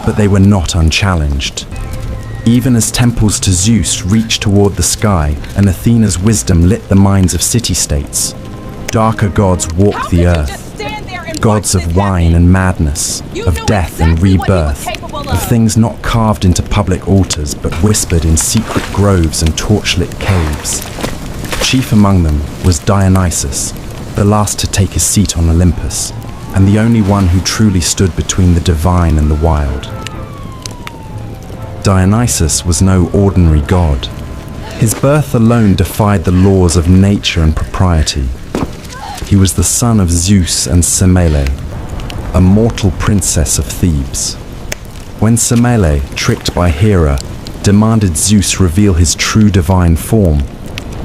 but they were not unchallenged. Even as temples to Zeus reached toward the sky and Athena's wisdom lit the minds of city-states, darker gods walked the earth. Gods of wine and madness, of death and rebirth, of things not carved into public altars but whispered in secret groves and torchlit caves. Chief among them was Dionysus, the last to take his seat on Olympus, and the only one who truly stood between the divine and the wild. Dionysus was no ordinary god. His birth alone defied the laws of nature and propriety. He was the son of Zeus and Semele, a mortal princess of Thebes. When Semele, tricked by Hera, demanded Zeus reveal his true divine form,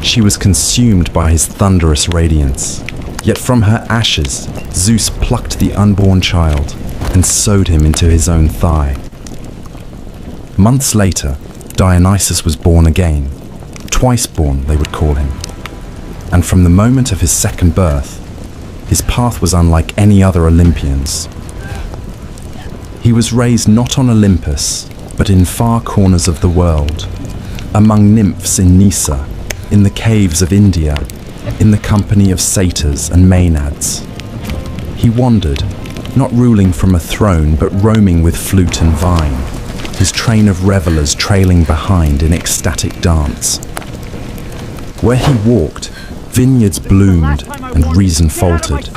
she was consumed by his thunderous radiance. Yet from her ashes, Zeus plucked the unborn child and sewed him into his own thigh. Months later, Dionysus was born again. Twice born, they would call him. And from the moment of his second birth, his path was unlike any other Olympian's. He was raised not on Olympus, but in far corners of the world, among nymphs in Nysa, in the caves of India, in the company of satyrs and maenads. He wandered, not ruling from a throne, but roaming with flute and vine, his train of revelers trailing behind in ecstatic dance. Where he walked, vineyards bloomed and reason faltered.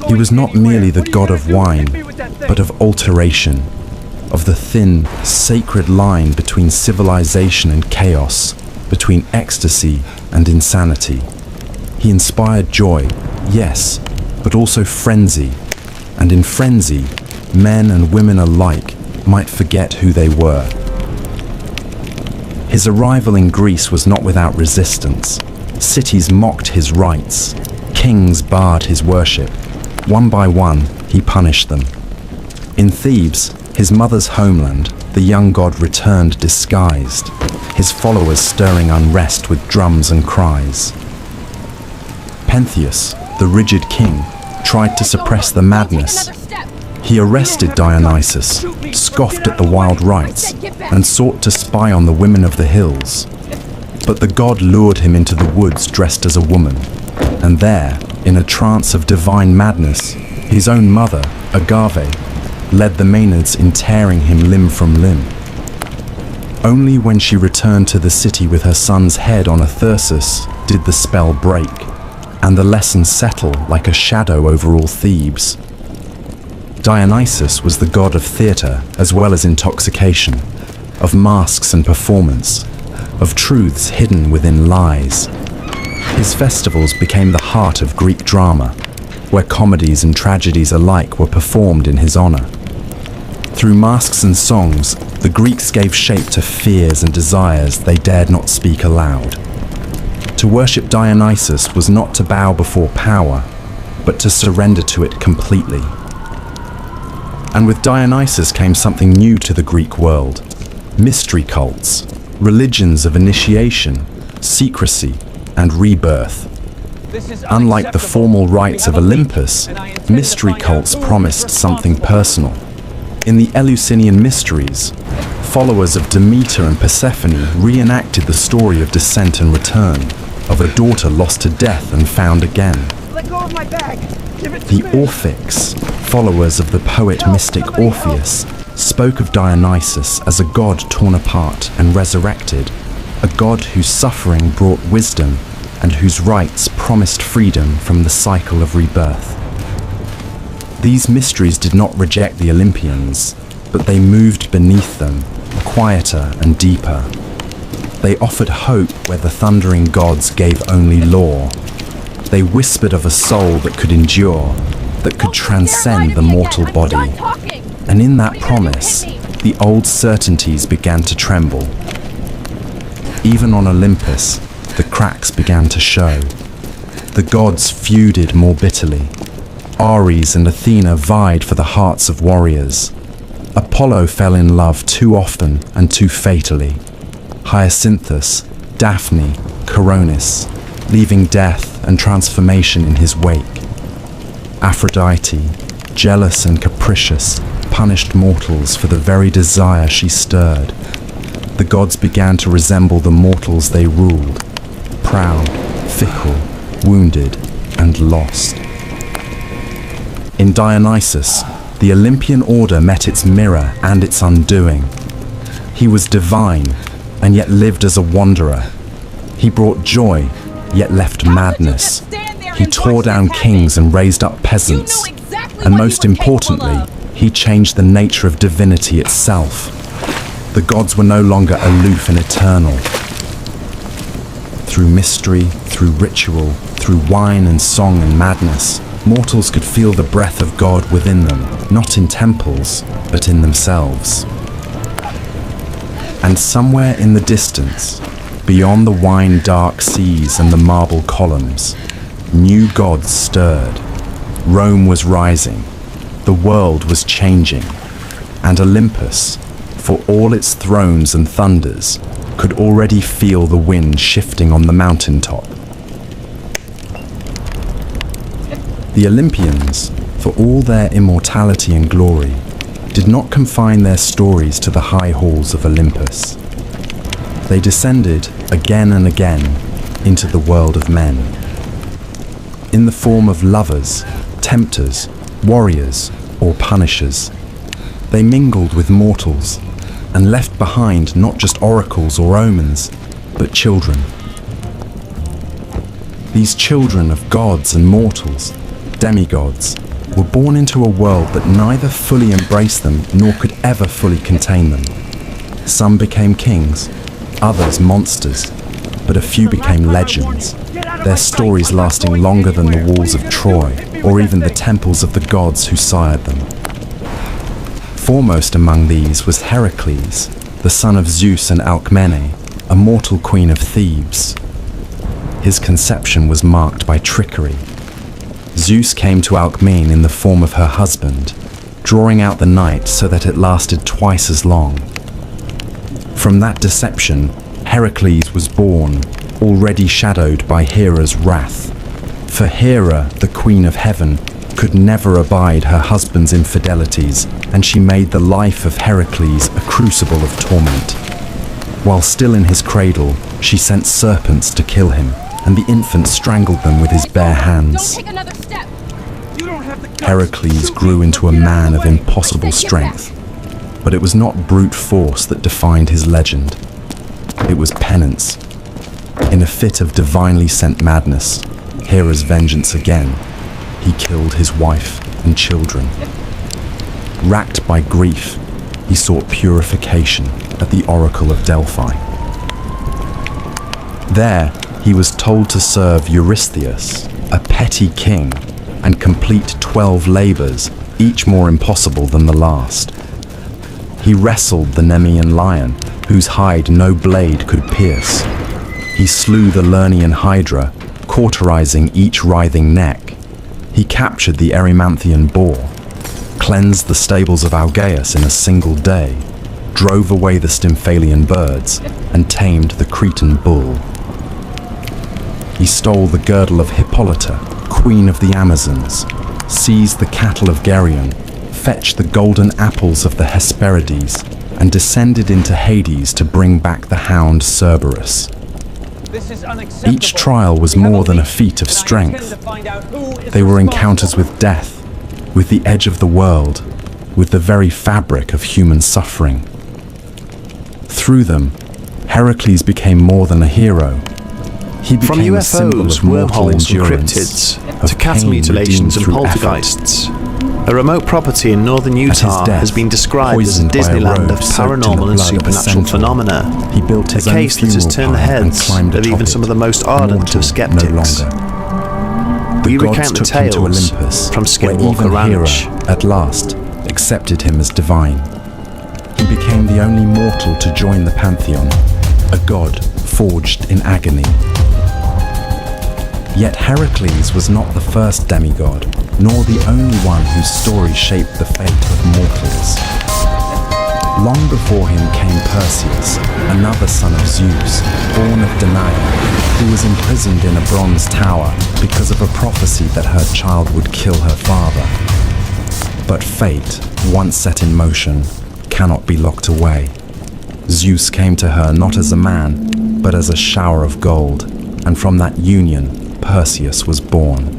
He was not merely the god of wine, but of alteration, of the thin, sacred line between civilization and chaos, between ecstasy and insanity. He inspired joy, yes, but also frenzy, and in frenzy, men and women alike might forget who they were. His arrival in Greece was not without resistance. Cities mocked his rites. Kings barred his worship. One by one, he punished them. In Thebes, his mother's homeland, the young god returned disguised, his followers stirring unrest with drums and cries. Pentheus, the rigid king, tried to suppress the madness. He arrested Dionysus, scoffed at the wild rites, and sought to spy on the women of the hills. But the god lured him into the woods dressed as a woman, and there, in a trance of divine madness, his own mother, Agave, led the Maenads in tearing him limb from limb. Only when she returned to the city with her son's head on a thyrsus did the spell break, and the lesson settle like a shadow over all Thebes. Dionysus was the god of theatre as well as intoxication, of masks and performance, of truths hidden within lies. His festivals became the heart of Greek drama, where comedies and tragedies alike were performed in his honor. Through masks and songs, the Greeks gave shape to fears and desires they dared not speak aloud. To worship Dionysus was not to bow before power, but to surrender to it completely. And with Dionysus came something new to the Greek world: mystery cults, religions of initiation, secrecy, and rebirth. Unlike the formal rites of Olympus, mystery cults promised something personal. In the Eleusinian mysteries, followers of Demeter and Persephone reenacted the story of descent and return, of a daughter lost to death and found again. Let go of my bag. Give it to The me. Orphics, followers of the poet-mystic Orpheus, spoke of Dionysus as a god torn apart and resurrected, a god whose suffering brought wisdom and whose rites promised freedom from the cycle of rebirth. These mysteries did not reject the Olympians, but they moved beneath them, quieter and deeper. They offered hope where the thundering gods gave only law. They whispered of a soul that could endure, that could transcend the mortal body. And in that promise, the old certainties began to tremble. Even on Olympus, the cracks began to show. The gods feuded more bitterly. Ares and Athena vied for the hearts of warriors. Apollo fell in love too often and too fatally. Hyacinthus, Daphne, Coronis, leaving death and transformation in his wake. Aphrodite, jealous and capricious, punished mortals for the very desire she stirred. The gods began to resemble the mortals they ruled, proud, fickle, wounded, and lost. In Dionysus, the Olympian order met its mirror and its undoing. He was divine, and yet lived as a wanderer. He brought joy, yet left madness. He tore down kings and raised up peasants. And most importantly, he changed the nature of divinity itself. The gods were no longer aloof and eternal. Through mystery, through ritual, through wine and song and madness, mortals could feel the breath of God within them, not in temples, but in themselves. And somewhere in the distance, beyond the wine-dark seas and the marble columns, new gods stirred. Rome was rising, the world was changing, and Olympus, for all its thrones and thunders, could already feel the wind shifting on the mountaintop. The Olympians, for all their immortality and glory, did not confine their stories to the high halls of Olympus. They descended again and again into the world of men. In the form of lovers, tempters, warriors, or punishers, they mingled with mortals and left behind not just oracles or omens, but children. These children of gods and mortals, demigods, were born into a world that neither fully embraced them nor could ever fully contain them. Some became kings, others monsters, but a few became legends, their stories lasting longer than the walls of Troy or even the temples of the gods who sired them. Foremost among these was Heracles, the son of Zeus and Alcmene, a mortal queen of Thebes. His conception was marked by trickery. Zeus came to Alcmene in the form of her husband, drawing out the night so that it lasted twice as long. From that deception, Heracles was born, already shadowed by Hera's wrath. For Hera, the queen of heaven, could never abide her husband's infidelities, and she made the life of Heracles a crucible of torment. While still in his cradle, she sent serpents to kill him, and the infant strangled them with his bare hands. Heracles grew into a man of impossible strength, but it was not brute force that defined his legend. It was penance. In a fit of divinely sent madness, Hera's vengeance again, he killed his wife and children. Racked by grief, he sought purification at the Oracle of Delphi. There, he was told to serve Eurystheus, a petty king, and complete 12 labors, each more impossible than the last. He wrestled the Nemean lion, whose hide no blade could pierce. He slew the Lernaean hydra, cauterizing each writhing neck. He captured the Erymanthian boar, cleansed the stables of Algaeus in a single day, drove away the Stymphalian birds, and tamed the Cretan bull. He stole the girdle of Hippolyta, queen of the Amazons, seized the cattle of Geryon, fetched the golden apples of the Hesperides, and descended into Hades to bring back the hound Cerberus. Each trial was more than a feat of strength. They were encounters with death, with the edge of the world, with the very fabric of human suffering. Through them, Heracles became more than a hero. He From became a symbol UFOs, of mortal wormholes and endurance, cryptids, of to cat pain mutilations and redeemed through poltergeists, a remote property in northern Utah death, has been described as a poisoned by a Disneyland road of soaked in the paranormal and blood of a supernatural centaur. phenomena, He built a his own case that has funeral turned the pyre and heads climbed of atop even it, some of the most ardent mortal of skeptics. no longer. The We gods recount the took him to tales Olympus, from where Skinwalker even Ranch. Hera, at last, accepted him as divine. He became the only mortal to join the pantheon, a god forged in agony. Yet Heracles was not the first demigod, nor the only one whose story shaped the fate of mortals. Long before him came Perseus, another son of Zeus, born of Danaia, who was imprisoned in a bronze tower because of a prophecy that her child would kill her father. But fate, once set in motion, cannot be locked away. Zeus came to her not as a man, but as a shower of gold, and from that union, Perseus was born.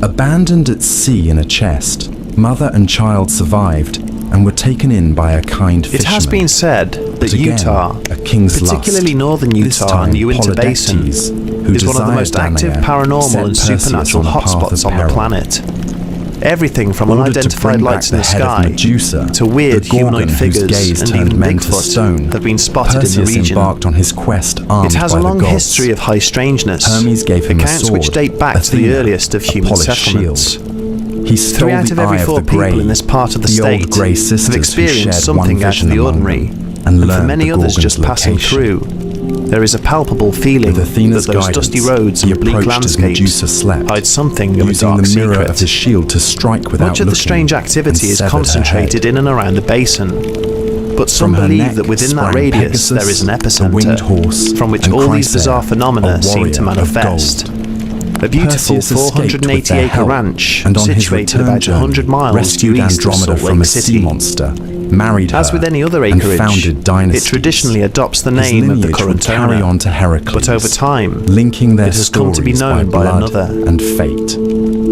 Abandoned at sea in a chest, mother and child survived and were taken in by a kind fisherman. It has been said that But again, Utah, a king's particularly lust. northern This Utah time, and the Uinta Basin, Polydectes, who is one of the desired most active Danaia, paranormal set and Perseus supernatural on a path of hotspots on the peril. planet. Everything from Ordered to unidentified bring lights back in the the head of sky Medusa, to weird the Gorgon humanoid whose figures gaze and turned even men to Bigfoot stone. have been spotted Perseus in the region. embarked on his quest armed It has by a the long gods. history of high strangeness, Hermes gave him a accounts sword, which date back to the Athena, earliest of a human polished settlements. shield. He stole 3 out the of every eye 4 of the people grey, in this part of the the state old grey sisters have who experienced shared something one out of vision the among ordinary, them, and for learned many the others Gorgon's just passing location. through. There is a palpable feeling With that Athena's those guidance, dusty roads he and bleak approached as landscapes Medusa slept, hide something of a using dark the mirror secret. of his shield to strike without Much of the looking, strange activity and is severed her concentrated head. in and around the basin, but some From her believe neck that within that sprang radius Pegasus, there is an the winged epicenter horse, from which and all these Chrysaor, bizarre phenomena a seem to warrior of manifest. gold. A beautiful Perseus escaped with 480 their acre help, ranch and on his situated return about journey, 100 miles due rescued east of Andromeda Salt from a Lake sea City. monster, married her, As with any other and acreage, founded dynasties. it traditionally adopts the His name of the lineage current would carry owner, on to Heracles, but over time, linking their it has come to be stories known by blood another. and fate.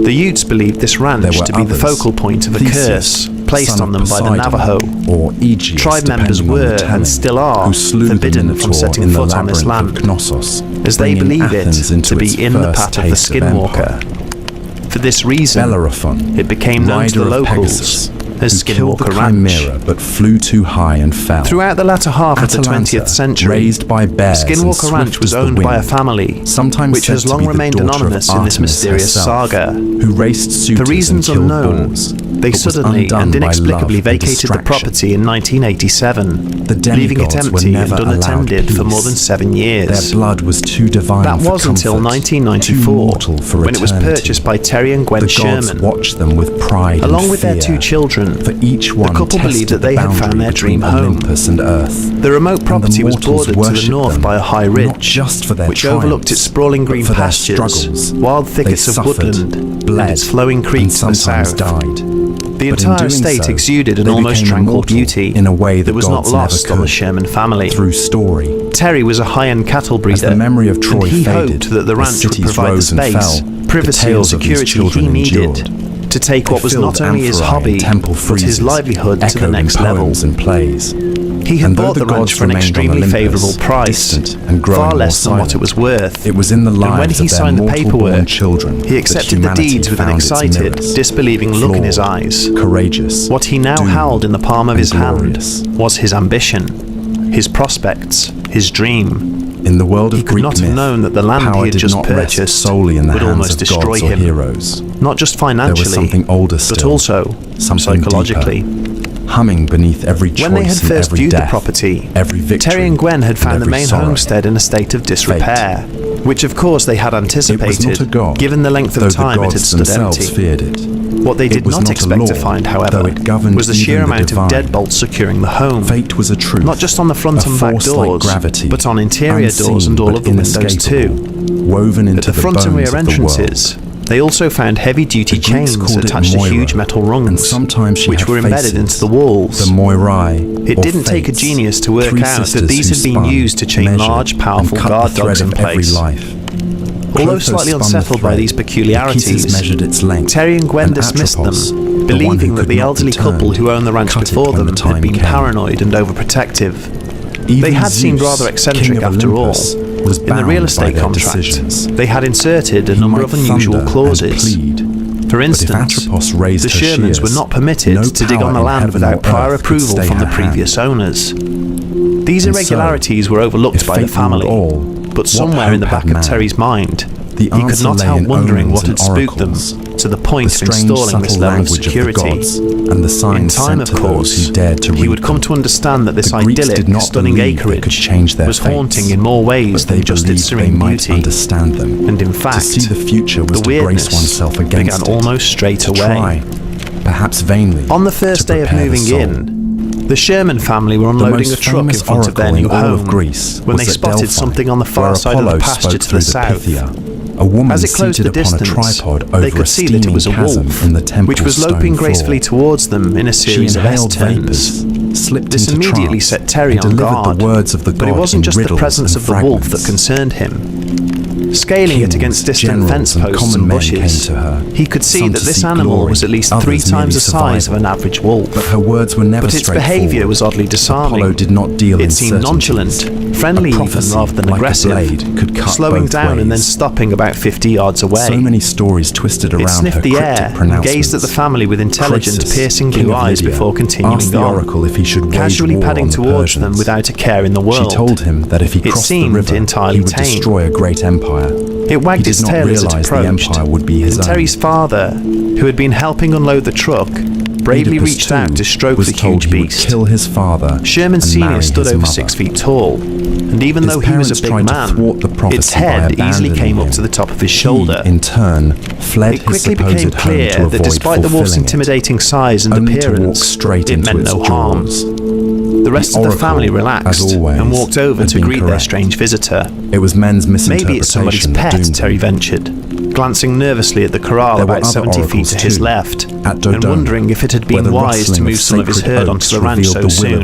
The Utes believed this There ranch were to be the others, focal point of a Theseus, curse placed son on of them by the Poseidon, Navajo. or Aegeus, Tribe members depending on the were telling, and still are who slew forbidden the from Minotaur setting in the foot on this labyrinth land, of Knossos, as they bringing believe Athens it into to be its in the first path of the taste Skinwalker. For this reason, Bellerophon, it became known to the rider of locals Pegasus, as who killed the Skinwalker Ranch. Chimera but flew too high and fell. Throughout the latter half of the Atalanta, 20th century, raised by bears and Skinwalker Ranch swift was as the owned by a wind, family sometimes which said has to long be the remained daughter of anonymous in this Artemis mysterious herself, saga. who raced suitors For reasons and killed unknown, boars, they but was suddenly undone and by inexplicably love and vacated the distraction. property in 1987, The leaving it demigods were empty never and unattended allowed for more peace. than 7 years. Their blood was too divine That for was until comfort, 1994, too mortal for when it was eternity. purchased by Terry and Gwen The gods Sherman. watched them with pride Along and with fear, their 2 children, for each one the couple believed that they tested had the found boundary their dream between home. Olympus and Earth. The remote And the property was mortals bordered to the worshipped north them, by a high not ridge, just for their which overlooked its triumphs, sprawling but green for their pastures, struggles. wild They thickets of suffered, woodland, bled, and its flowing creek and to the sometimes south. died. The But in entire doing estate so, exuded an they almost became tranquil immortal beauty in a way the that was not gods lost never on the could. Sherman family. Through story, Terry was a high-end cattle breeder, as the memory of Troy and he faded, hoped that the as ranch would cities provide the rose and space, fell, privacy the and tales of these security children he needed endured. to take what They was filled not only his amphorae hobby, and temple but his friezes, livelihood to the echoed in next level. poems and plays. He had And though bought the ranch gods for an remained on extremely Olympus, favourable price, distant and growing far more less than what silent, it was worth. it was in the And when lives he of their signed the mortal-born paperwork, children he that accepted the humanity deeds with an found its excited, mirrors. disbelieving look in his Flawed, eyes. courageous, What he now doomed, held in the palm of and his glorious. hand was his ambition, his prospects, his dream. In the world of He could Greek not myth, have known that the land power he had did just not rest purchased solely in the would hands almost of destroy gods or him. heroes. Not just There financially, was something older still, but also something psychologically. deeper, humming beneath every choice When they had and first every viewed the death, property, every victory, Terry and Gwen had found the every main sorrow. homestead in a state of disrepair, which of course they had It was anticipated, not a god, given the length though of time the it had gods stood themselves empty. feared it. What they It did was not not a expect to law, find, however, though it governed was the sheer even the amount divine. of deadbolts securing the home. Fate was a truth, Not just on the front a and back force doors, like gravity, but on interior doors unseen and all but of the windows inescapable, too. woven into At the front and bones rear of the world. entrances, they also found heavy-duty The Greeks chains called it attached to Moira, huge metal and rungs, sometimes she which had were embedded faces, into the walls. the Moirai, It or didn't take a fates, genius to work three out that sisters these who had been spun, used to chain measured, large, powerful and cut guard the thread dogs in of every place. life. Although Clotho slightly spun the unsettled by thread, these Achilles peculiarities, measured its length, Terry and Gwen and dismissed Atropos, them believing that the elderly couple who owned the ranch before them had been paranoid and overprotective. They had seemed rather eccentric after all. In the real estate contract, they had inserted a number of unusual clauses. For instance, the Shermans were not permitted to dig on the land without prior approval from the previous owners. These irregularities were overlooked by the family, but somewhere in the back of Terry's mind, he could not help wondering what had spooked them to the point of installing this level of security. In time, of course, he would come to understand that this idyllic, stunning acreage was haunting in more ways than just its serene beauty. And in fact, the weirdness began almost straight away. Perhaps vainly. On the first day of moving in, the Sherman family were unloading a truck in front of their new home when they spotted something on the far side of the pasture to the south. As it closed the distance, they could see that it was a wolf, which was loping gracefully towards them in a series of S-turns. This immediately set Terry on guard, but it wasn't just the presence of the wolf that concerned him. Scaling it against distant fence posts and bushes, he could see that this animal was at least 3 times the size of an average wolf. But its behaviour was oddly disarming. It seemed nonchalant, friendly even rather than aggressive, slowing down and then stopping about 50 yards away. It sniffed the air and gazed at the family with intelligent, piercing blue eyes before continuing on, casually padding towards them without a care in the world. It seemed entirely tame. It wagged its tail as it approached, and Terry's father, who had been helping unload the truck, bravely reached out to stroke the huge beast. Sherman Sr. stood over 6 feet tall, and even though he was a big man, its head easily came up to the top of his shoulder. It quickly became clear that despite the wolf's intimidating size and appearance, it meant no harm. The rest of the family relaxed and walked over to greet their strange visitor. Maybe it's somebody's pet, Terry ventured, glancing nervously at the corral about 70 feet to his left, and wondering if it had been wise to move some of his herd onto the ranch so soon.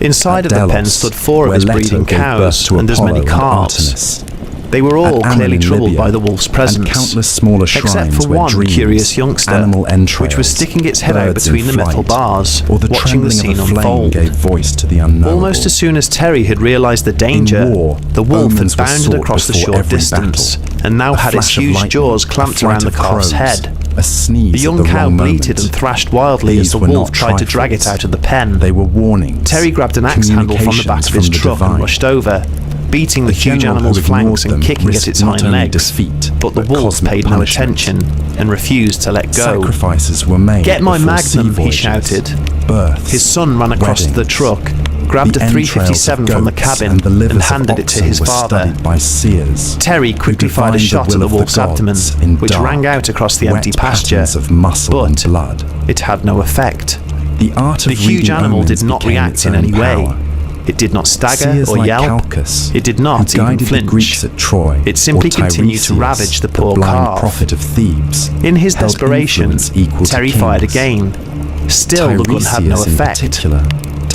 Inside of the pen stood 4 of his breeding cows and as many calves. They were all clearly troubled by the wolf's presence, except for one curious youngster, which was sticking its head out between the metal bars, watching the scene unfold. Almost as soon as Terry had realised the danger, the wolf had bounded across the short distance, and now had its huge jaws clamped around the calf's head. The young cow bleated and thrashed wildly as the wolf tried to drag it out of the pen. Terry grabbed an axe handle from the back of his truck and rushed over, beating the huge animal's flanks and kicking at its hind legs, but the wolf paid no attention and refused to let go. "Get my magnum," he shouted. His son ran across to the truck, grabbed a .357 from the cabin and handed it to his father. Terry quickly fired a shot at the wolf's abdomen, which rang out across the empty pasture, but it had no effect. The huge animal did not react in any way. It did not stagger or yelp. It did not even flinch. It simply continued to ravage the poor calf. In his desperation, Terry fired again. Still, the gun had no effect.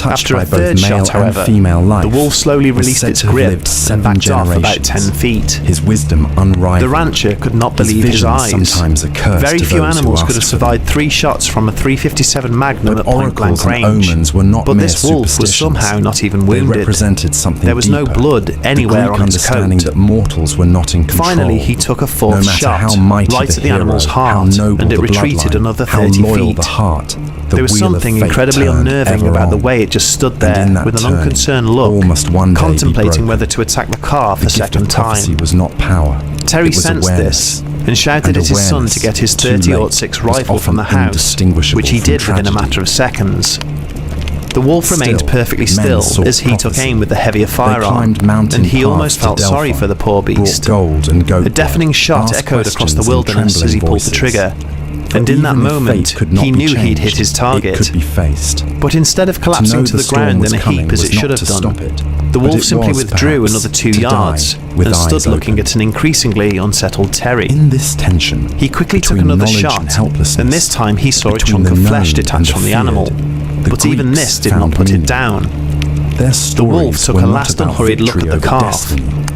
After a third shot, however, the wolf slowly released its grip and backed off about 10 feet. The rancher could not believe his eyes. Very few animals could have survived 3 shots from a .357 Magnum at point-blank range, but this wolf was somehow not even wounded. There was no blood anywhere on its coat. Finally, he took a 4th shot, right at the animal's heart, and it retreated another 30 feet. There was something incredibly unnerving about the way it just stood there with an unconcerned look, contemplating whether to attack the calf a second time. Terry sensed this and shouted at his son to get his .30-06 rifle from the house, which he did within a matter of seconds. The wolf remained perfectly still as he took aim with the heavier firearm, and he almost felt sorry for the poor beast. A deafening shot echoed across the wilderness as he pulled the trigger, and in that moment he knew he'd hit his target. But instead of collapsing to the ground in a heap as it should have done, the wolf simply withdrew another 2 yards and stood looking at an increasingly unsettled Terry. He quickly took another shot, and this time he saw a chunk of flesh detached from the animal, but even this did not put it down. The wolf took a last unhurried look at the calf,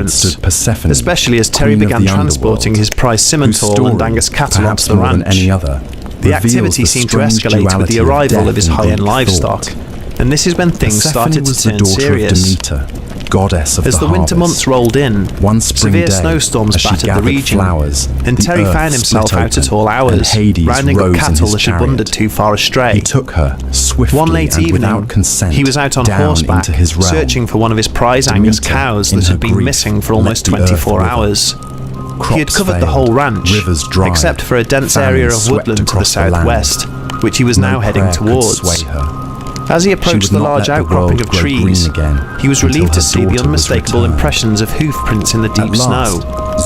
appearance, especially as Terry began transporting his prize Simmental and Angus cattle onto the ranch. The activity seemed to escalate with the arrival of his high-end livestock, and this is when things started to turn serious. goddess of the As the winter months rolled in, one spring severe day, snowstorms as she battered the gathered region, flowers, and Terry found himself out at all hours, rounding up cattle as she wandered too far astray. He took her swiftly One late and evening, without consent he was out on down horseback, into his realm, searching for one of his prize Angus cows that had been missing for almost 24 hours. He had covered the whole ranch, except for a dense area of woodland to the southwest, which he was now heading towards. As he approached the large outcropping of trees, he was relieved to see the unmistakable impressions of hoof prints in the deep snow,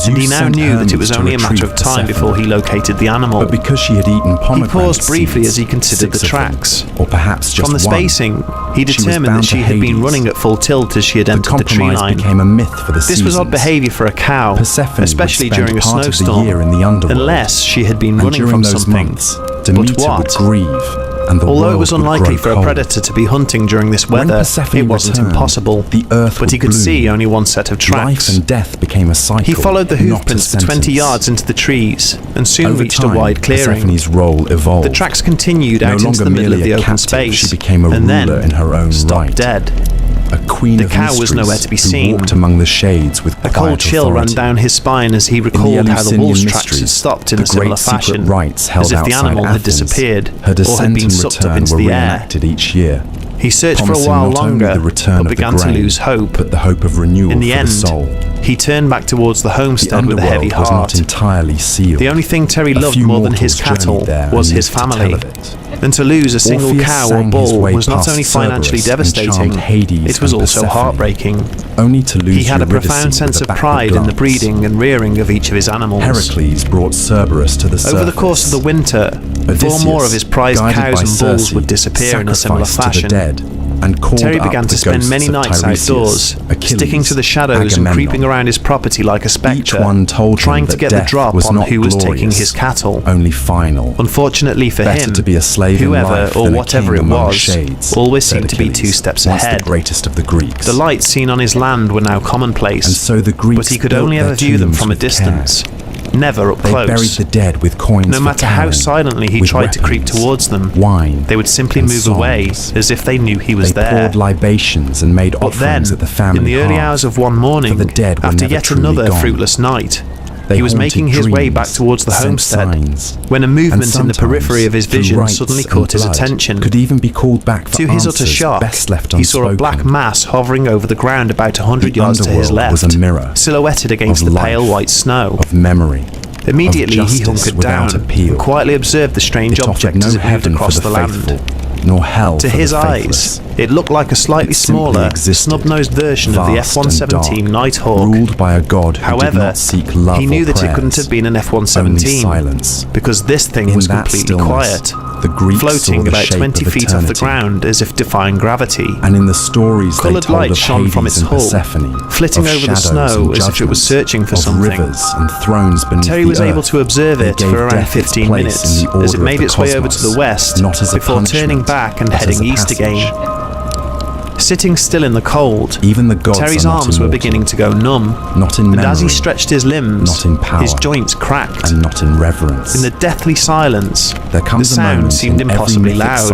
and he now knew that it was only a matter of time before he located the animal. But because she had eaten He paused briefly as he considered the tracks. Or perhaps just From the spacing, he determined that she had been running at full tilt as she had entered the tree line. Became a myth for the This was odd behaviour for a cow, especially during a snowstorm, unless she had been running from something. But what? Although it was unlikely for a predator to be hunting during this weather, it wasn't impossible. But he could see only one set of tracks. Life and death became a cycle. He followed the hoofprints for 20 yards into the trees and soon reached a wide clearing. Persephone's role evolved. The tracks continued out into the middle of the open space, she became a and then ruler in her own stopped right. dead. A queen The of cow was mysteries nowhere to be who seen. walked among the shades with A cold chill ran down his spine as he recalled how the wolf's tracks had stopped in a similar fashion, as if the animal had disappeared or had been sucked up into the air. Each year. He searched for a while longer, but began to lose hope. But the hope of renewal in the for end, the soul. He turned back towards the homestead with a heavy was heart. not entirely sealed. The only thing Terry loved more than his cattle was his family. And to lose a single cow or bull was not only financially devastating, it was also heartbreaking. Only to lose he had a profound sense of pride in the breeding and rearing of each of his animals. Heracles brought Cerberus to the surface. Over the course of the winter, Odysseus, 4 more of his prized cows and bulls would disappear in a similar fashion. Terry began to spend many nights outdoors, sticking to the shadows and creeping around his property like a spectre, trying to get the drop on who was taking his cattle. Only final. Unfortunately for him, to be a slave whoever or whatever it was always seemed to be 2 steps ahead. The greatest of the Greeks. The lights seen on his land were now commonplace, and so the Greeks but he could only ever view them from a distance. Never up close. They buried the dead with coins. No matter how silently he tried to creep towards them, wine, they would simply move away as if they knew he was there. They poured libations and made offerings at the family in the early hours of one morning, after yet another fruitless night, he was making his way back towards the homestead when a movement in the periphery of his vision suddenly caught his attention. Could even be called back for to his utter shock, he saw a black mass hovering over the ground about 100 yards to his left, was a mirror silhouetted against the pale white snow. Of memory. Immediately he hunkered down and quietly observed the strange object as it moved across the land. Nor hell to his eyes, it looked like a slightly smaller, snub-nosed version of the F-117 Nighthawk. Ruled by a god who However, did not seek love he knew or that prayers, it couldn't have been an F-117 because this thing was completely quiet, floating about 20 feet off the ground as if defying gravity. And in the stories coloured light shone from its hull, flitting over the snow as if it was searching for something. Rivers and thrones beneath Terry was able to observe it for around 15 minutes as it made its way over to the west before turning back and heading east again. Sitting still in the cold, even the gods Terry's arms were beginning to go numb, and as he stretched his limbs, his joints cracked. And not in reverence. In the deathly silence, there comes the sound seemed impossibly loud,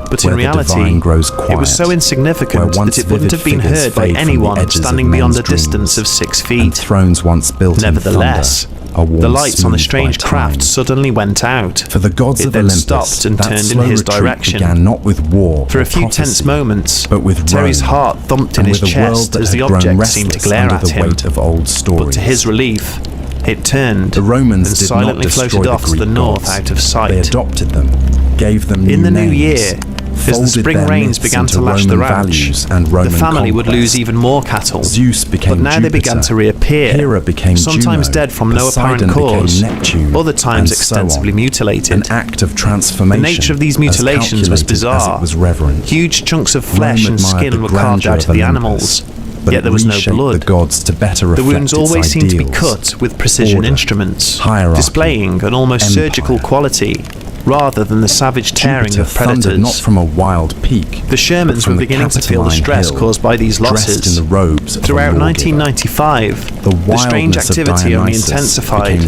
but in reality, it was so insignificant that it wouldn't have been heard by anyone standing beyond a distance of 6 feet. Thrones once built Nevertheless, the lights on the strange craft suddenly went out. For the gods of Olympus, stopped and turned in his direction. Began not with war for a few tense moments, but with Terry's heart thumped in his chest as the object seemed to glare at him. But to his relief, it turned and silently floated off to the north out of sight. They adopted them, gave them new names. In the new names, year, as the spring rains began to lash the ranch, the family would lose even more cattle. Zeus became but now Jupiter. They began to reappear, Hera became sometimes Juno. dead from Poseidon no apparent cause, Neptune, other times extensively mutilated. An act of transformation. The nature of these mutilations was bizarre. It was reverent. Huge chunks of flesh and skin were carved out of the animals, yet there was no blood. The gods to better the wounds always always seemed to be cut with precision instruments, displaying an almost surgical quality, rather than the savage tearing of predators. Not from a wild peak. The Shermans were beginning to feel the stress caused by these losses. In the robes throughout 1995, the strange activity only intensified.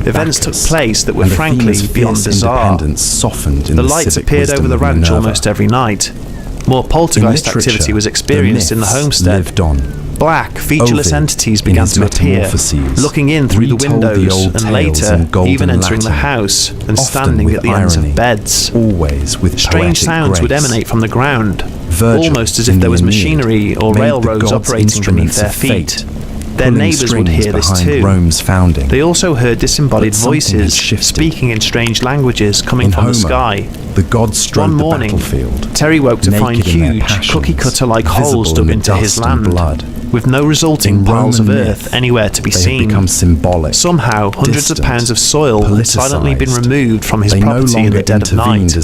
Events took place that were frankly beyond bizarre. The lights appeared over the ranch almost every night. More poltergeist activity was experienced in the homestead. Black, featureless entities began to appear, looking in through the windows and later even entering the house and standing at the ends of beds. Strange sounds would emanate from the ground, almost as if there was machinery or railroads operating beneath their feet. Their neighbours would hear this too. They also heard disembodied voices speaking in strange languages coming from the sky. One morning, Terry woke to find huge, cookie-cutter-like holes dug into his land, with no resulting piles of earth anywhere to be seen. Somehow, hundreds of pounds of soil had silently been removed from his property in the dead of night.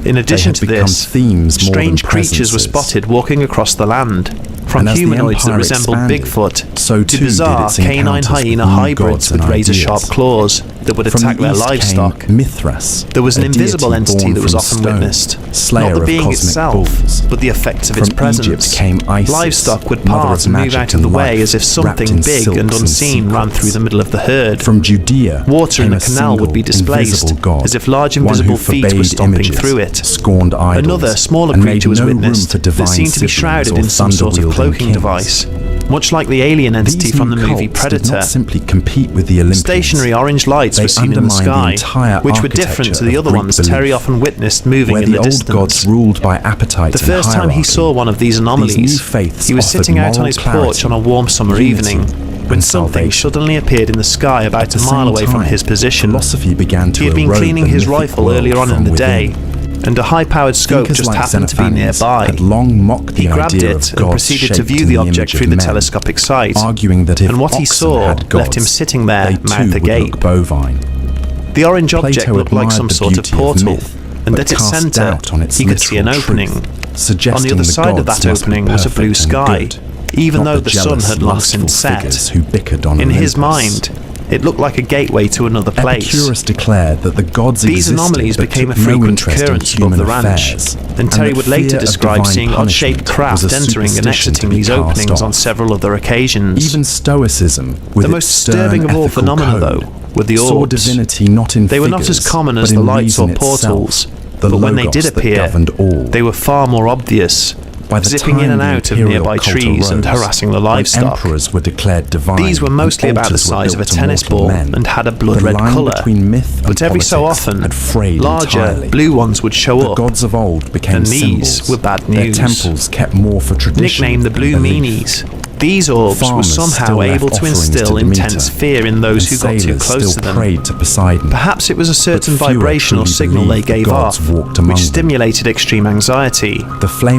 In addition to this, strange creatures were spotted walking across the land, from humanoids that resembled Bigfoot to bizarre canine hyena hybrids with razor-sharp claws that would attack their livestock. There was an invisible entity that was often witnessed, not the being itself, but the effects of its presence. Livestock would part and move out of the way as if something big and unseen ran through the middle of the herd. Water in the canal would be displaced, as if large invisible feet were stomping through it. Another, smaller creature was witnessed that seemed to be shrouded in some sort of cloaking device, much like the alien entity from the movie Predator. Stationary orange lights were seen in the sky, which were different to the other ones Terry often witnessed moving in the distance. The first time he saw one of these anomalies, he was sitting out on his porch on a warm summer evening, when something suddenly appeared in the sky about a mile away from his position. He had been cleaning his rifle earlier on in the day, and a high-powered scope just happened to be nearby. He grabbed it and proceeded to view the object through the telescopic sight, and what he saw left him sitting there, mouth agape. The orange object looked like some sort of portal, and at its centre he could see an opening. On the other side of that opening was a blue sky, even though the sun had long since set. In his mind, it looked like a gateway to another place. These anomalies became a frequent occurrence above the ranch, and Terry would later describe seeing odd-shaped craft entering and exiting these openings on several other occasions. The most disturbing of all phenomena, though, were the orbs. They were not as common as the lights or portals, but when they did appear, they were far more obvious, zipping in and out of nearby trees and harassing the livestock. These were mostly about the size of a tennis ball and had a blood-red colour, but every so often, larger, blue ones would show up, and these were bad news. Nicknamed the Blue Meanies, these orbs were somehow able to instill intense fear in those who got too close to them. Perhaps it was a certain vibrational signal they gave off, which stimulated extreme anxiety.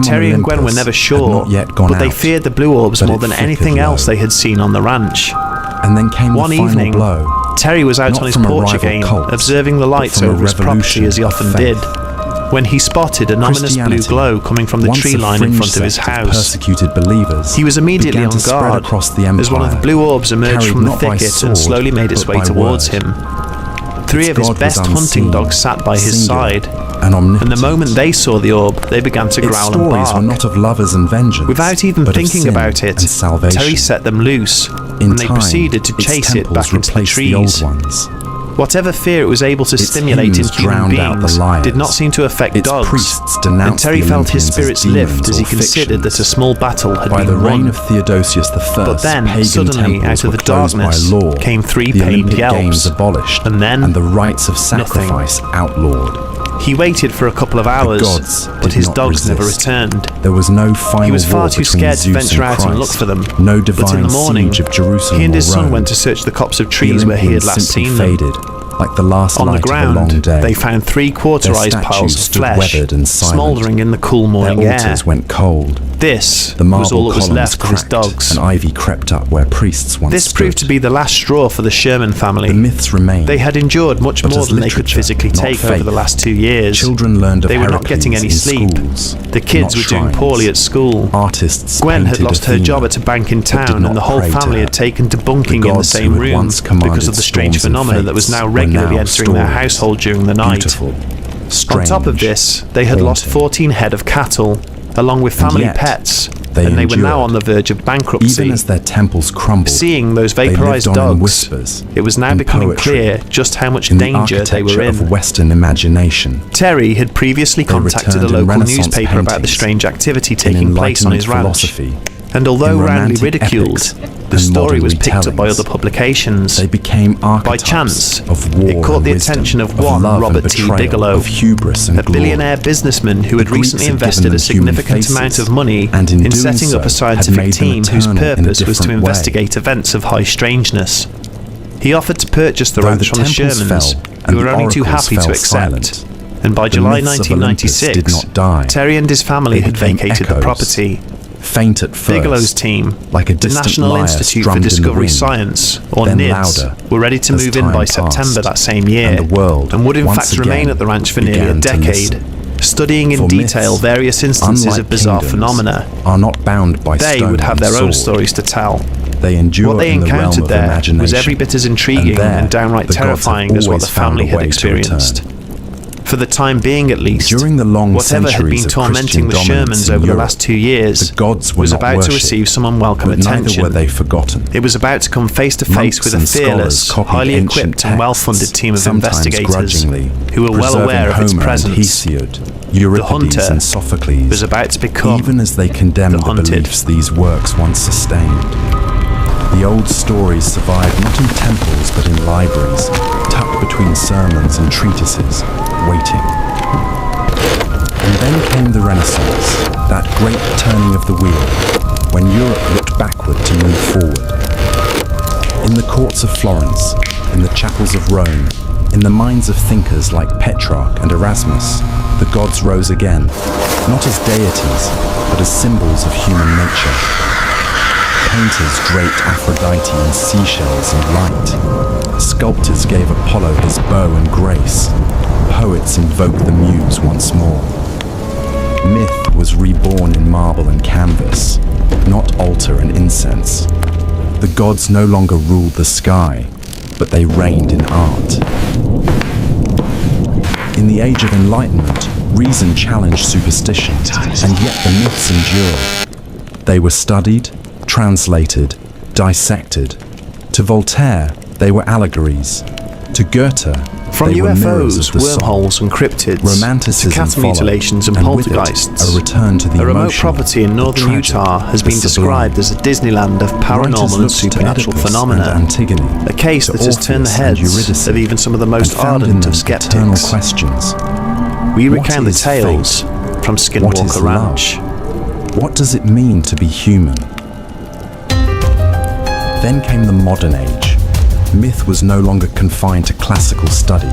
Terry and Gwen were never sure, but they feared the blue orbs more than anything else they had seen on the ranch. One evening, Terry was out on his porch again, observing the lights over his property as he often did, when he spotted an ominous blue glow coming from the tree line in front of his house. He was immediately on guard, as one of the blue orbs emerged from the thicket and slowly made its way towards him. 3 of his best hunting dogs sat by his side, and the moment they saw the orb, they began to growl and bark. Without even thinking about it, Terry set them loose, and they proceeded to chase it back into the trees. Whatever fear it was able to stimulate in human beings did not seem to affect dogs, and Terry felt his spirits lift as he considered that a small battle had been won. But then, suddenly, out of the darkness, came 3 pained yelps, and then nothing. He waited for a couple of hours, but his dogs never returned. He was far too scared to venture out and look for them, but in the morning, he and his son went to search the copse of trees where he had last seen them. On the ground, they found 3 cauterized piles of flesh, smouldering in the cool morning air. This was all that was left of his dogs. This proved to be the last straw for the Sherman family. They had endured much more than they could physically take over the last 2 years. They were not getting any sleep. The kids were doing poorly at school. Gwen had lost her job at a bank in town, and the whole family had taken to bunking in the same room because of the strange phenomena that was now regularly entering their household during the night. On top of this, they had lost 14 head of cattle, along with family pets, and they were now on the verge of bankruptcy. Seeing those vaporized dogs, it was now becoming clear just how much danger they were in. Terry had previously contacted a local newspaper about the strange activity taking place on his ranch, And although roundly ridiculed, the story was picked up by other publications. They became archetypes by chance, of war it caught the attention of one Robert T. Bigelow, of hubris and a billionaire businessman who had recently invested a significant amount of money in setting up a scientific team whose purpose was to investigate events of high strangeness. He offered to purchase the ranch from the Shermans, who were only too happy to accept. And by July 1996, Terry and his family had vacated the property. Faint at first, Bigelow's team, like a the National Institute for Discovery Science, or NIDS, were ready to move in by September that same year, and would in fact remain at the ranch for nearly a decade, studying in detail various instances of bizarre phenomena. Are not bound by they would have their own stories to tell. They endure what they encountered there was every bit as intriguing and downright terrifying as what the family had experienced. For the time being at least, during the long whatever had been tormenting the Shermans over the last 2 years was about to receive some unwelcome attention. Were they forgotten. It was about to come face to face with a fearless, highly equipped and well-funded team of investigators who were well aware of its presence. The hunter and Sophocles was about to become even as they condemned the beliefs these works once sustained. The old stories survived not in temples but in libraries, tucked between sermons and treatises, waiting. And then came the Renaissance, that great turning of the wheel, when Europe looked backward to move forward. In the courts of Florence, in the chapels of Rome, in the minds of thinkers like Petrarch and Erasmus, the gods rose again, not as deities, but as symbols of human nature. Painters draped Aphrodite in seashells and light. Sculptors gave Apollo his bow and grace. Poets invoked the muse once more. Myth was reborn in marble and canvas, not altar and incense. The gods no longer ruled the sky, but they reigned in art. In the Age of Enlightenment, reason challenged superstition, and yet the myths endured. They were studied, translated, dissected. To Voltaire, they were allegories. To Goethe, from they UFOs, were mirrors of the wormholes soul. and cryptids, Romanticism to cat mutilations and poltergeists, a return to the a remote property in northern Utah has been described as a Disneyland of paranormal and supernatural phenomena, a case that has turned the heads of even some of the most ardent of skeptics. Questions. We recount the tales from Skinwalker Ranch. What does it mean to be human? Then came the modern age. Myth was no longer confined to classical study.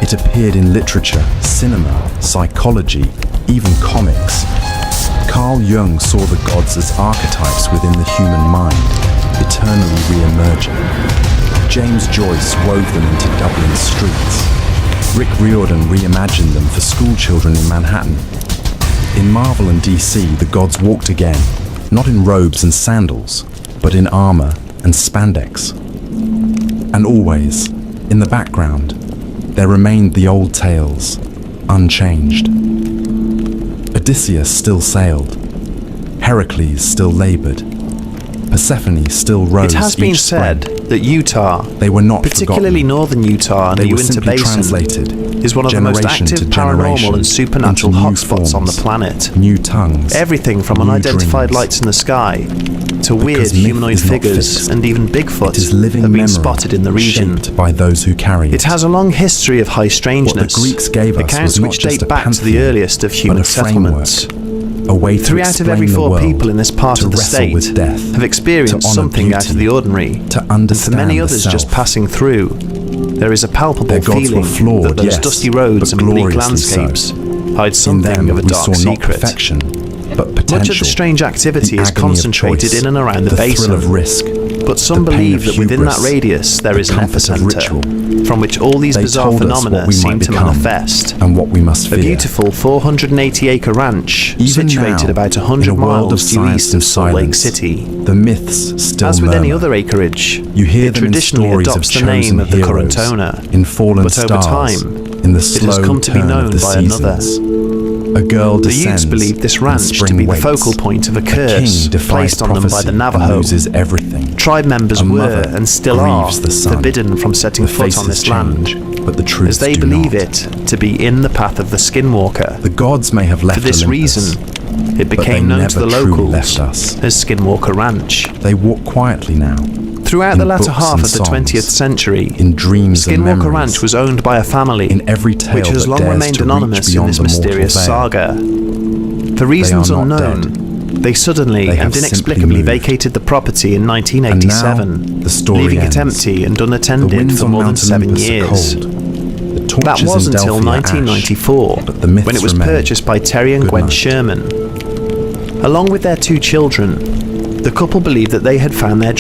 It appeared in literature, cinema, psychology, even comics. Carl Jung saw the gods as archetypes within the human mind, eternally re-emerging. James Joyce wove them into Dublin streets. Rick Riordan reimagined them for schoolchildren in Manhattan. In Marvel and DC, the gods walked again, not in robes and sandals, but in armor and spandex. And always, in the background, there remained the old tales, unchanged. Odysseus still sailed. Heracles still labored. Persephone still rose. It has been said that Utah, they were not particularly forgotten. northern Utah and the Uinta Basin, is one of the most active paranormal and supernatural hotspots on the planet. New tongues, everything from unidentified lights in the sky to weird humanoid figures and even Bigfoot have been spotted in the region. By those who carry it has a long history of high strangeness, what the Greeks gave us accounts which date back to the earliest of human settlements. Three out of every 4 people in this part of the state have experienced something out of the ordinary, and for many others just passing through. There is a palpable feeling that those dusty roads and bleak landscapes hide something of a dark secret. Much of the strange activity is concentrated in and around the basin, of risk, but some believe that within that radius there is an epicenter, from which all these bizarre phenomena seem to manifest. And what we must fear. A beautiful 480-acre ranch, situated about 100 miles due east of Salt Lake City. The myths still As with any other acreage, you hear it traditionally adopts the name of the current owner, in fallen but over time, in the it has come to be known by another. A girl the Utes believed this ranch to be the focal point of a curse placed on them by the Navajo. Tribe members were and still are forbidden from setting foot on this land, but the truths as they believe it to be in the path of the Skinwalker. The gods may have left For this reason, It became known to the locals left us. as Skinwalker Ranch. They walk quietly now. Throughout the latter half of the 20th century, in dreams and Skinwalker memories, Ranch was owned by a family in every tale which has that long dares remained to anonymous reach in beyond this the mortal mysterious veil. saga. For reasons They are not unknown, dead. they suddenly They have and simply inexplicably moved. vacated the property in 1987, And now, the story leaving ends. it empty and The unattended winds for on more than Mount 7 Olympus are years. cold. The That torches was in until Delphi are ash, 1994, but the myths when it was remain. purchased by Terry and Good Gwen night. Sherman. Along with their 2 children, the couple believed that they had found their